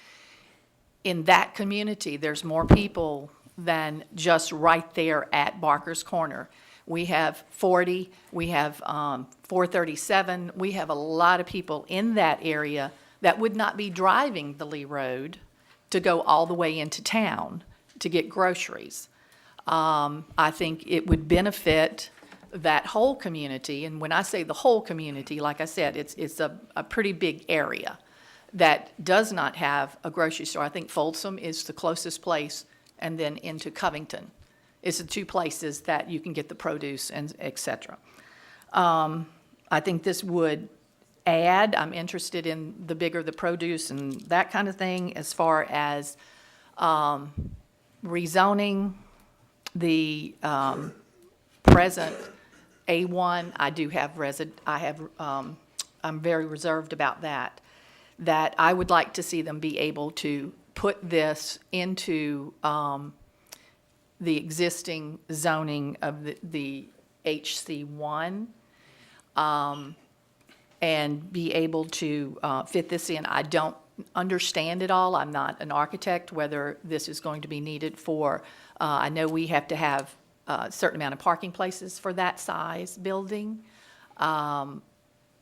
in that community, there's more people than just right there at Barker's Corner. We have 40, we have 437, we have a lot of people in that area that would not be driving the Lee Road to go all the way into town to get groceries. I think it would benefit that whole community, and when I say the whole community, like I said, it's a pretty big area that does not have a grocery store. I think Folsom is the closest place, and then into Covington. It's the 2 places that you can get the produce and et cetera. I think this would add, I'm interested in the bigger the produce and that kind of thing, as far as rezoning the present A1. I do have I'm very reserved about that I would like to see them be able to put this into the existing zoning of the HC1 and be able to fit this in. I don't understand it all. I'm not an architect, whether this is going to be needed for, I know we have to have a certain amount of parking places for that size building.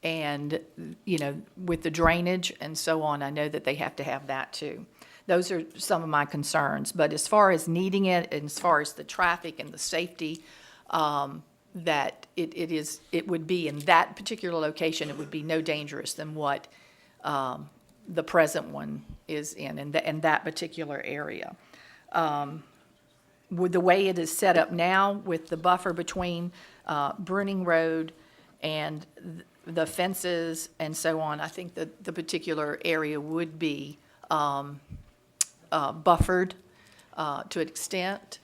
And, you know, with the drainage and so on, I know that they have to have that too. Those are some of my concerns. But as far as needing it, and as far as the traffic and the safety, that it would be in that particular location, it would be no dangerous than what the present one is in that particular area. With the way it is set up now, with the buffer between Bruning Road and the fences and so on, I think that the particular area would be buffered to an extent.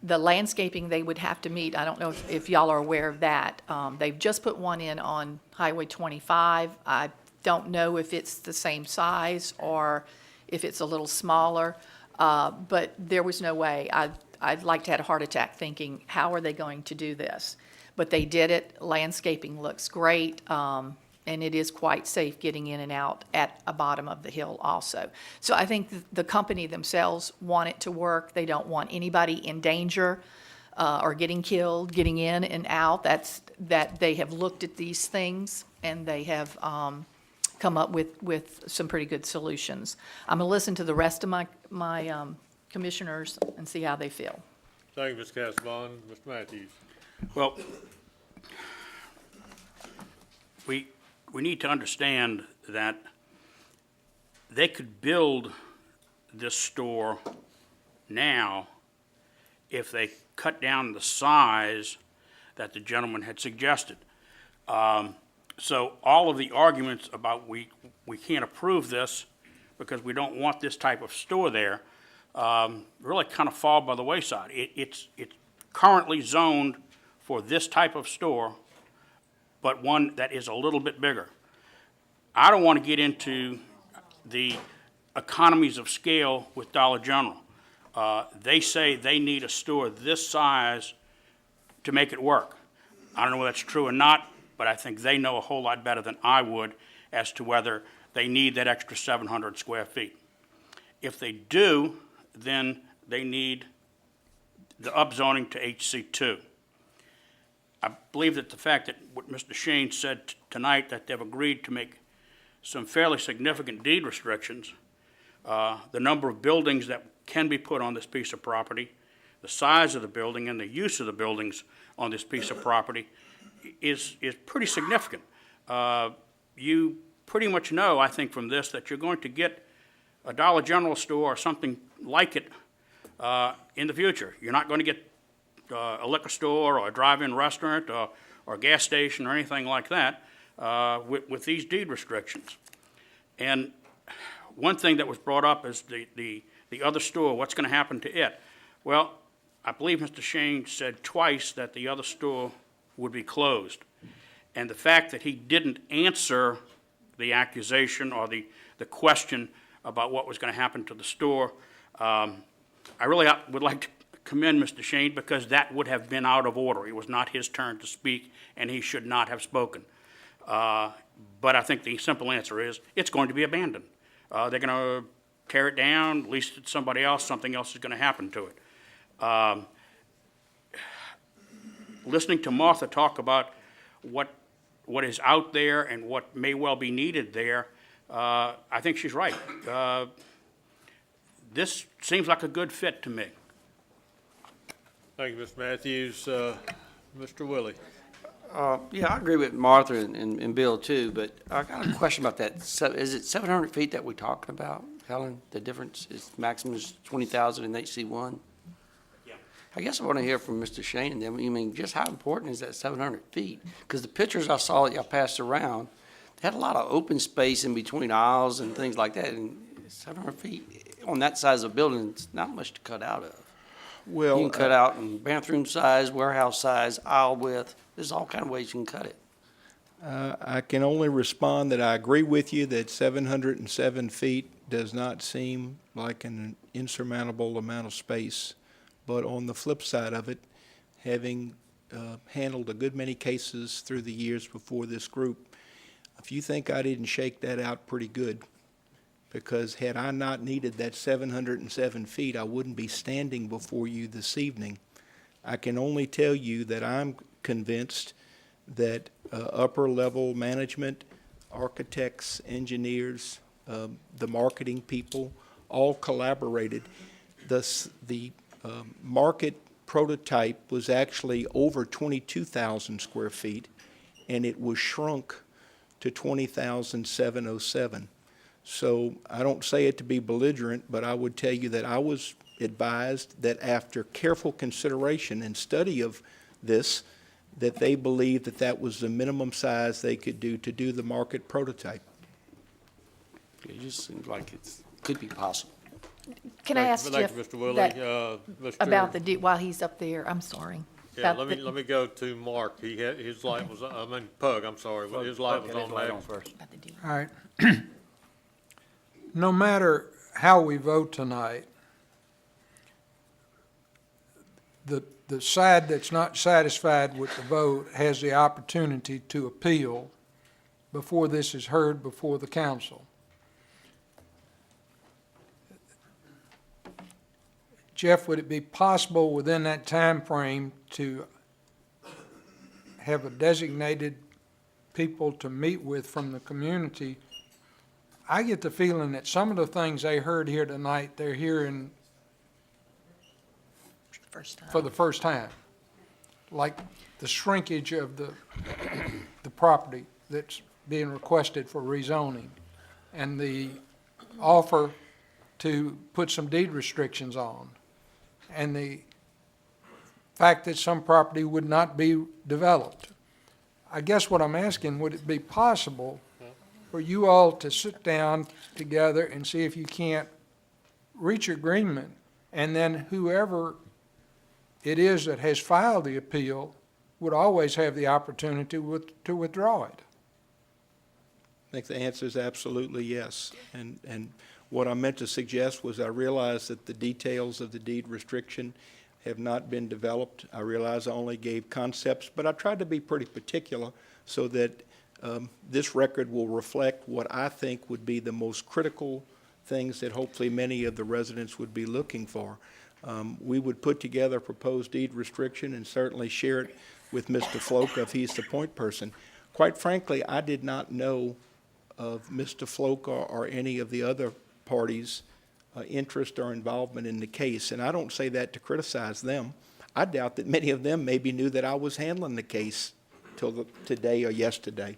The landscaping they would have to meet, I don't know if y'all are aware of that. They've just put one in on Highway 25. I don't know if it's the same size or if it's a little smaller, but there was no way. I'd like to have a heart attack thinking, how are they going to do this? But they did it. Landscaping looks great, and it is quite safe getting in and out at a bottom of the hill also. So I think the company themselves want it to work. They don't want anybody in danger or getting killed, getting in and out. That they have looked at these things, and they have come up with some pretty good solutions. I'm going to listen to the rest of my commissioners and see how they feel. Thank you, Ms. Casabon. Mr. Matthews. Well, we need to understand that they could build this store now if they cut down the size that the gentleman had suggested. So all of the arguments about we can't approve this because we don't want this type of store there, really kind of fall by the wayside. It's currently zoned for this type of store, but one that is a little bit bigger. I don't want to get into the economies of scale with Dollar General. They say they need a store this size to make it work. I don't know whether that's true or not, but I think they know a whole lot better than I would as to whether they need that extra 700 square feet. If they do, then they need the upzoning to HC2. I believe that the fact that what Mr. Shane said tonight, that they've agreed to make some fairly significant deed restrictions, the number of buildings that can be put on this piece of property, the size of the building, and the use of the buildings on this piece of property is pretty significant. You pretty much know, I think, from this that you're going to get a Dollar General store or something like it in the future. You're not going to get a liquor store or a drive-in restaurant or a gas station or anything like that with these deed restrictions. And one thing that was brought up is the other store, what's going to happen to it? Well, I believe Mr. Shane said twice that the other store would be closed. And the fact that he didn't answer the accusation or the question about what was going to happen to the store, I really would like to commend Mr. Shane because that would have been out of order. It was not his turn to speak, and he should not have spoken. But I think the simple answer is it's going to be abandoned. They're going to tear it down, lease it to somebody else, something else is going to happen to it. Listening to Martha talk about what is out there and what may well be needed there, I think she's right. This seems like a good fit to me. Thank you, Mr. Matthews. Mr. Willie. Yeah, I agree with Martha and Bill too, but I got a question about that. Is it 700 feet that we're talking about, Helen? The difference is maximum is 20,000 in HC1? Yeah. I guess I want to hear from Mr. Shane and them. I mean, just how important is that 700 feet? Because the pictures I saw that y'all passed around, they had a lot of open space in between aisles and things like that, and 700 feet on that size of building, it's not much to cut out of. Well, You can cut out in bathroom size, warehouse size, aisle width. There's all kind of ways you can cut it. I can only respond that I agree with you that 707 feet does not seem like an insurmountable amount of space. But on the flip side of it, having handled a good many cases through the years before this group, if you think I didn't shake that out pretty good, because had I not needed that 707 feet, I wouldn't be standing before you this evening. I can only tell you that I'm convinced that upper-level management, architects, engineers, the marketing people, all collaborated. The market prototype was actually over 22,000 square feet, and it was shrunk to 20,707. So I don't say it to be belligerent, but I would tell you that I was advised that after careful consideration and study of this, that they believed that that was the minimum size they could do to do the market prototype. It just seems like it could be possible. Can I ask Jeff Mr. Willie. that- Mr. about while he's up there? I'm sorry. Yeah, About let me go to Mark. His light was, Pug, I'm sorry, his light was on next. All right. No matter how we vote tonight, the side that's not satisfied with the vote has the opportunity to appeal before this is heard before the council. Jeff, would it be possible within that time frame to have a designated people to meet with from the community? I get the feeling that some of the things they heard here tonight, they're hearing for the first time, like the shrinkage of the property that's being requested for rezoning, and the offer to put some deed restrictions on, and the fact that some property would not be developed. I guess what I'm asking, would it be possible for you all to sit down together and see if you can't reach agreement, and then whoever it is that has filed the appeal would always have the opportunity to withdraw it? I think the answer is absolutely yes. And what I meant to suggest was I realize that the details of the deed restriction have not been developed. I realize I only gave concepts, but I tried to be pretty particular so that this record will reflect what I think would be the most critical things that hopefully many of the residents would be looking for. We would put together a proposed deed restriction and certainly share it with Mr. Floke if he's the point person. Quite frankly, I did not know of Mr. Floke or any of the other parties' interest or involvement in the case, and I don't say that to criticize them. I doubt that many of them maybe knew that I was handling the case till today or yesterday.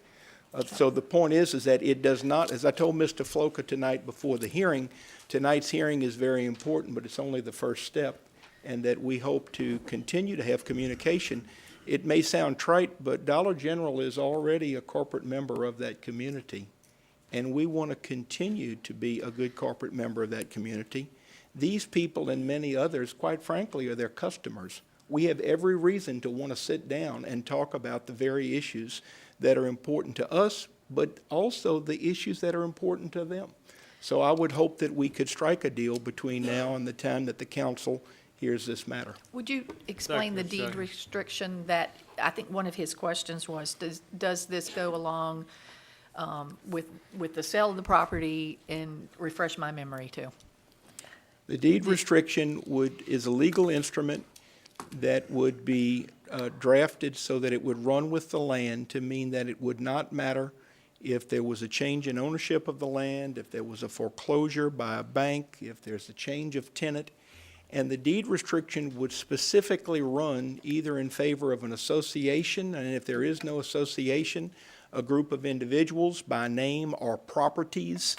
So the point is that it does not, as I told Mr. Floka tonight before the hearing, tonight's hearing is very important, but it's only the first step, and that we hope to continue to have communication. It may sound trite, but Dollar General is already a corporate member of that community, and we want to continue to be a good corporate member of that community. These people and many others, quite frankly, are their customers. We have every reason to want to sit down and talk about the very issues that are important to us, but also the issues that are important to them. So I would hope that we could strike a deal between now and the time that the council hears this matter. Would you explain the deed restriction that, I think one of his questions was, does this go along with the sale of the property, and refresh my memory too? The deed restriction is a legal instrument that would be drafted so that it would run with the land, to mean that it would not matter if there was a change in ownership of the land, if there was a foreclosure by a bank, if there's a change of tenant. And the deed restriction would specifically run either in favor of an association, and if there is no association, a group of individuals by name or properties,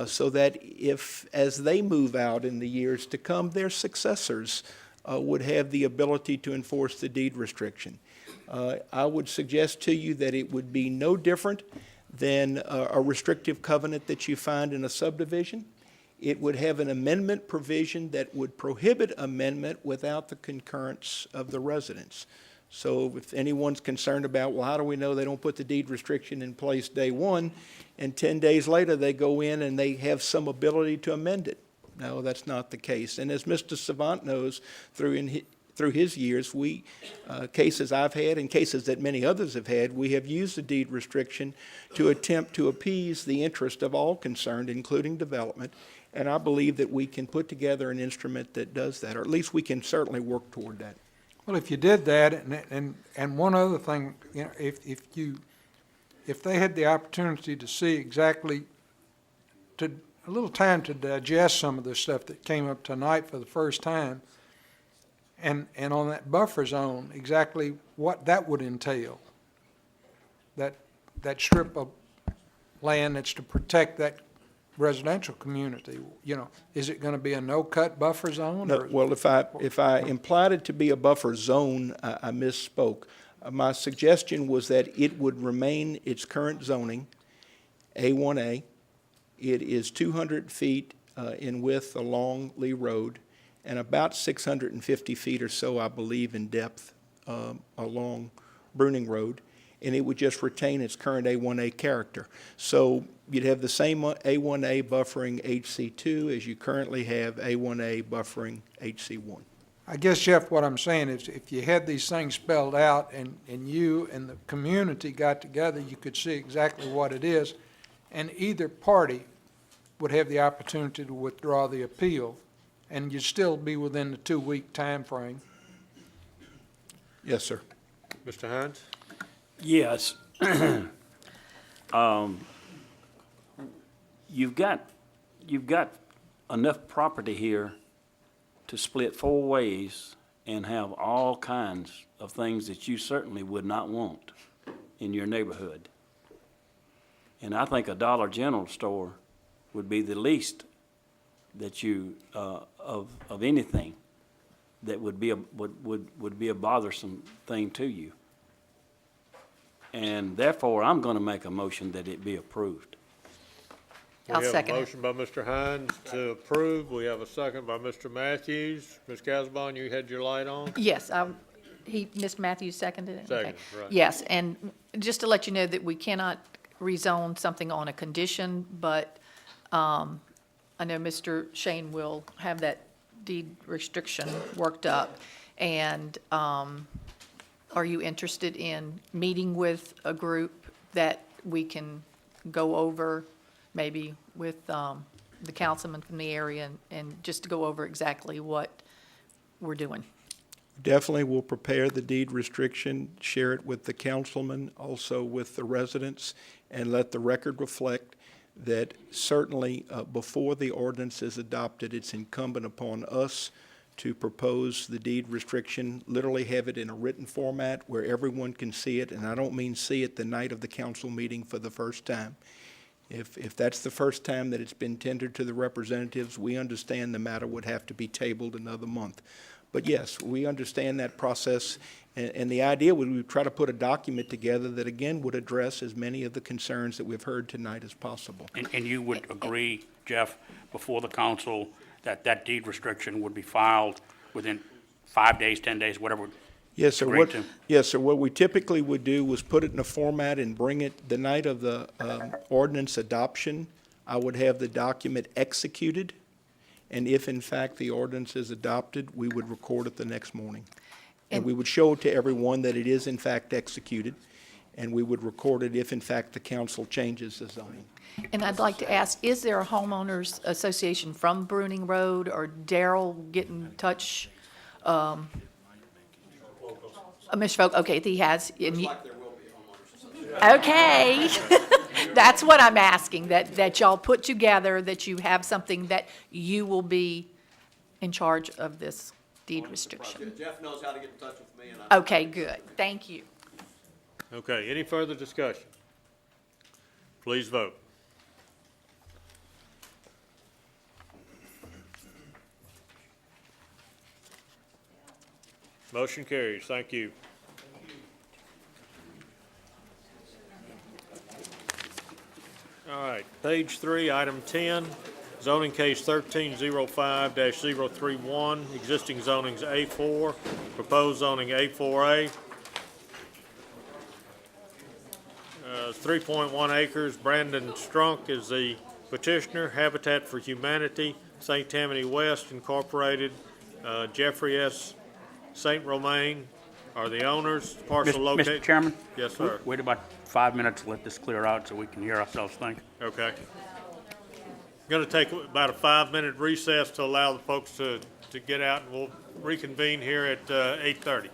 so that if, as they move out in the years to come, their successors would have the ability to enforce the deed restriction. I would suggest to you that it would be no different than a restrictive covenant that you find in a subdivision. It would have an amendment provision that would prohibit amendment without the concurrence of the residents. So if anyone's concerned about, well, how do we know they don't put the deed restriction in place day one, and 10 days later they go in and they have some ability to amend it? No, that's not the case. And as Mr. Savant knows, through his years, cases I've had and cases that many others have had, we have used the deed restriction to attempt to appease the interest of all concerned, including development. And I believe that we can put together an instrument that does that, or at least we can certainly work toward that. Well, if you did that, and one other thing, you know, if they had the opportunity to see exactly, a little time to digest some of the stuff that came up tonight for the first time, and on that buffer zone, exactly what that would entail, that strip of land that's to protect that residential community, you know, is it going to be a no-cut buffer zone? No, well, if I implied it to be a buffer zone, I misspoke. My suggestion was that it would remain its current zoning, A1A. It is 200 feet in width along Lee Road, and about 650 feet or so, I believe, in depth along Bruning Road, and it would just retain its current A1A character. So you'd have the same A1A buffering HC2 as you currently have A1A buffering HC1. I guess, Jeff, what I'm saying is if you had these things spelled out and you and the community got together, you could see exactly what it is, and either party would have the opportunity to withdraw the appeal, and you'd still be within the 2-week time frame. Yes, sir. Mr. Hines? Yes. You've got enough property here to split 4 ways and have all kinds of things that you certainly would not want in your neighborhood. And I think a Dollar General store would be the least that you, of anything that would be a bothersome thing to you. and therefore I'm going to make a motion that it be approved. I'll second it. We have a motion by Mr. Hines to approve. We have a second by Mr. Matthews. Ms. Casabon, you had your light on? Yes, Mr. Matthews seconded it? Okay. Seconded, right. Yes, and just to let you know that we cannot rezone something on a condition, but I know Mr. Shane will have that deed restriction worked up. And are you interested in meeting with a group that we can go over, maybe with the councilman from the area, and just to go over exactly what we're doing? Definitely will prepare the deed restriction, share it with the councilman, also with the residents, and let the record reflect that certainly before the ordinance is adopted, it's incumbent upon us to propose the deed restriction, literally have it in a written format where everyone can see it, and I don't mean see it the night of the council meeting for the first time. If that's the first time that it's been tendered to the representatives, we understand the matter would have to be tabled another month. But yes, we understand that process, and the idea would we try to put a document together that again would address as many of the concerns that we've heard tonight as possible. And you would agree, Jeff, before the council, that that deed restriction would be filed within 5 days, 10 days, whatever? Yes, sir. Agreed to? Yes, sir. What we typically would do was put it in a format and bring it the night of the ordinance adoption. I would have the document executed, and if in fact the ordinance is adopted, we would record it the next morning. And we would show to everyone that it is in fact executed, and we would record it if in fact the council changes the zoning. And I'd like to ask, is there a homeowners association from Bruning Road, or Daryl get in touch? Mr. Folk, okay, he has. Okay. That's what I'm asking, that y'all put together, that you have something that you will be in charge of this deed restriction. Jeff knows how to get in touch with me, and Okay, good. Thank you. Okay, any further discussion? Please vote. Motion carries. Thank you. All right, page 3, item 10, zoning case 1305-031, existing zoning's A4, proposed zoning A4A. 3.1 acres. Brandon Strunk is the petitioner. Habitat for Humanity, St. Tammany West Incorporated, Jeffrey S. St. Romain are the owners. Parcel located. Mr. Chairman? Yes, sir. Wait about 5 minutes to let this clear out so we can hear ourselves think. Okay. Going to take about a 5-minute recess to allow the folks to get out, and we'll reconvene here at 8:30.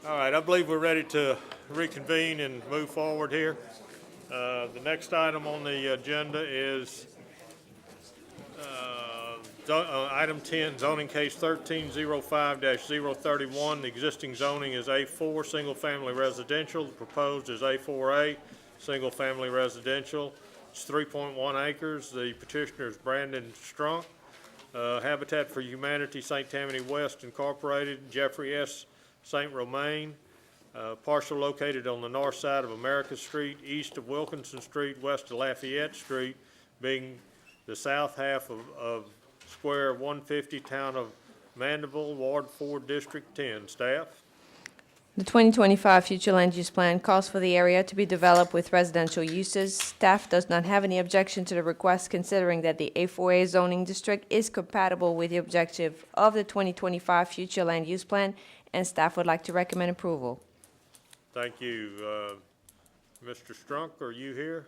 All right, I believe we're ready to reconvene and move forward here. The next item on the agenda is item 10, zoning case 1305-031. The existing zoning is A4, single-family residential. The proposed is A4A, single-family residential. It's 3.1 acres. The petitioner is Brandon Strunk. Habitat for Humanity, St. Tammany West Incorporated, Jeffrey S. St. Romain, parcel located on the north side of America Street, east of Wilkinson Street, west of Lafayette Street, being the south half of Square 150, Town of Mandeville, Ward 4, District 10. Staff? The 2025 future land use plan calls for the area to be developed with residential uses. Staff does not have any objection to the request, considering that the A4A zoning district is compatible with the objective of the 2025 future land use plan, and staff would like to recommend approval. Thank you. Mr. Strunk, are you here?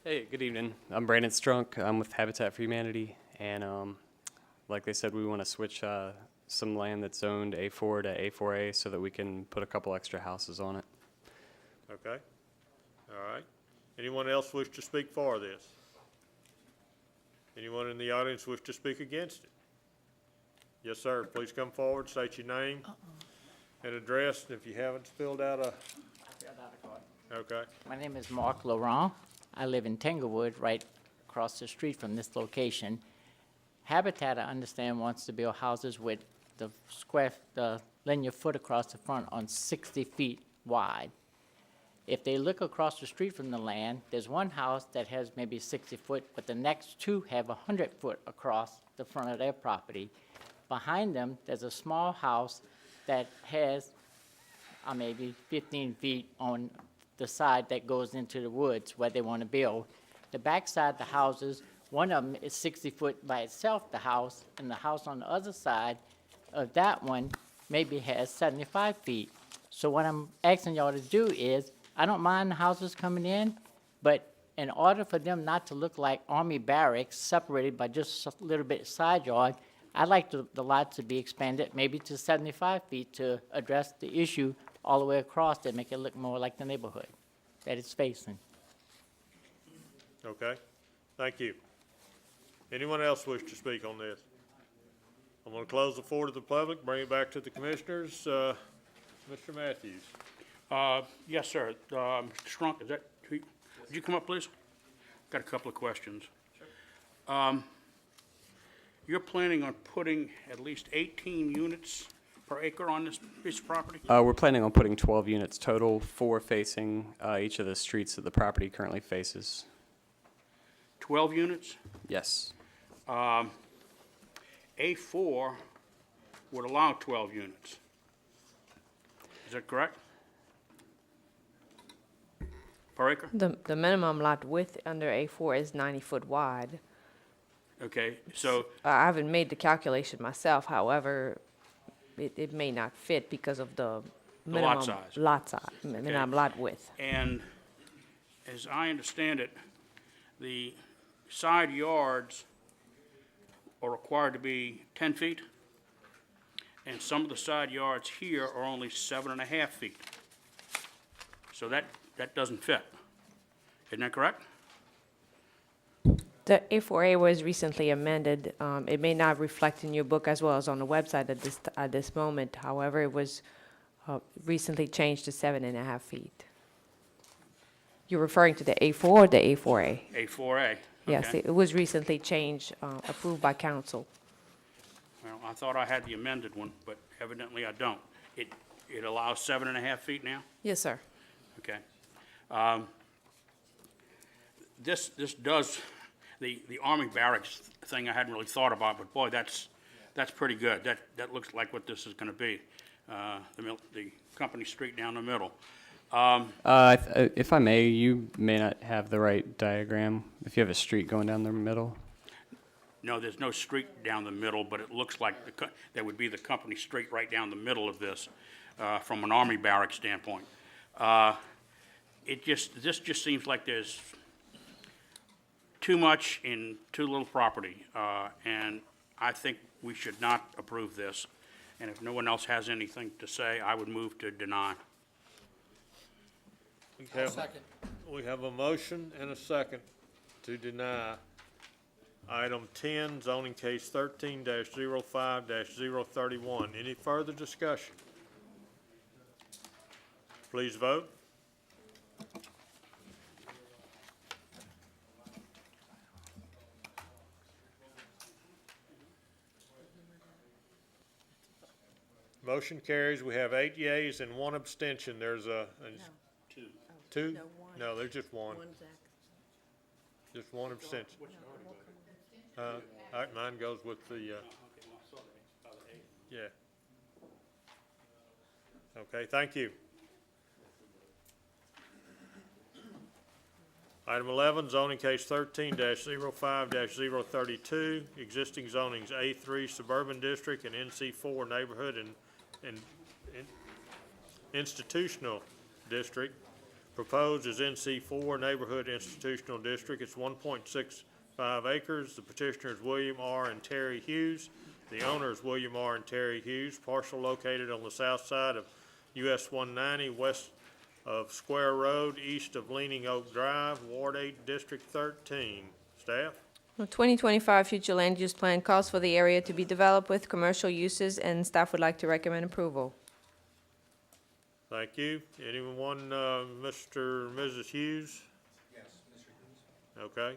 Hey, good evening. I'm Brandon Strunk. I'm with Habitat for Humanity, and like they said, we want to switch some land that's zoned A4 to A4A so that we can put a couple extra houses on it. Okay. All right. Anyone else wish to speak for this? Anyone in the audience wish to speak against it? Yes, sir. Please come forward, state your name and address, and if you haven't filled out a... Okay. My name is Mark Laurent. I live in Tanglewood, right across the street from this location. Habitat, I understand, wants to build houses with the linear foot across the front on 60 feet wide. If they look across the street from the land, there's one house that has maybe 60 foot, but the next two have 100 foot across the front of their property. Behind them, there's a small house that has maybe 15 feet on the side that goes into the woods where they want to build. The back side of the houses, one of them is 60 foot by itself, the house, and the house on the other side of that one maybe has 75 feet. So what I'm asking y'all to do is, I don't mind the houses coming in, but in order for them not to look like army barracks separated by just a little bit side yard, I'd like the lot to be expanded maybe to 75 feet to address the issue all the way across and make it look more like the neighborhood that it's facing. Okay. Thank you. Anyone else wish to speak on this? I'm going to close the floor to the public, bring it back to the commissioners. Mr. Matthews. Yes, sir. Mr. Strunk, would you come up, please? Got a couple of questions. You're planning on putting at least 18 units per acre on this piece of property? We're planning on putting 12 units total, 4 facing each of the streets that the property currently faces. 12 units? Yes. A4 would allow 12 units. Is that correct? Per acre? The minimum lot width under A4 is 90 foot wide. Okay, so, I haven't made the calculation myself, however, it may not fit because of the minimum lot size, minimum lot width. and as I understand it, the side yards are required to be 10 feet, and some of the side yards here are only 7.5 feet. So that doesn't fit. Isn't that correct? The A4A was recently amended. It may not reflect in your book as well as on the website at this moment. However, it was recently changed to 7.5 feet. You're referring to the A4 or the A4A? A4A. Yes, okay. it was recently changed, approved by council. Well, I thought I had the amended one, but evidently I don't. It allows 7.5 feet now? Yes, sir. Okay. This does, the Army barracks thing I hadn't really thought about, but boy, that's pretty good. That looks like what this is gonna be, the company street down the middle. If I may, you may not have the right diagram. If you have a street going down the middle. No, there's no street down the middle, but it looks like there would be the company street right down the middle of this, from an Army barrack standpoint. This just seems like there's too much in too little property, and I think we should not approve this. And if no one else has anything to say, I would move to deny. We have a motion and a second to deny item 10, zoning case 13-05-031. Any further discussion? Please vote. Motion carries. We have 8 yeas and 1 abstention. There's Two. two? No, there's just one. Just 1 abstention. All right, mine goes with the, yeah. Okay, thank you. Item 11, zoning case 13-05-032, existing zonings A3 Suburban District and NC4 Neighborhood and Institutional District. Proposed is NC4 Neighborhood Institutional District. It's 1.65 acres. The petitioner is William R. and Terry Hughes. The owner is William R. and Terry Hughes. Parcel located on the south side of US 190, west of Square Road, east of Leaning Oak Drive, Ward 8, District 13. Staff? The 2025 future land use plan calls for the area to be developed with commercial uses, and staff would like to recommend approval. Thank you. Anyone, Mr. or Mrs. Hughes? Yes, Mr. Hughes. Okay.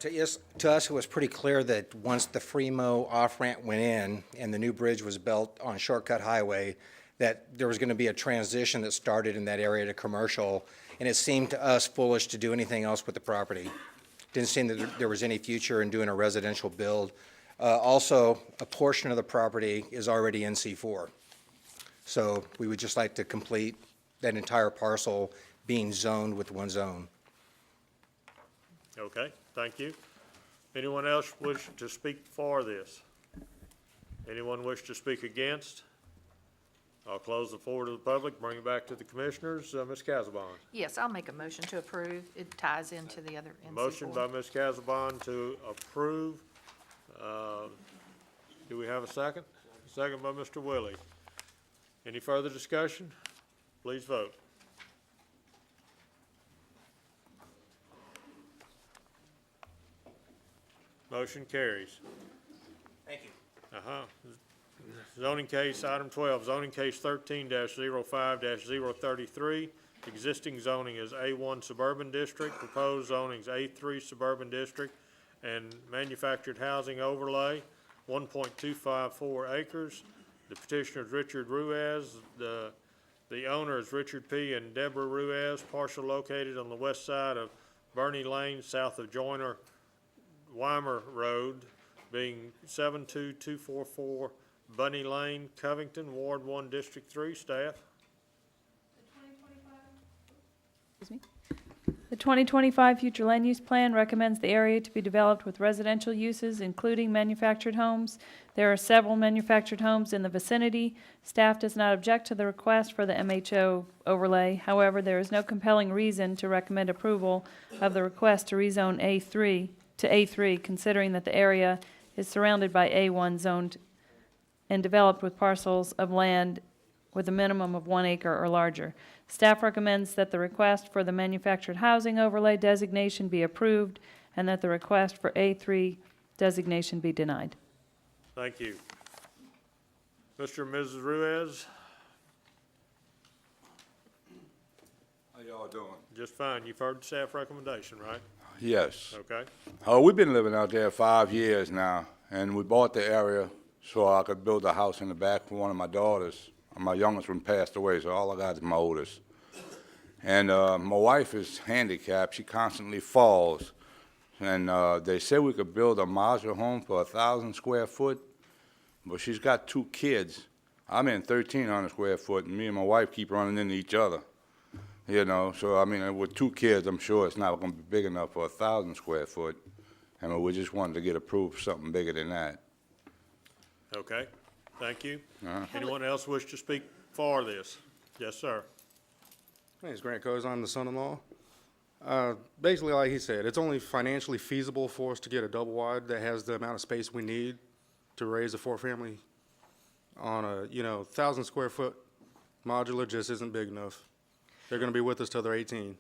To us, it was pretty clear that once the Fremo off-ramp went in and the new bridge was built on Shortcut Highway, that there was going to be a transition that started in that area to commercial, and it seemed to us foolish to do anything else with the property. Didn't seem that there was any future in doing a residential build. Also, a portion of the property is already NC4. So we would just like to complete that entire parcel being zoned with one zone. Okay, thank you. Anyone else wish to speak for this? Anyone wish to speak against? I'll close the floor to the public, bring it back to the commissioners. Ms. Casabon. Yes, I'll make a motion to approve. It ties into the other NC4. Motion by Ms. Casabon to approve. Do we have a second? Second by Mr. Willie. Any further discussion? Please vote. Motion carries. Thank you. Zoning case, item 12, zoning case 13-05-033. Existing zoning is A1 Suburban District, proposed zoning is A3 Suburban District, and manufactured housing overlay, 1.254 acres. The petitioner is Richard Ruiz. The owner is Richard P. and Deborah Ruiz, parcel located on the west side of Bernie Lane, south of Joyner Weimer Road, being 72244 Bunny Lane, Covington, Ward 1, District 3. Staff? The 2025 future land use plan recommends the area to be developed with residential uses, including manufactured homes. There are several manufactured homes in the vicinity. Staff does not object to the request for the MHO overlay. However, there is no compelling reason to recommend approval of the request to rezone A3 to A3, considering that the area is surrounded by A1 zoned and developed with parcels of land with a minimum of 1 acre or larger. Staff recommends that the request for the manufactured housing overlay designation be approved and that the request for A3 designation be denied. Thank you. Mr. and Mrs. Ruiz? How y'all doing? Just fine. You've heard the staff recommendation, right? Yes. Okay. We've been living out there 5 years now, and we bought the area so I could build a house in the back for one of my daughters. My youngest one passed away, so all I got is my oldest. And my wife is handicapped. She constantly falls. And they said we could build a modular home for 1,000 square foot, but she's got 2 kids. I'm in 1,300 square foot, and me and my wife keep running into each other. You know, so I mean, with 2 kids, I'm sure it's not going to be big enough for 1,000 square foot. And we just wanted to get approved for something bigger than that. Okay. Thank you. Anyone else wish to speak for this? Yes, sir. My name is Grant Coes. I'm the son-in-law. Basically, like he said, it's only financially feasible for us to get a double wide that has the amount of space we need to raise a four-family on a, 1,000 square foot modular just isn't big enough. They're gonna be with us till they're 18,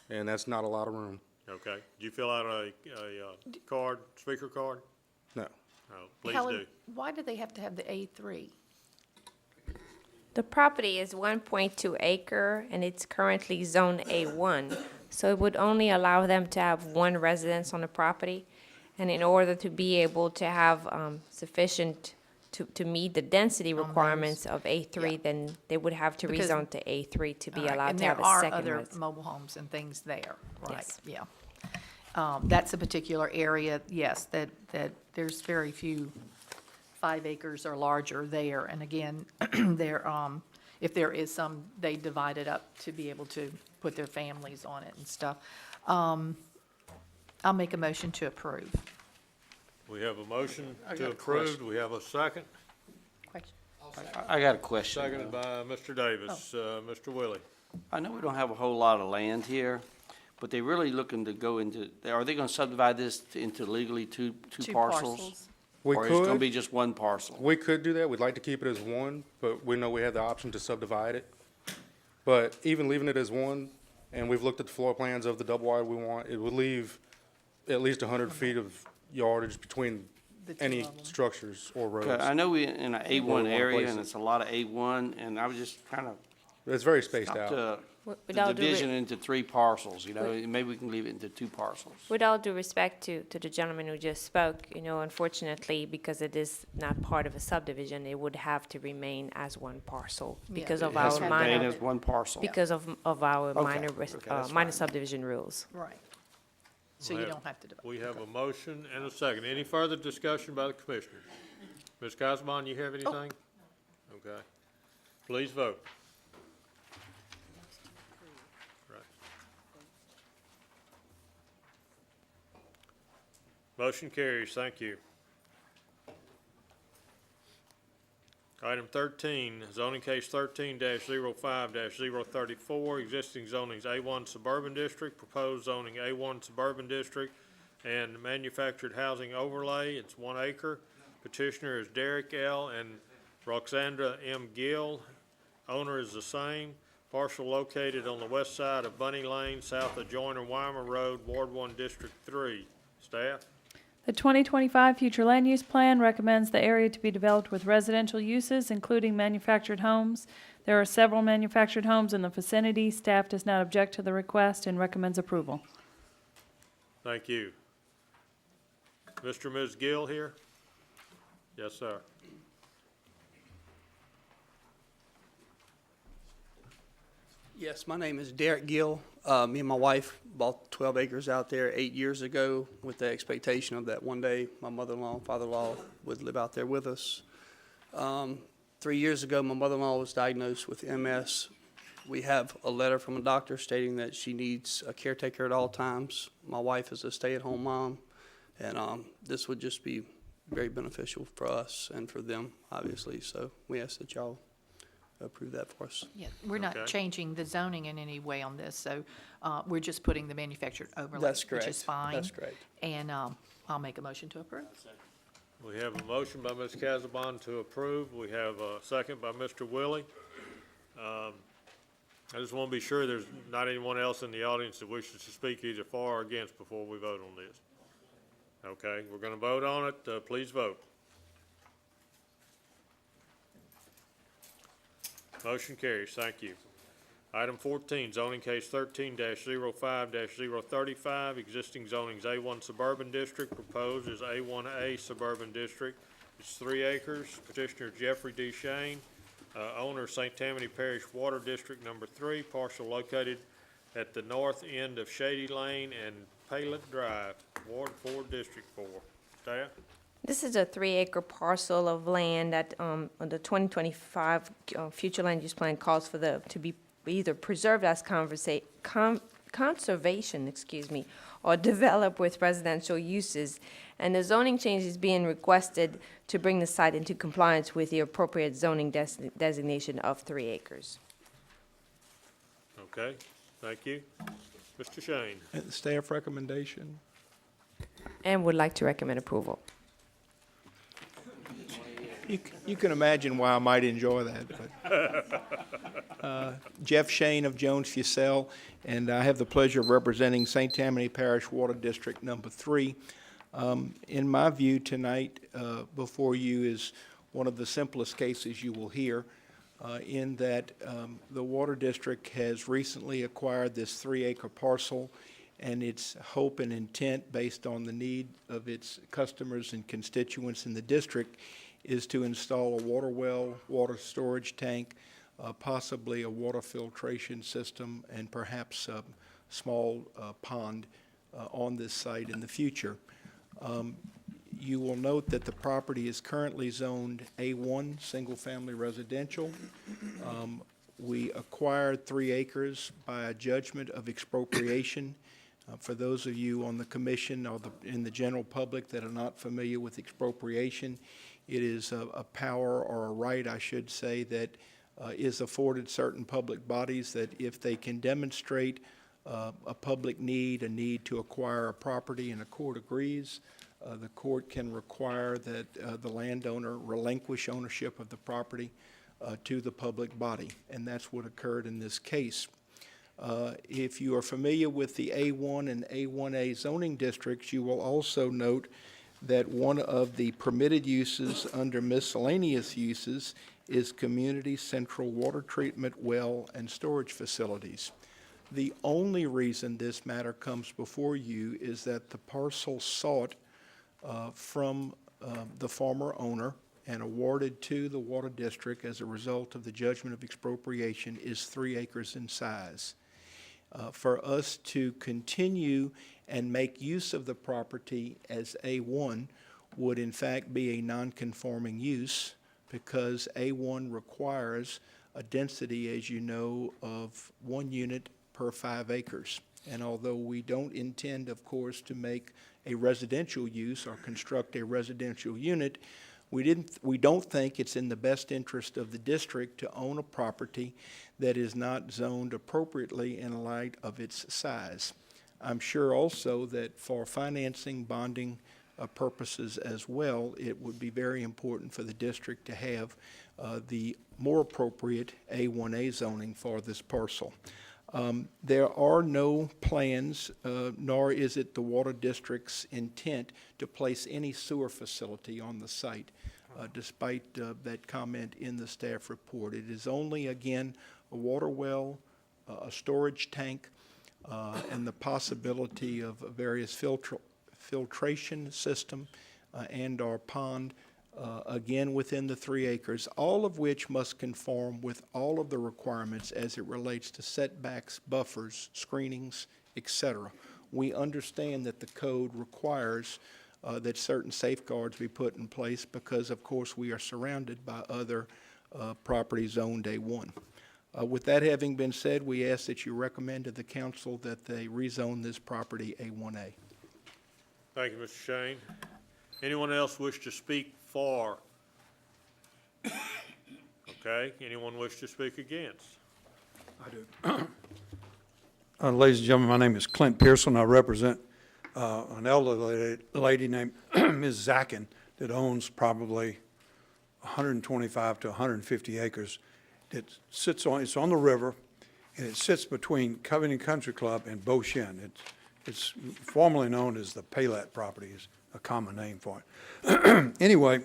and that's not a lot of room. Okay. Did you fill out a card, speaker card? No. No, please Helen, do. why do they have to have the A3? The property is 1.2 acre and it's currently zone A1. So it would only allow them to have one residence on the property. And in order to be able to have sufficient to meet the density requirements of A3, then they would have to Because- rezone to A3 to be All right, allowed and to have a there are second other residence. mobile homes and things there, right? Yes. Yeah. That's a particular area, yes, that there's very few 5 acres or larger there. And again, there, if there is some, they divide it up to be able to put their families on it and stuff. I'll make a motion to approve. We have a motion I to got a approve. question. We have a second. Question? I got a question. Seconded by Mr. Davis. Mr. Willie. I know we don't have a whole lot of land here, but they're really looking to go into, are they gonna subdivide this into legally two parcels? We Or is it gonna could. be just one parcel? We could do that. We'd like to keep it as one, but we know we have the option to subdivide it. But even leaving it as one, and we've looked at the floor plans of the double wide we want, it would leave at least 100 feet of yardage between The two any of them. structures or roads. Okay, I know we in an A1 wanna area, place and it. it's a lot of A1, and I was just kind of It's very spaced stopped out. the Without division into 3 parcels, maybe we can leave it into 2 parcels. With all due respect to the gentleman who just spoke, unfortunately, because it is not part of a subdivision, it would have to remain as one parcel because of It has our to remain minor, as one parcel. because of our Okay, minor, okay, that's minor fine. subdivision rules. Right. So We you don't have to divide. We have a motion and a second. Any further discussion by the commissioners? Ms. Casabon, you have anything? Okay. Please vote. Right. Motion carries. Thank you. Item 13, zoning case 13-05-034, existing zonings A1 Suburban District, proposed zoning A1 Suburban District, and manufactured housing overlay. It's 1 acre. Petitioner is Derek L. and Roxandra M. Gill. Owner is the same. Parcel located on the west side of Bunny Lane, south of Joyner-Weimer Road, Ward 1, District 3. Staff? The 2025 Future Land Use Plan recommends the area to be developed with residential uses, including manufactured homes. There are several manufactured homes in the vicinity. Staff does not object to the request and recommends approval. Thank you. Mr. and Ms. Gill here? Yes, sir. Yes, my name is Derek Gill. Me and my wife bought 12 acres out there 8 years ago with the expectation of that one day my mother-in-law and father-in-law would live out there with us. 3 years ago, my mother-in-law was diagnosed with MS. We have a letter from a doctor stating that she needs a caretaker at all times. My wife is a stay-at-home mom, and this would just be very beneficial for us and for them, obviously. So we ask that y'all approve that for us. Yeah, we're not Okay. changing the zoning in any way on this, so we're just putting the manufactured overlay, That's which is correct. fine. That's correct. And I'll make a motion to approve. We have a motion by Ms. Casabon to approve. We have a second by Mr. Willie. I just want to be sure there's not anyone else in the audience that wishes to speak either for or against before we vote on this. Okay, we're going to vote on it. Please vote. Motion carries. Thank you. Item 14, zoning case 13-05-035, existing zonings A1 Suburban District, proposed is A1A Suburban District. It's 3 acres. Petitioner Jeffrey D. Shane, owner St. Tammany Parish Water District Number 3, parcel located at the north end of Shady Lane and Palet Drive, Ward 4, District 4. Staff? This is a 3-acre parcel of land that, on the 2025 future land use plan calls for to be either preserved as conservation, or developed with residential uses. And the zoning change is being requested to bring the site into compliance with the appropriate zoning designation of 3 acres. Okay, thank you. Mr. Shane. And the staff recommendation? And would like to recommend approval. You can imagine why I might enjoy that. But, Jeff Shane of Jones Fussell, and I have the pleasure of representing St. Tammany Parish Water District Number 3. In my view tonight, before you is one of the simplest cases you will hear, in that the Water District has recently acquired this 3-acre parcel, and its hope and intent, based on the need of its customers and constituents in the district, is to install a water well, water storage tank, possibly a water filtration system, and perhaps a small pond on this site in the future. You will note that the property is currently zoned A1, single-family residential. We acquired 3 acres by a judgment of expropriation. For those of you on the commission or in the general public that are not familiar with expropriation, it is a power or a right, I should say, that is afforded certain public bodies that if they can demonstrate a public need, a need to acquire a property, and a court agrees, the court can require that the landowner relinquish ownership of the property to the public body, and that's what occurred in this case. If you are familiar with the A1 and A1A zoning districts, you will also note that one of the permitted uses under miscellaneous uses is community central water treatment well and storage facilities. The only reason this matter comes before you is that the parcel sought from the former owner and awarded to the water district as a result of the judgment of expropriation is 3 acres in size. For us to continue and make use of the property as A1 would in fact be a non-conforming use, because A1 requires a density, as you know, of 1 unit per 5 acres. And although we don't intend, of course, to make a residential use or construct a residential unit, we don't think it's in the best interest of the district to own a property that is not zoned appropriately in light of its size. I'm sure also that for financing, bonding purposes as well, it would be very important for the district to have the more appropriate A1A zoning for this parcel. There are no plans, nor is it the water district's intent to place any sewer facility on the site, despite that comment in the staff report. It is only, again, a water well, a storage tank, and the possibility of a various filtration system and/or pond, again within the 3 acres, all of which must conform with all of the requirements as it relates to setbacks, buffers, screenings, etc. We understand that the code requires that certain safeguards be put in place because, of course, we are surrounded by other properties zoned A1. With that having been said, we ask that you recommend to the council that they rezone this property A1A. Thank you, Mr. Shane. Anyone else wish to speak for? Okay, anyone wish to speak against? I do. Ladies and gentlemen, my name is Clint Pearson. I represent an elderly lady named Ms. Zackin that owns probably 125 to 150 acres. It's on the river, and it sits between Covington Country Club and Beauchene. It's formerly known as the Paylett property, is a common name for it. Anyway,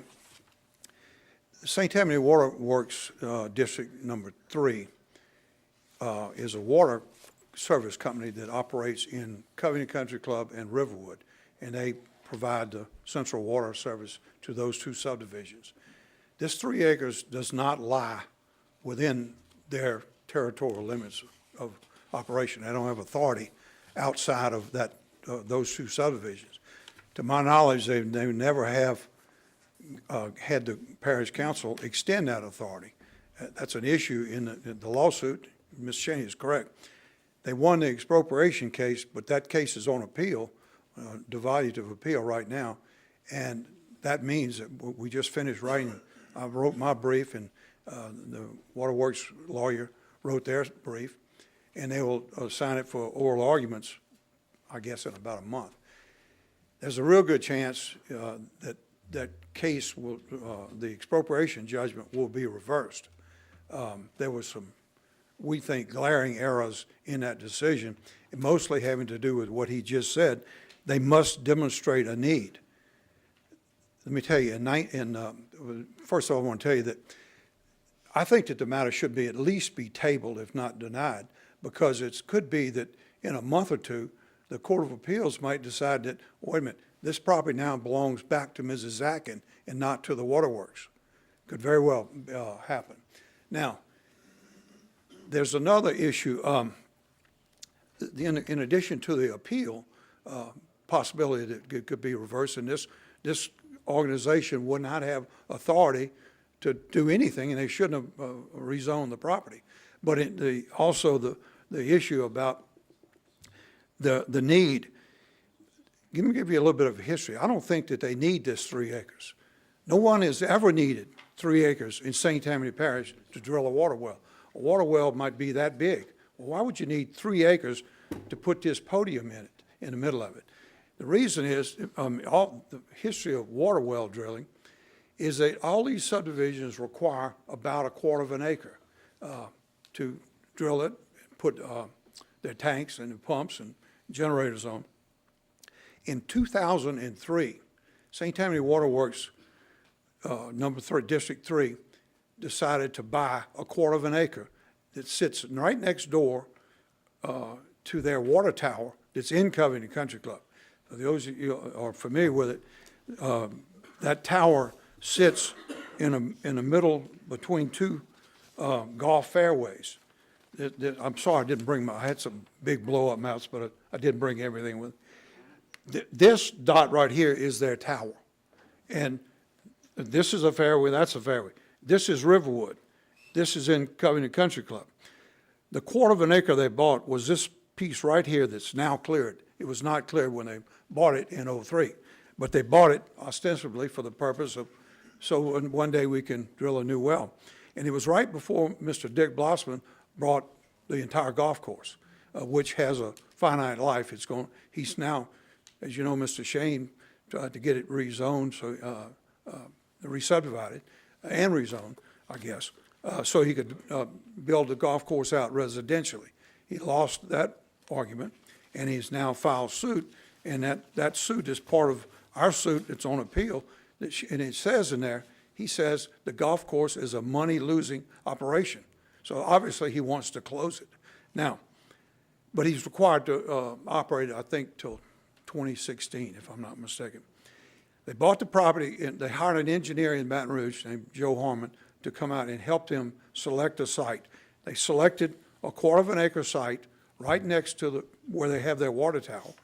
St. Tammany Water Works District Number 3 is a water service company that operates in Covington Country Club and Riverwood, and they provide the central water service to those 2 subdivisions. This 3 acres does not lie within their territorial limits of operation. They don't have authority outside of that those 2 subdivisions. To my knowledge, they never have had the parish council extend that authority. That's an issue in the lawsuit. Ms. Cheney is correct. They won the expropriation case, but that case is on appeal, divided of appeal right now, and that means that we just finished writing. I wrote my brief, and the Waterworks lawyer wrote their brief, and they will assign it for oral arguments, I guess, in about a month. There's a real good chance that that case will, the expropriation judgment will be reversed. There was some, we think, glaring errors in that decision, mostly having to do with what he just said. They must demonstrate a need. Let me tell you, first of all, I want to tell you that I think that the matter should be at least be tabled, if not denied, because it could be that in a month or two, the Court of Appeals might decide that, wait a minute, this property now belongs back to Mrs. Zackin and not to the waterworks. Could very well happen. Now, there's another issue. In addition to the appeal possibility that it could be reversed, and this organization would not have authority to do anything, and they shouldn't have rezoned the property. But also the issue about the need. Let me give you a little bit of history. I don't think that they need this 3 acres. No one has ever needed 3 acres in St. Tammany Parish to drill a water well. A water well might be that big. Well, why would you need 3 acres to put this podium in it, in the middle of it? The reason is, all the history of water well drilling is that all these subdivisions require about 1/4 acre to drill it, put their tanks and the pumps and generators on. In 2003, St. Tammany Water Works, number 3, District 3, decided to buy 1/4 acre that sits right next door to their water tower that's in Covington Country Club. For those of you who are familiar with it, that tower sits in the middle between 2 golf fairways. I'm sorry I didn't bring I had some big blow-up mounts, but I didn't bring everything with me. This dot right here is their tower. And this is a fairway, that's a fairway. This is Riverwood. This is in Covington Country Club. The 1/4 acre they bought was this piece right here that's now cleared. It was not cleared when they bought it in '03, but they bought it ostensibly for the purpose of, so one day we can drill a new well. And it was right before Mr. Dick Blossman brought the entire golf course, which has a finite life. He's now, as you know, Mr. Shane tried to get it rezoned, so re-subdivided and rezoned, I guess, so he could build the golf course out residentially. He lost that argument, and he's now filed suit, and that suit is part of our suit that's on appeal, and it says in there, he says the golf course is a money-losing operation. So obviously he wants to close it. Now, but he's required to operate, I think, till 2016, if I'm not mistaken. They bought the property, and they hired an engineer in Baton Rouge named Joe Harmon to come out and help them select a site. They selected 1/4 acre site right next to where they have their water tower.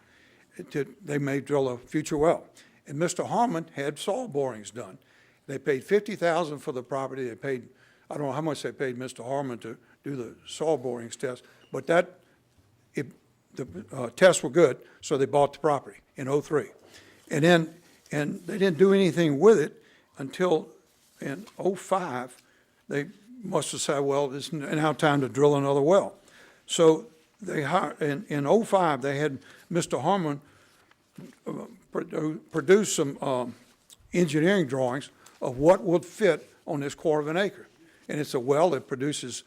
They may drill a future well. And Mr. Harmon had soil borings done. They paid $50,000 for the property. They paid, I don't know how much they paid Mr. Harmon to do the soil borings test, but the tests were good, so they bought the property in '03. And they didn't do anything with it until in '05. They must have said, well, it's now time to drill another well. So they hired, in '05, they had Mr. Harmon produce some engineering drawings of what would fit on this 1/4 acre. And it's a well that produces,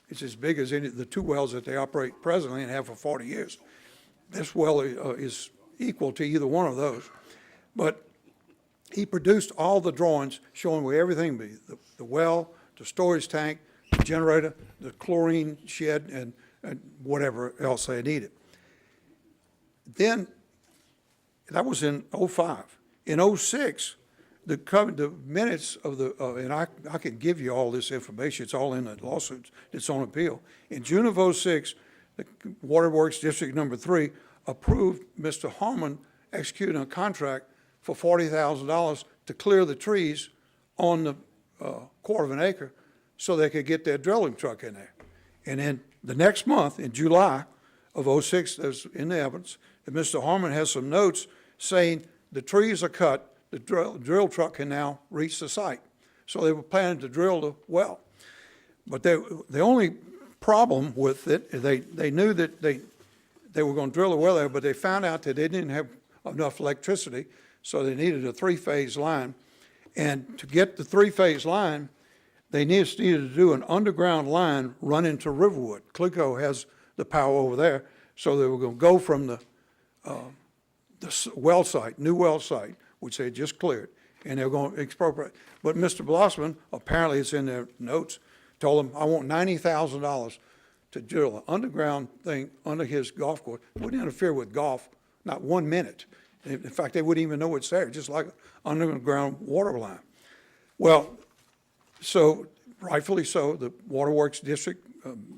it's as big as any of the 2 wells that they operate presently and have for 40 years. This well is equal to either one of those. But he produced all the drawings showing where everything would be, the well, the storage tank, the generator, the chlorine shed, and whatever else they needed. Then, that was in '05. In '06, the minutes of and I can give you all this information, it's all in the lawsuits, it's on appeal. In June of '06, the Waterworks District Number 3 approved Mr. Harmon executing a contract for $40,000 to clear the trees on the 1/4 acre so they could get their drilling truck in there. And then the next month, in July of '06, there's in the evidence that Mr. Harmon has some notes saying the trees are cut, the drill truck can now reach the site. So they were planning to drill the well. But the only problem with it. They knew that they were going to drill a well there, but they found out that they didn't have enough electricity, so they needed a three-phase line. And to get the three-phase line, they needed to do an underground line running to Riverwood. Clico has the power over there, so they were going to go from the well site, new well site, which they just cleared, and they're going to expropriate. But Mr. Blossman, apparently it's in their notes, told them, I want $90,000 to drill an underground thing under his golf course. It wouldn't interfere with golf, not 1 minute. In fact, they wouldn't even know it's there, just like an underground water line. Well, so rightfully so, the Waterworks District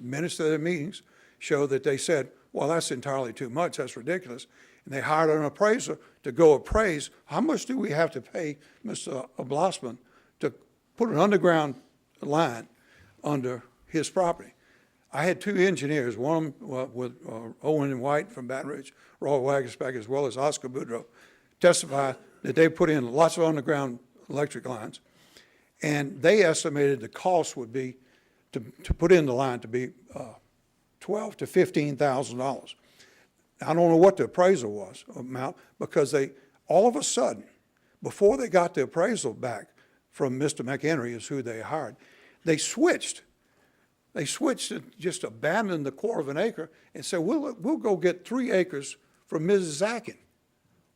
minutes of their meetings show that they said, well, that's entirely too much, that's ridiculous. And they hired an appraiser to go appraise, how much do we have to pay Mr. Blossman to put an underground line under his property? I had two engineers, one with Owen and White from Baton Rouge, Roy Wagersbeck, as well as Oscar Boudreau, testify that they put in lots of underground electric lines, and they estimated the cost would be to put in the line to be $12,000 to $15,000. I don't know what the appraisal was amount, because they all of a sudden, before they got the appraisal back from Mr. McHenry, is who they hired, they switched. They switched and just abandoned the quarter of an acre and said, we'll go get 3 acres from Mrs. Zackin.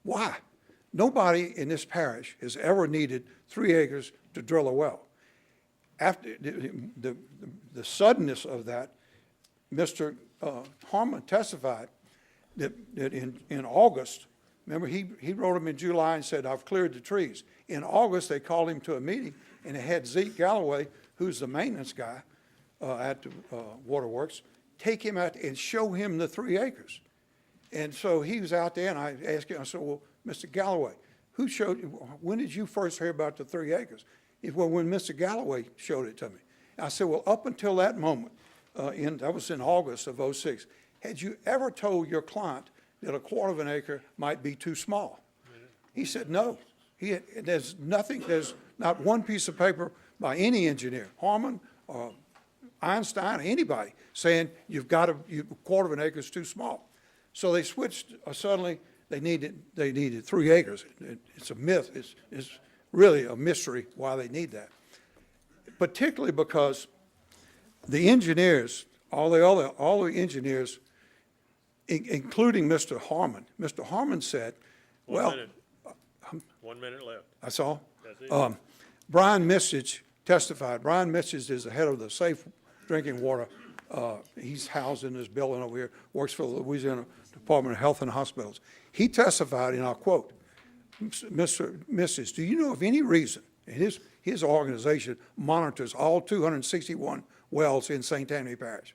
Why? Nobody in this parish has ever needed 3 acres to drill a well. After the suddenness of that, Mr. Harmon testified that in August, remember he wrote him in July and said, I've cleared the trees. In August, they called him to a meeting, and they had Zeke Galloway, who's the maintenance guy, at the Waterworks, take him out and show him the 3 acres. And so he was out there, and I asked him, I said, well, Mr. Galloway, who showed you, when did you first hear about the 3 acres? He said, well, when Mr. Galloway showed it to me. I said, well, up until that moment, that was in August of '06, had you ever told your client that a quarter of an acre might be too small? He said, no. There's not one piece of paper by any engineer, Harmon or Einstein, or anybody, saying a quarter of an acre is too small. So they switched, suddenly they needed 3 acres. It's a myth, it's really a mystery why they need that. Particularly because the engineers, all the engineers, including Mr. Harmon said, well. 1 minute left. That's all? That's it. Brian Missage testified. Brian Missage is the head of the Safe Drinking Water. He's housed in this building over here, works for the Louisiana Department of Health and Hospitals. He testified, and I'll quote, Mr. Missage, do you know of any reason, and his organization monitors all 261 wells in St. Tammany Parish.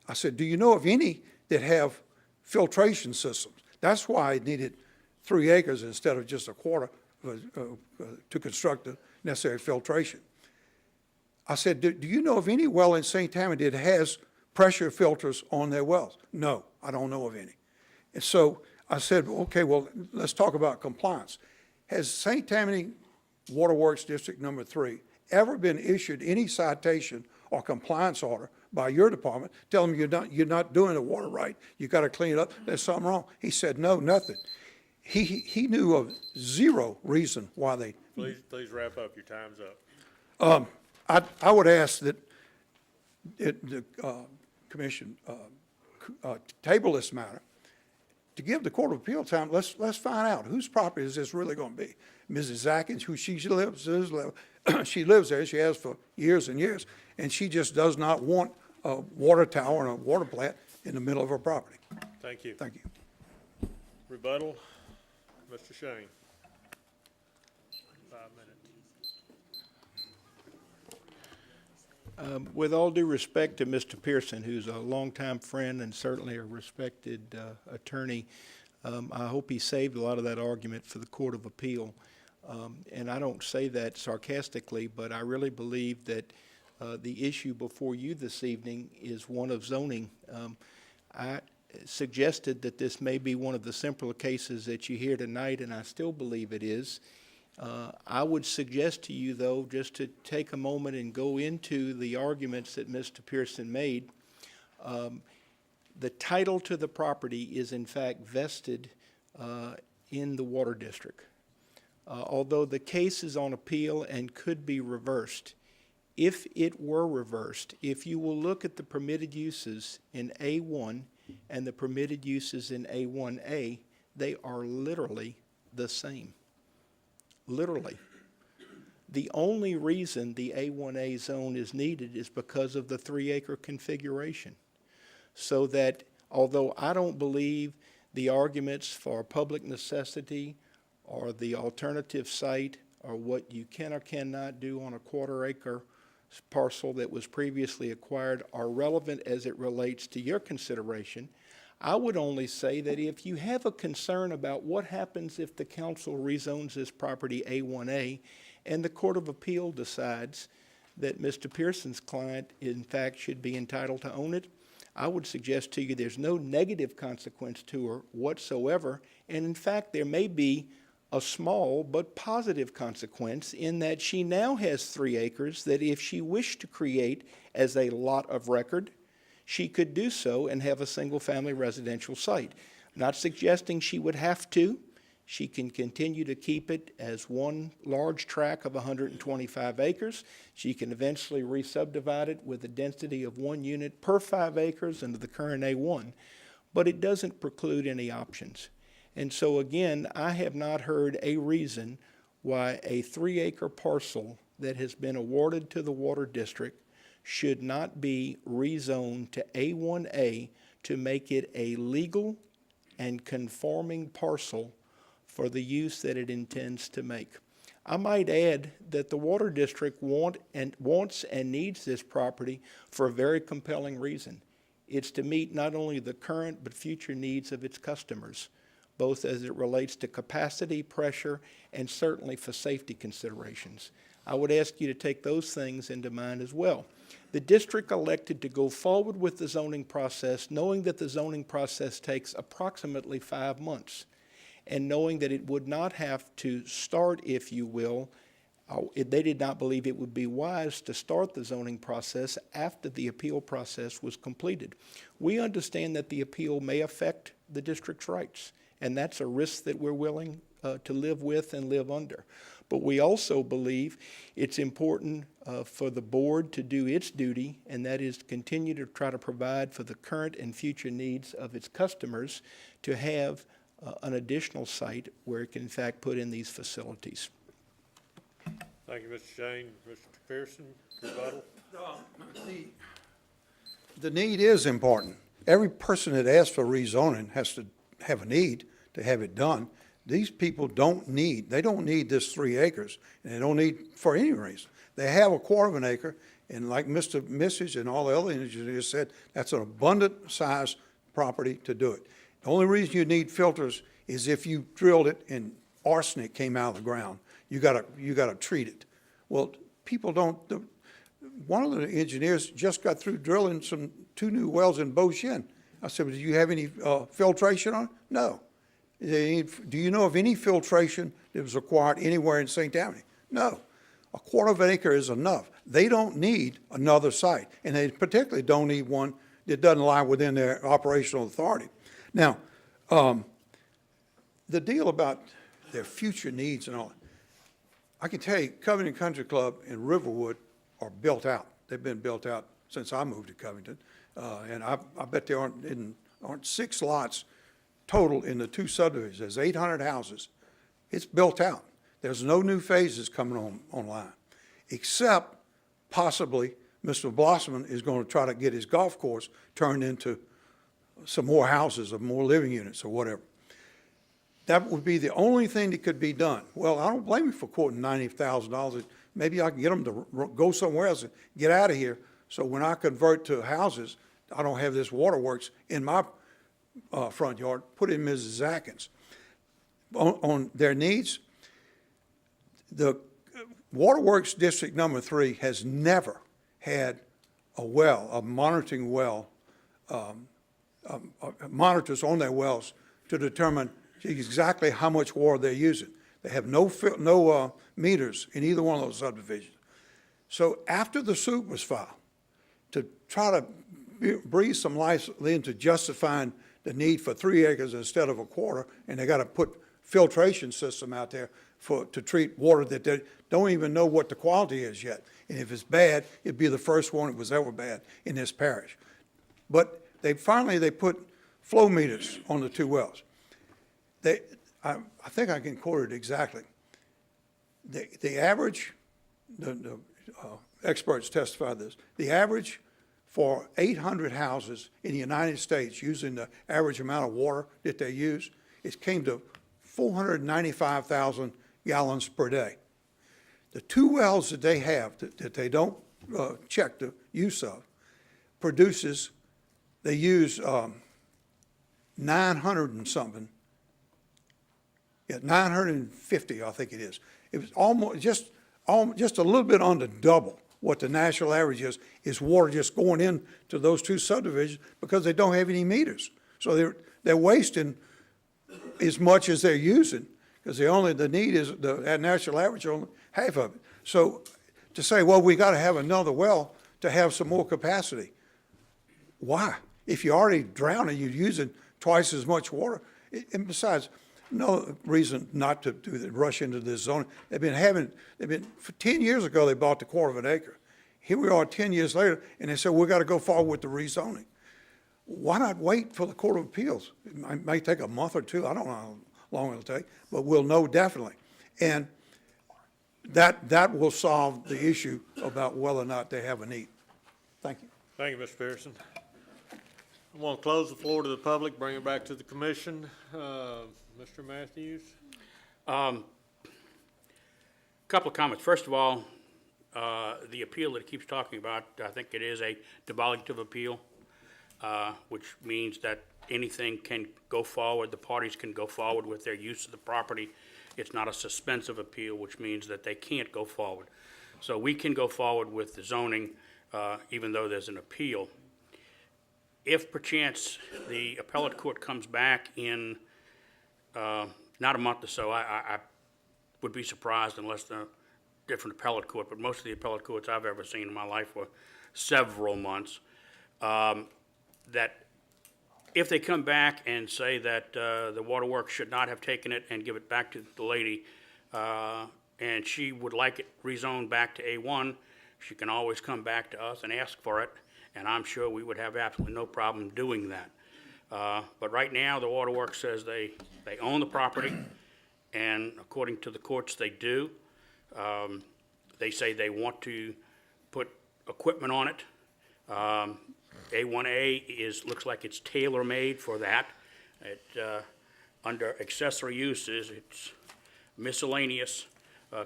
I said, do you know of any that have filtration systems? That's why it needed 3 acres instead of just a quarter to construct the necessary filtration. I said, do you know of any well in St. Tammany that has pressure filters on their wells? No, I don't know of any. And so I said, okay, well, let's talk about compliance. Has St. Tammany Waterworks District Number 3 ever been issued any citation or compliance order by your department telling them you're not doing the water right, you got to clean it up, there's something wrong? He said, no, nothing. He knew of zero reason why they. Please wrap up. Your time's up. I would ask that the commission table this matter to give the Court of Appeal time. Let's find out whose property is this really going to be. Mrs. Zackins, who she lives there. She has for years and years, and she just does not want a water tower and a water plant in the middle of her property. Thank you. Thank you. Rebuttal, Mr. Shane. 5 minutes. With all due respect to Mr. Pearson, who's a longtime friend and certainly a respected attorney, I hope he saved a lot of that argument for the Court of Appeal. And I don't say that sarcastically, but I really believe that the issue before you this evening is one of zoning. I suggested that this may be one of the simpler cases that you hear tonight, and I still believe it is. I would suggest to you, though, just to take a moment and go into the arguments that Mr. Pearson made. The title to the property is in fact vested in the water district. Although the case is on appeal and could be reversed, if it were reversed, if you will look at the permitted uses in A1 and the permitted uses in A1A, they are literally the same. Literally. The only reason the A1A zone is needed is because of the 3-acre configuration. So that although I don't believe the arguments for public necessity or the alternative site or what you can or cannot do on a 1/4-acre parcel that was previously acquired are relevant as it relates to your consideration, I would only say that if you have a concern about what happens if the council rezones this property A1A and the Court of Appeal decides that Mr. Pearson's client in fact should be entitled to own it, I would suggest to you there's no negative consequence to her whatsoever, and in fact there may be a small but positive consequence in that she now has 3 acres that if she wished to create as a lot of record, she could do so and have a single-family residential site. I'm not suggesting she would have to. She can continue to keep it as one large tract of 125 acres. She can eventually re-subdivide it with a density of 1 unit per 5 acres under the current A1, but it doesn't preclude any options. And so again, I have not heard a reason why a 3-acre parcel that has been awarded to the Water District should not be rezoned to A1A to make it a legal and conforming parcel for the use that it intends to make. I might add that the Water District wants and needs this property for a very compelling reason. It's to meet not only the current but future needs of its customers, both as it relates to capacity, pressure, and certainly for safety considerations. I would ask you to take those things into mind as well. The district elected to go forward with the zoning process, knowing that the zoning process takes approximately 5 months, and knowing that it would not have to start, if you will, they did not believe it would be wise to start the zoning process after the appeal process was completed. We understand that the appeal may affect the district's rights, and that's a risk that we're willing to live with and live under. But we also believe it's important for the board to do its duty, and that is to continue to try to provide for the current and future needs of its customers to have an additional site where it can in fact put in these facilities. Thank you, Mr. Shane. Mr. Pearson, rebuttal? The need is important. Every person that asks for rezoning has to have a need to have it done. These people don't need this 3 acres, and they don't need for any reason. They have a 1/4 acre, and like Mr. Message and all the other engineers said, that's an abundant size property to do it. The only reason you need filters is if you drilled it and arsenic came out of the ground. You gotta treat it. Well, people don't. One of the engineers just got through drilling 2 new wells in Beauchene. I said, well, do you have any filtration on it? No. Do you know of any filtration that was required anywhere in St. Tammany? No. A 1/4 acre is enough. They don't need another site, and they particularly don't need one that doesn't lie within their operational authority. Now, the deal about their future needs and all, I can tell you, Covington Country Club and Riverwood are built out. They've been built out since I moved to Covington, and I bet there aren't 6 lots total in the 2 subdivisions. There's 800 houses. It's built out. There's no new phases coming online, except possibly Mr. Blossman is going to try to get his golf course turned into some more houses or more living units or whatever. That would be the only thing that could be done. Well, I don't blame you for quoting $90,000. Maybe I can get them to go somewhere else and get out of here, so when I convert to houses, I don't have this waterworks in my front yard. Put in Mrs. Atkins. On their needs, the Waterworks District Number 3 has never had a monitoring well, monitors on their wells to determine exactly how much water they're using. They have no meters in either one of those subdivisions. So after the suit was filed, to try to breathe some life into justifying the need for 3 acres instead of a quarter, and they gotta put filtration system out there to treat water that they don't even know what the quality is yet. And if it's bad, it'd be the first one that was ever bad in this parish. But they put flow meters on the 2 wells. I think I can quote it exactly. The average, the experts testified this, the average for 800 houses in the United States using the average amount of water that they use, it came to 495,000 gallons per day. The 2 wells that they have that they don't check the use of produces, they use 900 and something, 950, I think it is. It was almost just a little bit under double what the national average is water just going into those 2 subdivisions because they don't have any meters. So they're wasting as much as they're using because the need is the national average only half of it. So to say, well, we got to have another well to have some more capacity. Why? If you're already drowning, you're using twice as much water. And besides, no reason not to rush into this zone. For 10 years ago, they bought the 1/4 acre. Here we are 10 years later, and they said, we got to go forward with the rezoning. Why not wait for the Court of Appeals? It may take a month or 2. I don't know how long it'll take, but we'll know definitely. And that will solve the issue about whether or not they have a need. Thank you. Thank you, Mr. Pearson. I want to close the floor to the public, bring it back to the commission. Mr. Matthews? Couple of comments. First of all, the appeal that it keeps talking about, I think it is a devolutive appeal, which means that anything can go forward, the parties can go forward with their use of the property. It's not a suspensive appeal, which means that they can't go forward. So we can go forward with the zoning, even though there's an appeal. If perchance the appellate court comes back in not a month or so, I would be surprised unless the different appellate court, but most of the appellate courts I've ever seen in my life were several months, that if they come back and say that the waterworks should not have taken it and give it back to the lady, and she would like it rezoned back to A1, she can always come back to us and ask for it, and I'm sure we would have absolutely no problem doing that. But right now, the waterworks says they own the property, and according to the courts, they do. They say they want to put equipment on it. A1A looks like it's tailor-made for that. Under accessory uses, it's miscellaneous,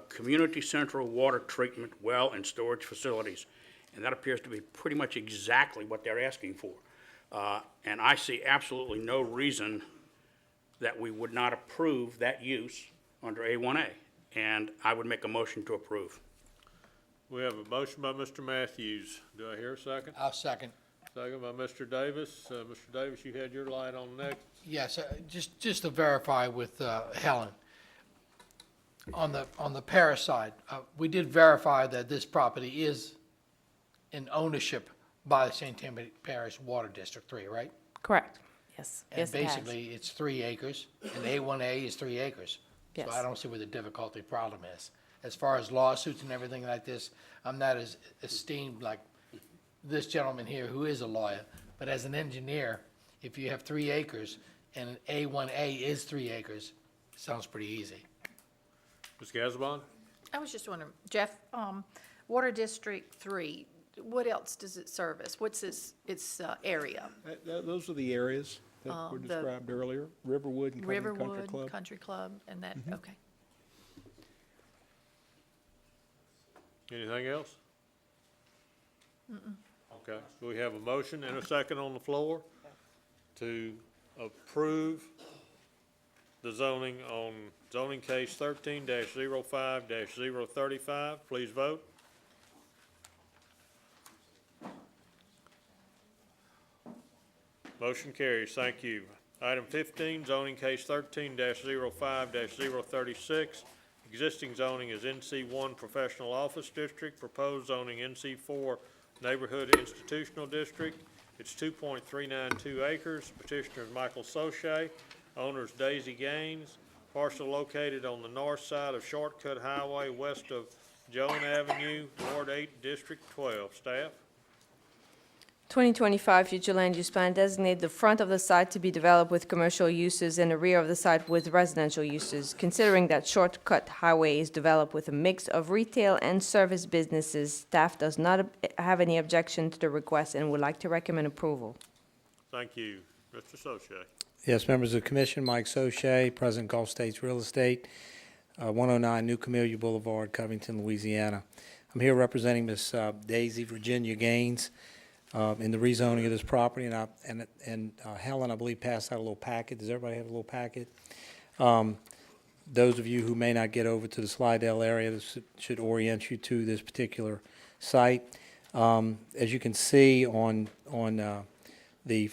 community central water treatment, well, and storage facilities. And that appears to be pretty much exactly what they're asking for. And I see absolutely no reason that we would not approve that use under A1A. And I would make a motion to approve. We have a motion by Mr. Matthews. Do I hear a second? I'll second. Second by Mr. Davis. Mr. Davis, you had your light on next. Yes, just to verify with Helen, on the Parish side, we did verify that this property is in ownership by the St. Tammany Parish Water District 3, right? Correct. Yes. And Yes, it has. basically, it's 3 acres, and A1A is 3 acres. Yes. So I don't see where the difficulty problem is. As far as lawsuits and everything like this, I'm not as esteemed like this gentleman here who is a lawyer, but as an engineer, if you have 3 acres and an A1A is 3 acres, it sounds pretty easy. Ms. Gazabon? I was just wondering, Jeff, Water District 3, what else does it service? What's its area? Those are the areas that were The described earlier, Riverwood and Country Riverwood Club. Country Club and that, okay. Anything else? Okay, so we have a motion and a second on the floor to approve the zoning on zoning case 13-05-035. Please vote. Motion carries. Thank you. Item 15, zoning case 13-05-036. Existing zoning is NC1 Professional Office District. Proposed zoning NC4 Neighborhood Institutional District. It's 2.392 acres. Petitioner is Michael Soche. Owner is Daisy Gaines. Parcel located on the north side of Shortcut Highway west of Joan Avenue, Ward 8, District 12. Staff? 2025 future land use plan designate the front of the site to be developed with commercial uses and the rear of the site with residential uses. Considering that Shortcut Highway is developed with a mix of retail and service businesses, staff does not have any objection to the request and would like to recommend approval. Thank you. Mr. Soche. Yes, members of the commission, Mike Soche, President Gulf States Real Estate, 109 New Camellia Boulevard, Covington, Louisiana. I'm here representing Miss Daisy Virginia Gaines in the rezoning of this property, and Helen, I believe, passed out a little packet. Does everybody have a little packet? Those of you who may not get over to the Slidell area, this should orient you to this particular site. As you can see on the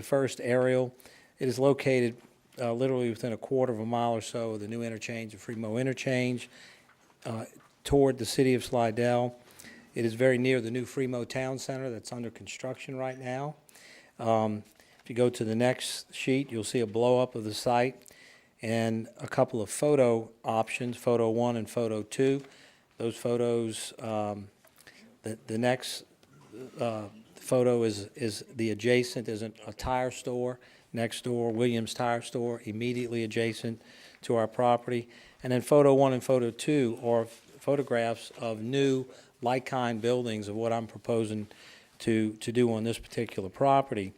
first aerial, it is located literally within a quarter of a mile or so of the new interchange, the Fremo interchange, toward the city of Slidell. It is very near the new Fremo Town Center that's under construction right now. If you go to the next sheet, you'll see a blow-up of the site and a couple of photo options, photo 1 and photo 2. Those photos, the next photo is the adjacent, is a tire store next door, Williams Tire Store, immediately adjacent to our property. And then photo 1 and photo 2 are photographs of new like-kind buildings of what I'm proposing to do on this particular property.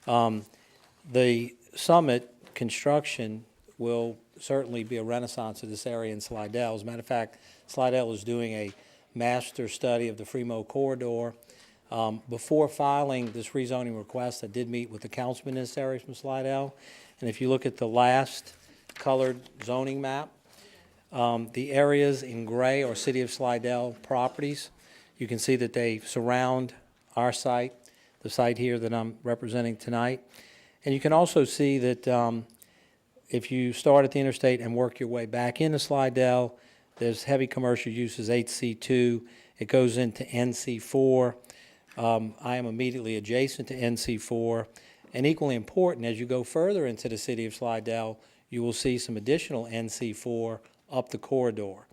The Summit construction will certainly be a renaissance of this area in Slidell. As a matter of fact, Slidell is doing a master study of the Fremo corridor. Before filing this rezoning request, I did meet with the councilman in this area from Slidell, and if you look at the last colored zoning map, the areas in gray are City of Slidell properties. You can see that they surround our site, the site here that I'm representing tonight. And you can also see that if you start at the interstate and work your way back into Slidell, there's heavy commercial uses, HC2. It goes into NC4. I am immediately adjacent to NC4. And equally important, as you go further into the city of Slidell, you will see some additional NC4 up the corridor.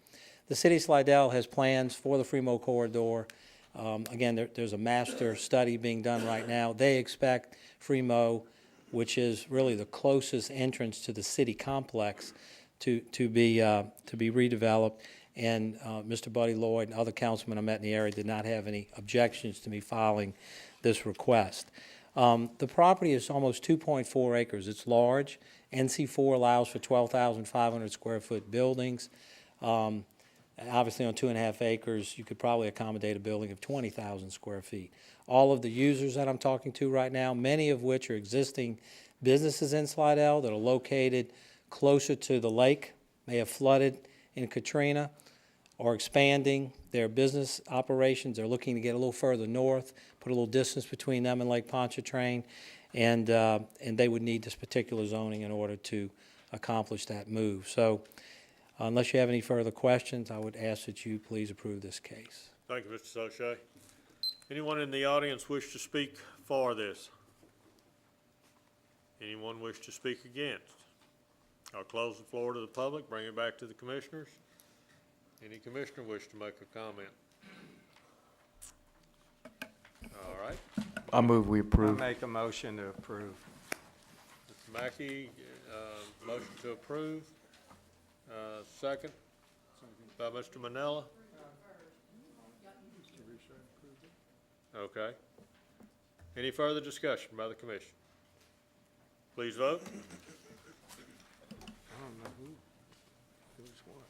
The city of Slidell has plans for the Fremo corridor. Again, there's a master study being done right now. They expect Fremo, which is really the closest entrance to the city complex, to be redeveloped. And Mr. Buddy Lloyd and other councilmen I met in the area did not have any objections to me filing this request. The property is almost 2.4 acres. It's large. NC4 allows for 12,500 square foot buildings. Obviously, on 2.5 acres, you could probably accommodate a building of 20,000 square feet. All of the users that I'm talking to right now, many of which are existing businesses in Slidell that are located closer to the lake, may have flooded in Katrina, are expanding their business operations. They're looking to get a little further north, put a little distance between them and Lake Pontchartrain, and they would need this particular zoning in order to accomplish that move. So unless you have any further questions, I would ask that you please approve this case. Thank you, Mr. Soche. Anyone in the audience wish to speak for this? Anyone wish to speak against? I'll close the floor to the public, bring it back to the commissioners. Any commissioner wish to make a comment? All right. I move we approve. I make a motion to approve. Mr. Mackey, motion to approve. Second by Mr. Manella. Okay. Any further discussion by the commission? Please vote. I don't know who's what.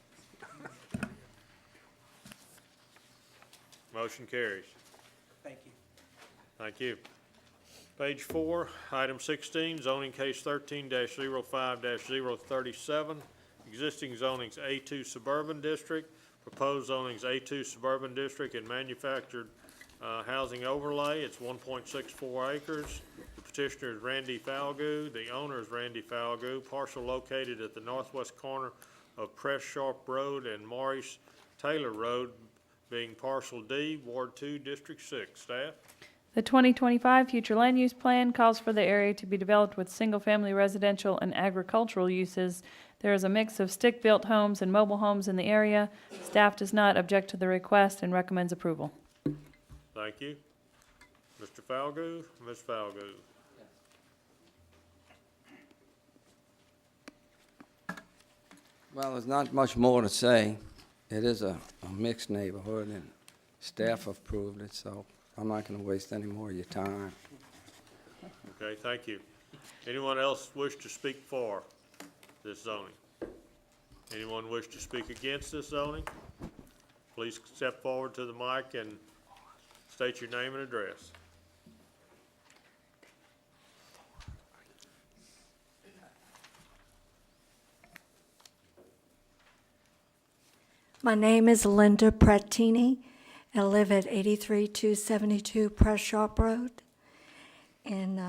Motion carries. Thank you. Thank you. Page 4, item 16, zoning case 13-05-037. Existing zoning's A2 Suburban District, proposed zoning's A2 Suburban District and manufactured housing overlay. It's 1.64 acres. The petitioner is Randy Falgout. The owner is Randy Falgout. Parcel located at the northwest corner of Press Sharp Road and Maurice Taylor Road, being parcel D, Ward 2, District 6. Staff? The 2025 future land use plan calls for the area to be developed with single-family residential and agricultural uses. There is a mix of stick-built homes and mobile homes in the area. Staff does not object to the request and recommends approval. Thank you. Mr. Falgout, Ms. Falgout. Well, there's not much more to say. It is a mixed neighborhood, and staff approved it, so I'm not going to waste any more of your time. Okay, thank you. Anyone else wish to speak for this zoning? Anyone wish to speak against this zoning? Please step forward to the mic and state your name and address. My name is Linda Prattini. I live at 83272 Press Shop Road. And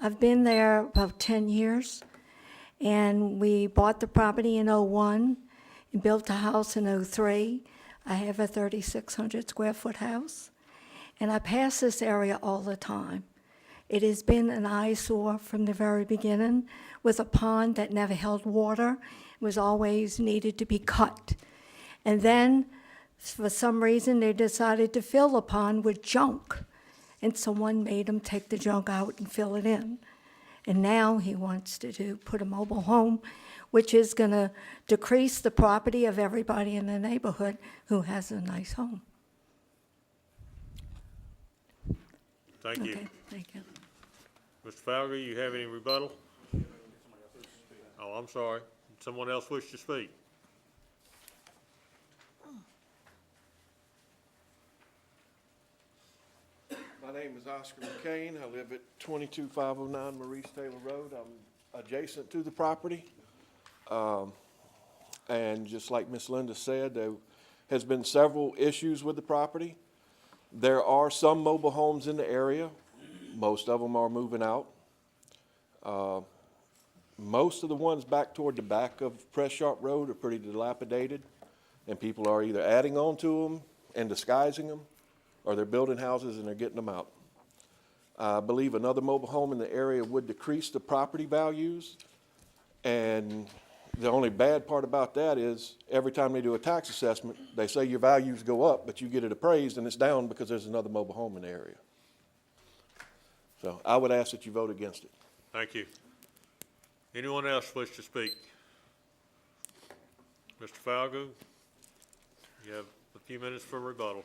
I've been there about 10 years. And we bought the property in '01 and built a house in '03. I have a 3,600 square foot house. And I pass this area all the time. It has been an eyesore from the very beginning, with a pond that never held water, was always needed to be cut. And then, for some reason, they decided to fill the pond with junk. And someone made them take the junk out and fill it in. And now he wants to put a mobile home, which is going to decrease the property of everybody in the neighborhood who has a nice home. Thank you. Okay, thank you. Mr. Falgout, you have any rebuttal? Oh, I'm sorry. Someone else wish to speak? My name is Oscar McCain. I live at 22509 Maurice Taylor Road. I'm adjacent to the property. And just like Miss Linda said, there has been several issues with the property. There are some mobile homes in the area. Most of them are moving out. Most of the ones back toward the back of Press Sharp Road are pretty dilapidated, and people are either adding on to them and disguising them, or they're building houses and they're getting them out. I believe another mobile home in the area would decrease the property values, and the only bad part about that is every time they do a tax assessment, they say your values go up, but you get it appraised and it's down because there's another mobile home in the area. So I would ask that you vote against it. Thank you. Anyone else wish to speak? Mr. Falgout, you have a few minutes for rebuttal.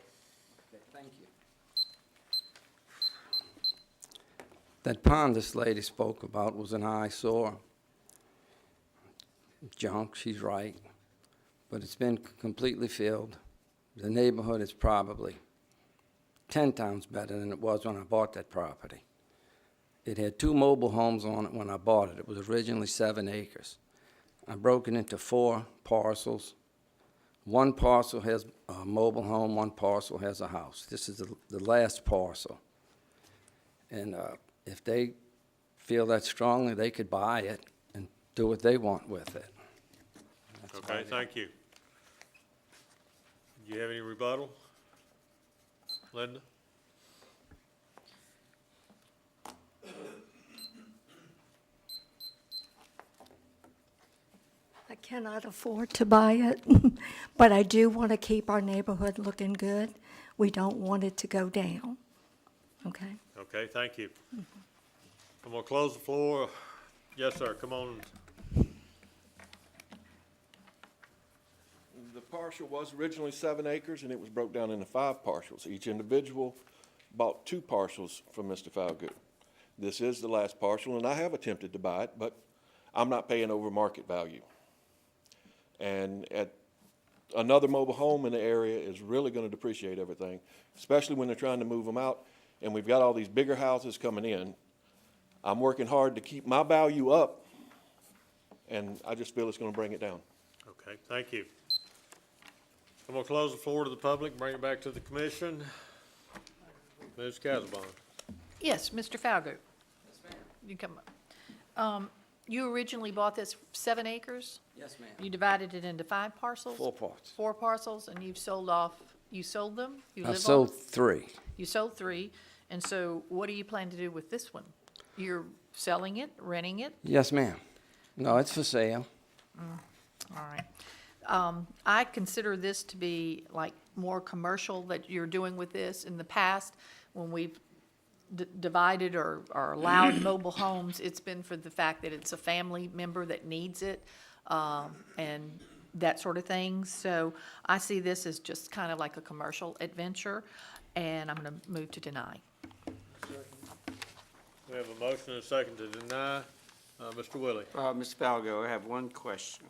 Thank you. That pond this lady spoke about was an eyesore. Junk, she's right, but it's been completely filled. The neighborhood is probably 10 times better than it was when I bought that property. It had 2 mobile homes on it when I bought it. It was originally 7 acres. I broke it into 4 parcels. One parcel has a mobile home, one parcel has a house. This is the last parcel. And if they feel that strongly, they could buy it and do what they want with it. Okay, thank you. Do you have any rebuttal? Linda? I cannot afford to buy it, but I do want to keep our neighborhood looking good. We don't want it to go down, okay? Okay, thank you. I'm gonna close the floor. Yes, sir, come on. The partial was originally 7 acres, and it was broke down into 5 parcels. Each individual bought 2 parcels from Mr. Falgout. This is the last parcel, and I have attempted to buy it, but I'm not paying over market value. And at another mobile home in the area is really going to depreciate everything, especially when they're trying to move them out. And we've got all these bigger houses coming in. I'm working hard to keep my value up, and I just feel it's going to bring it down. Okay, thank you. I'm gonna close the floor to the public, bring it back to the commission. Ms. Casabon. Yes, Mr. Falgout. Yes, ma'am. You come up. You originally bought this 7 acres? Yes, ma'am. You divided it into 5 parcels? 4 parts. 4 parcels, and you've sold off, you sold them? You I live sold on- 3. You sold 3, And so what do you plan to do with this one? You're selling it, renting it? Yes, ma'am. No, it's for sale. All right. I consider this to be like more commercial that you're doing with this. In the past, when we've divided or allowed mobile homes, it's been for the fact that it's a family member that needs it, and that sort of thing. So I see this as just kind of like a commercial adventure, and I'm going to move to deny. We have a motion and a second to deny. Mr. Willie? Mr. Falgo, I have one question.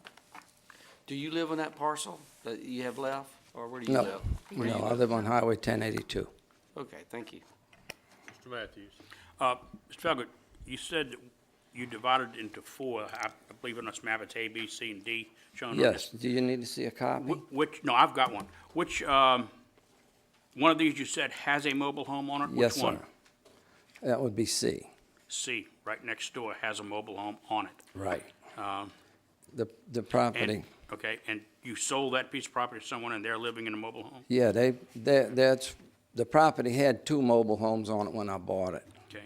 Do you live on that parcel that you have left, or where do you No, live? Where do you no, I live on Highway 1082. Okay, thank you. Mr. Matthews? Mr. Felgood, you said that you divided into four, I believe in this map, it's A, B, C, and D shown on Yes, this. do you need to see a copy? No, I've got one. Which, one of these you said has a mobile home on it? Yes, Which one? sir. That would be C. C, right next door, has a mobile home on it. Right. Um, The property, and- Okay, and you sold that piece of property to someone and they're living in a mobile home? yeah, the property had 2 mobile homes on it when I bought it. Okay,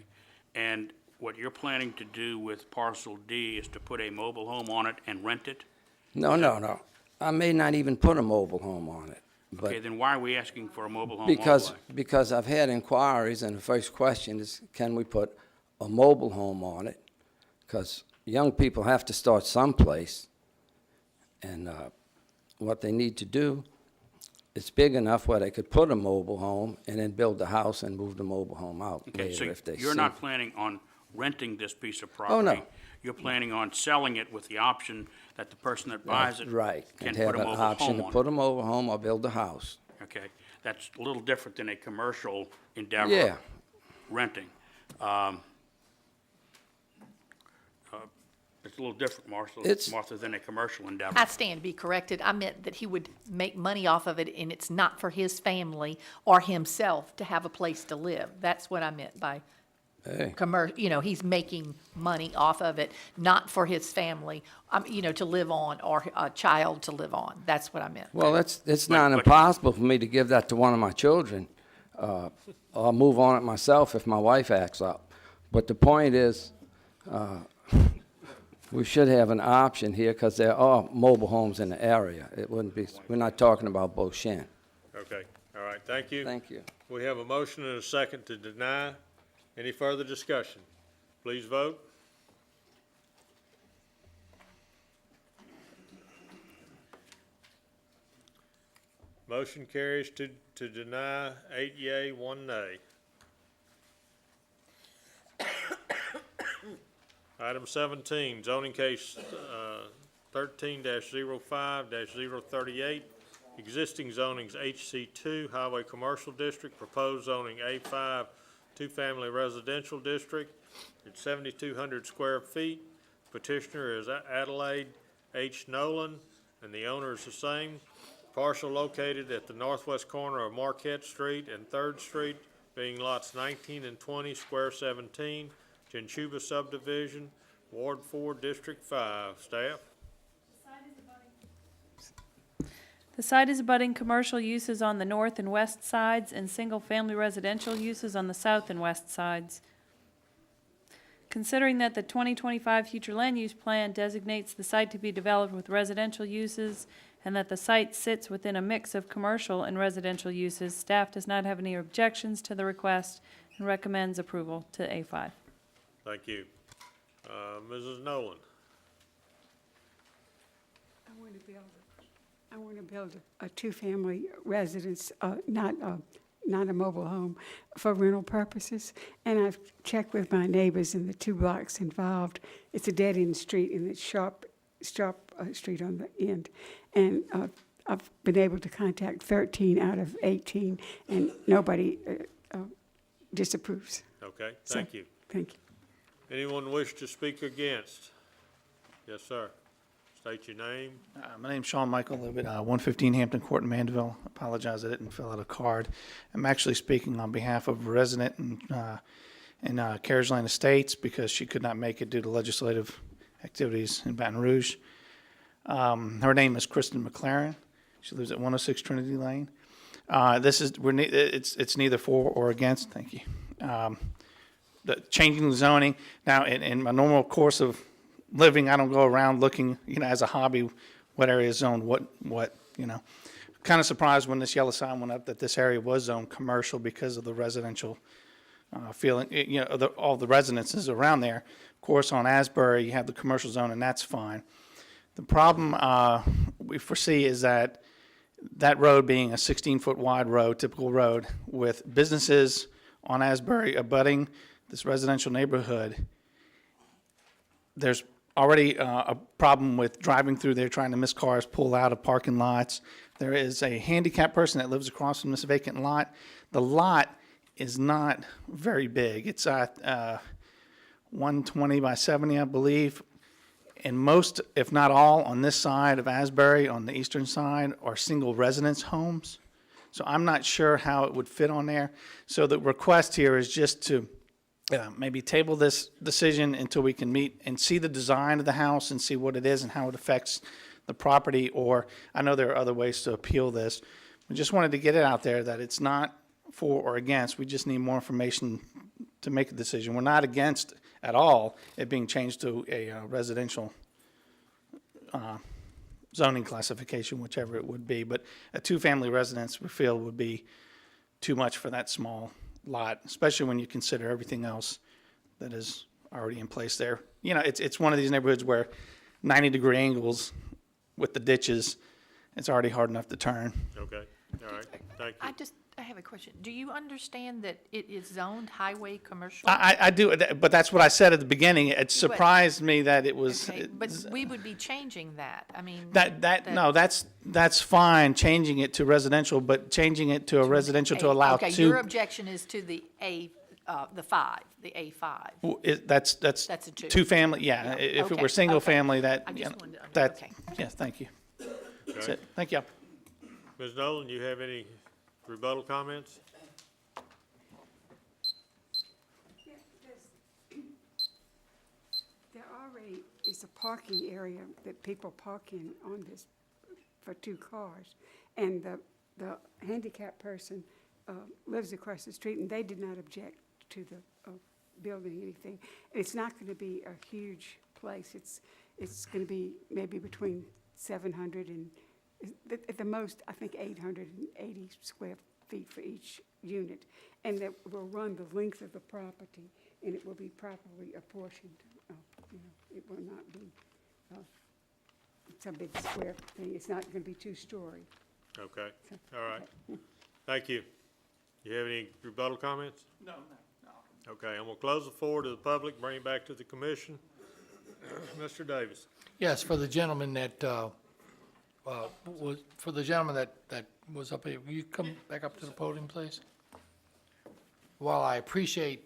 and what you're planning to do with parcel D is to put a mobile home on it and rent it? No. I may not even put a mobile home on it, Okay, but then why are we asking for a mobile home all the way? because I've had inquiries, and the first question is, can we put a mobile home on it? Because young people have to start someplace, and what they need to do, it's big enough where they could put a mobile home and then build the house and move the mobile home out Okay, so later if they you're see. not planning on renting this piece of property? Oh, no. You're planning on selling it with the option that the person that buys it Right, can and put have a an mobile option home to on put it? a mobile home or build a house. Okay, that's a little different than a commercial endeavor. Yeah. Renting. It's a little different, Martha, than a commercial endeavor. I stand to be corrected. I meant that he would make money off of it, and it's not for his family or himself to have a place to live. That's what I meant by Hey, he's making money off of it, not for his family, to live on or a child to live on. That's what I meant. well, it's not impossible for me to give that to one of my children. I'll move on it myself if my wife acts up. But the point is, we should have an option here because there are mobile homes in the area. It wouldn't be, we're not talking about Beauchene. Okay, all right, thank you. Thank you. We have a motion and a second to deny. Any further discussion? Please vote. Motion carries to deny, 8 yea, 1 nay. Item 17, zoning case 13-05-038, existing zonings HC2, Highway Commercial District, proposed zoning A5, two-family residential district. It's 7,200 square feet. Petitioner is Adelaide H. Nolan, and the owner is the same. Parcel located at the northwest corner of Marquette Street and 3rd Street, being lots 19 and 20, square 17, Chinchuba subdivision, Ward 4, District 5. Staff? The site is abutting commercial uses on the north and west sides and single-family residential uses on the south and west sides. Considering that the 2025 future land use plan designates the site to be developed with residential uses and that the site sits within a mix of commercial and residential uses, staff does not have any objections to the request and recommends approval to A5. Thank you. Mrs. Nolan? I want to build a two-family residence, not a mobile home, for rental purposes. And I've checked with my neighbors in the 2 blocks involved. It's a dead-end street, and it's sharp street on the end. And I've been able to contact 13 out of 18, and nobody disapproves. Okay, thank you. Thank you. Anyone wish to speak against? Yes, sir. State your name. My name's Sean Michael. I live at 115 Hampton Court in Mandeville. Apologize I didn't fill out a card. I'm actually speaking on behalf of a resident in Carriage Lane Estates because she could not make it due to legislative activities in Baton Rouge. Her name is Kristen McLaren. She lives at 106 Trinity Lane. It's neither for or against. Thank you. changing the zoning. Now, in my normal course of living, I don't go around looking, as a hobby, what area is zoned, Kind of surprised when this yellow sign went up that this area was zoned commercial because of the residential feeling, all the residences around there. Of course, on Asbury, you have the commercial zone, and that's fine. The problem we foresee is that road being a 16-foot wide road, typical road, with businesses on Asbury abutting this residential neighborhood, there's already a problem with driving through there, trying to miss cars, pull out of parking lots. There is a handicapped person that lives across from this vacant lot. The lot is not very big. It's at 120 by 70, I believe. And most, if not all, on this side of Asbury, on the eastern side, are single residence homes. So I'm not sure how it would fit on there. So the request here is just to maybe table this decision until we can meet and see the design of the house and see what it is and how it affects the property. Or I know there are other ways to appeal this. We just wanted to get it out there that it's not for or against. We just need more information to make a decision. We're not against at all it being changed to a residential zoning classification, whichever it would be. But a two-family residence, we feel, would be too much for that small lot, especially when you consider everything else that is already in place there. It's one of these neighborhoods where 90-degree angles with the ditches, it's already hard enough to turn. Okay, all right, thank you. I have a question. Do you understand that it is zoned highway commercial? I do, but that's what I said at the beginning. It surprised me that it was. Okay, but we would be changing that. I mean. No, that's fine, changing it to residential, but changing it to a residential to allow two. Okay, your objection is to the A5. That's a two family, yeah. If it were single family, I just wanted to okay. Yes, thank you. That's it. Thank you. Ms. Nolan, you have any rebuttal comments? There already is a parking area that people park in on this for 2 cars. And the handicapped person lives across the street, and they did not object to the building anything. And it's not going to be a huge place. It's going to be maybe between 700 and, at the most, I think 880 square feet for each unit. And that will run the length of the property, and it will be properly apportioned. It will not be some big square thing. It's not going to be 2-story. Okay, all right. Thank you. You have any rebuttal comments? No. Okay, I'm going to close the floor to the public, bring it back to the commission. Mr. Davis. Yes, for the gentleman that was up here, will you come back up to the podium, please? While I appreciate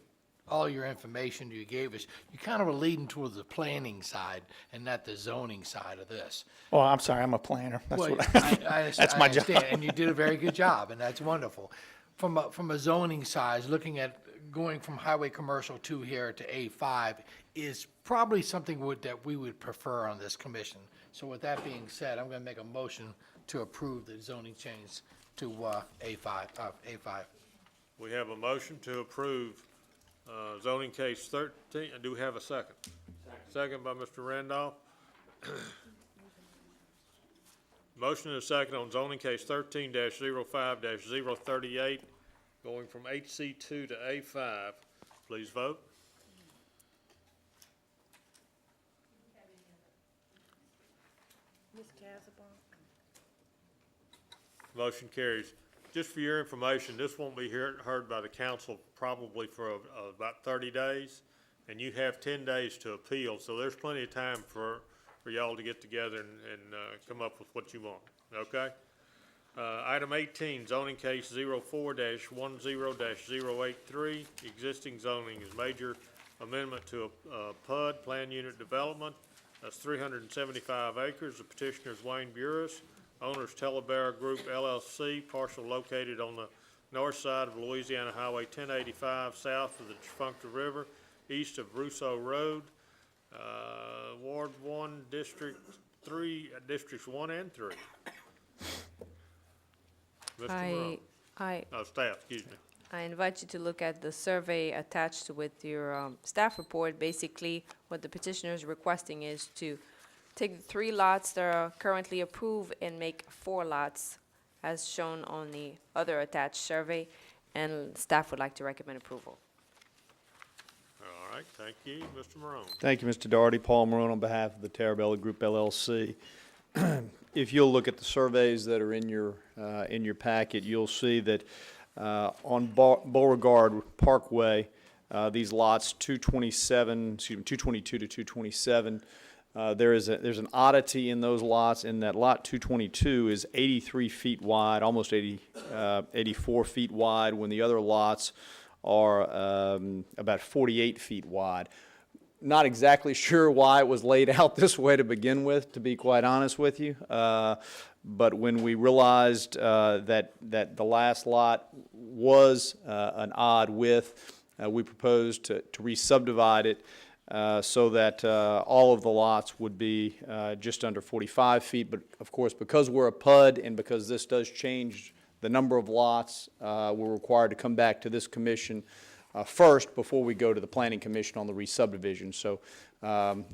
all your information you gave us, you kind of were leading towards the planning side and not the zoning side of this. Oh, I'm sorry, I'm a planner. That's Well, what that's my job. And you did a very good job, and that's wonderful. From a zoning side, looking at going from highway commercial 2 here to A5 is probably something that we would prefer on this commission. So with that being said, I'm going to make a motion to approve the zoning change to A5. We have a motion to approve zoning case 13. Do we have a second? Second by Mr. Randolph. Motion and a second on zoning case 13-05-038, going from HC2 to A5. Please vote. Motion carries. Just for your information, this won't be heard by the council probably for about 30 days, and you have 10 days to appeal, so there's plenty of time for y'all to get together and come up with what you want, okay? Item 18, zoning case 04-10-083, existing zoning is major amendment to a PUD, plan unit development. That's 375 acres. The petitioner is Wayne Burris. Owners Telebera Group LLC, parcel located on the north side of Louisiana Highway 1085, south of the Trinity River, east of Rousseau Road, Ward 1, District 3, Districts 1 and 3. Mr. Monroe. I Oh, staff, excuse me. I invite you to look at the survey attached with your staff report. Basically, what the petitioner is requesting is to take the 3 lots that are currently approved and make 4 lots, as shown on the other attached survey, and staff would like to recommend approval. All right, thank you. Mr. Morone. Thank you, Mr. Doherty. Paul Marone on behalf of the Tarabella Group LLC. If you'll look at the surveys that are in your packet, you'll see that on Beauregard Parkway, these lots 222 to 227, there's an oddity in those lots in that lot 222 is 83 feet wide, almost 84 feet wide, when the other lots are about 48 feet wide. Not exactly sure why it was laid out this way to begin with, to be quite honest with you. But when we realized that the last lot was an odd width, we proposed to re-subdivide it so that all of the lots would be just under 45 feet. But of course, because we're a PUD and because this does change the number of lots, we're required to come back to this commission first before we go to the Planning Commission on the re-subdivision. So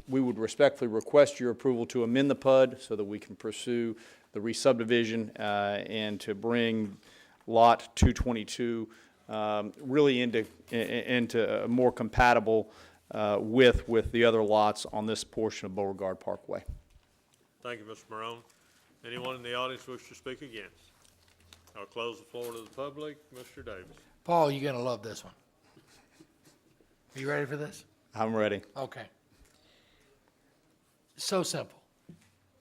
we would respectfully request your approval to amend the PUD so that we can pursue the re-subdivision and to bring Lot 222 really into a more compatible with the other lots on this portion of Beauregard Parkway. Thank you, Mr. Morone. Anyone in the audience wish to speak against? I'll close the floor to the public. Mr. Davis. Paul, you're gonna love this one. Are you ready for this? I'm ready. Okay. So simple.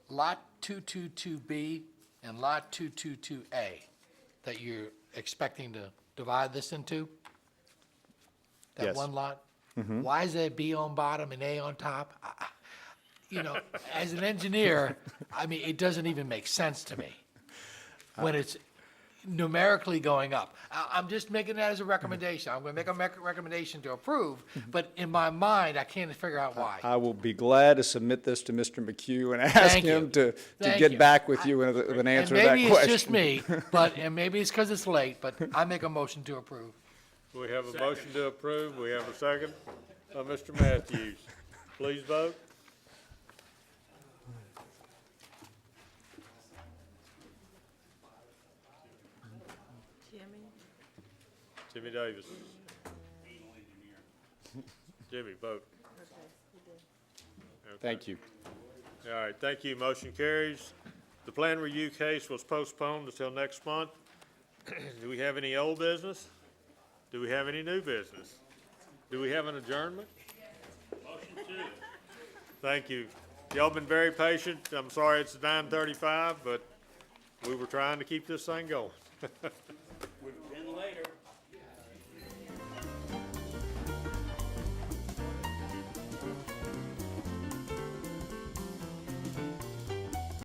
Lot 222B and Lot 222A that you're expecting to divide this into? That Yes. one lot? Mhm. Why is there B on bottom and A on top? You know, as an engineer, I mean, it doesn't even make sense to me when it's numerically going up. I'm just making that as a recommendation. I'm going to make a recommendation to approve, but in my mind, I can't figure out why. I will be glad to submit this to Mr. McHugh and ask Thank him you. to Thank get you. back with you with an answer to that question. And maybe it's just me, and maybe it's because it's late, but I make a motion to approve. We have a motion to approve. We have a second by Mr. Matthews. Please vote. Jimmy Davis. Jimmy, vote. Okay. Thank you. All right, thank you. Motion carries. The plan review case was postponed until next month. Do we have any old business? Do we have any new business? Do we have an adjournment? Motion to. Thank you. Y'all been very patient. I'm sorry it's 9:35, but we were trying to keep this thing going.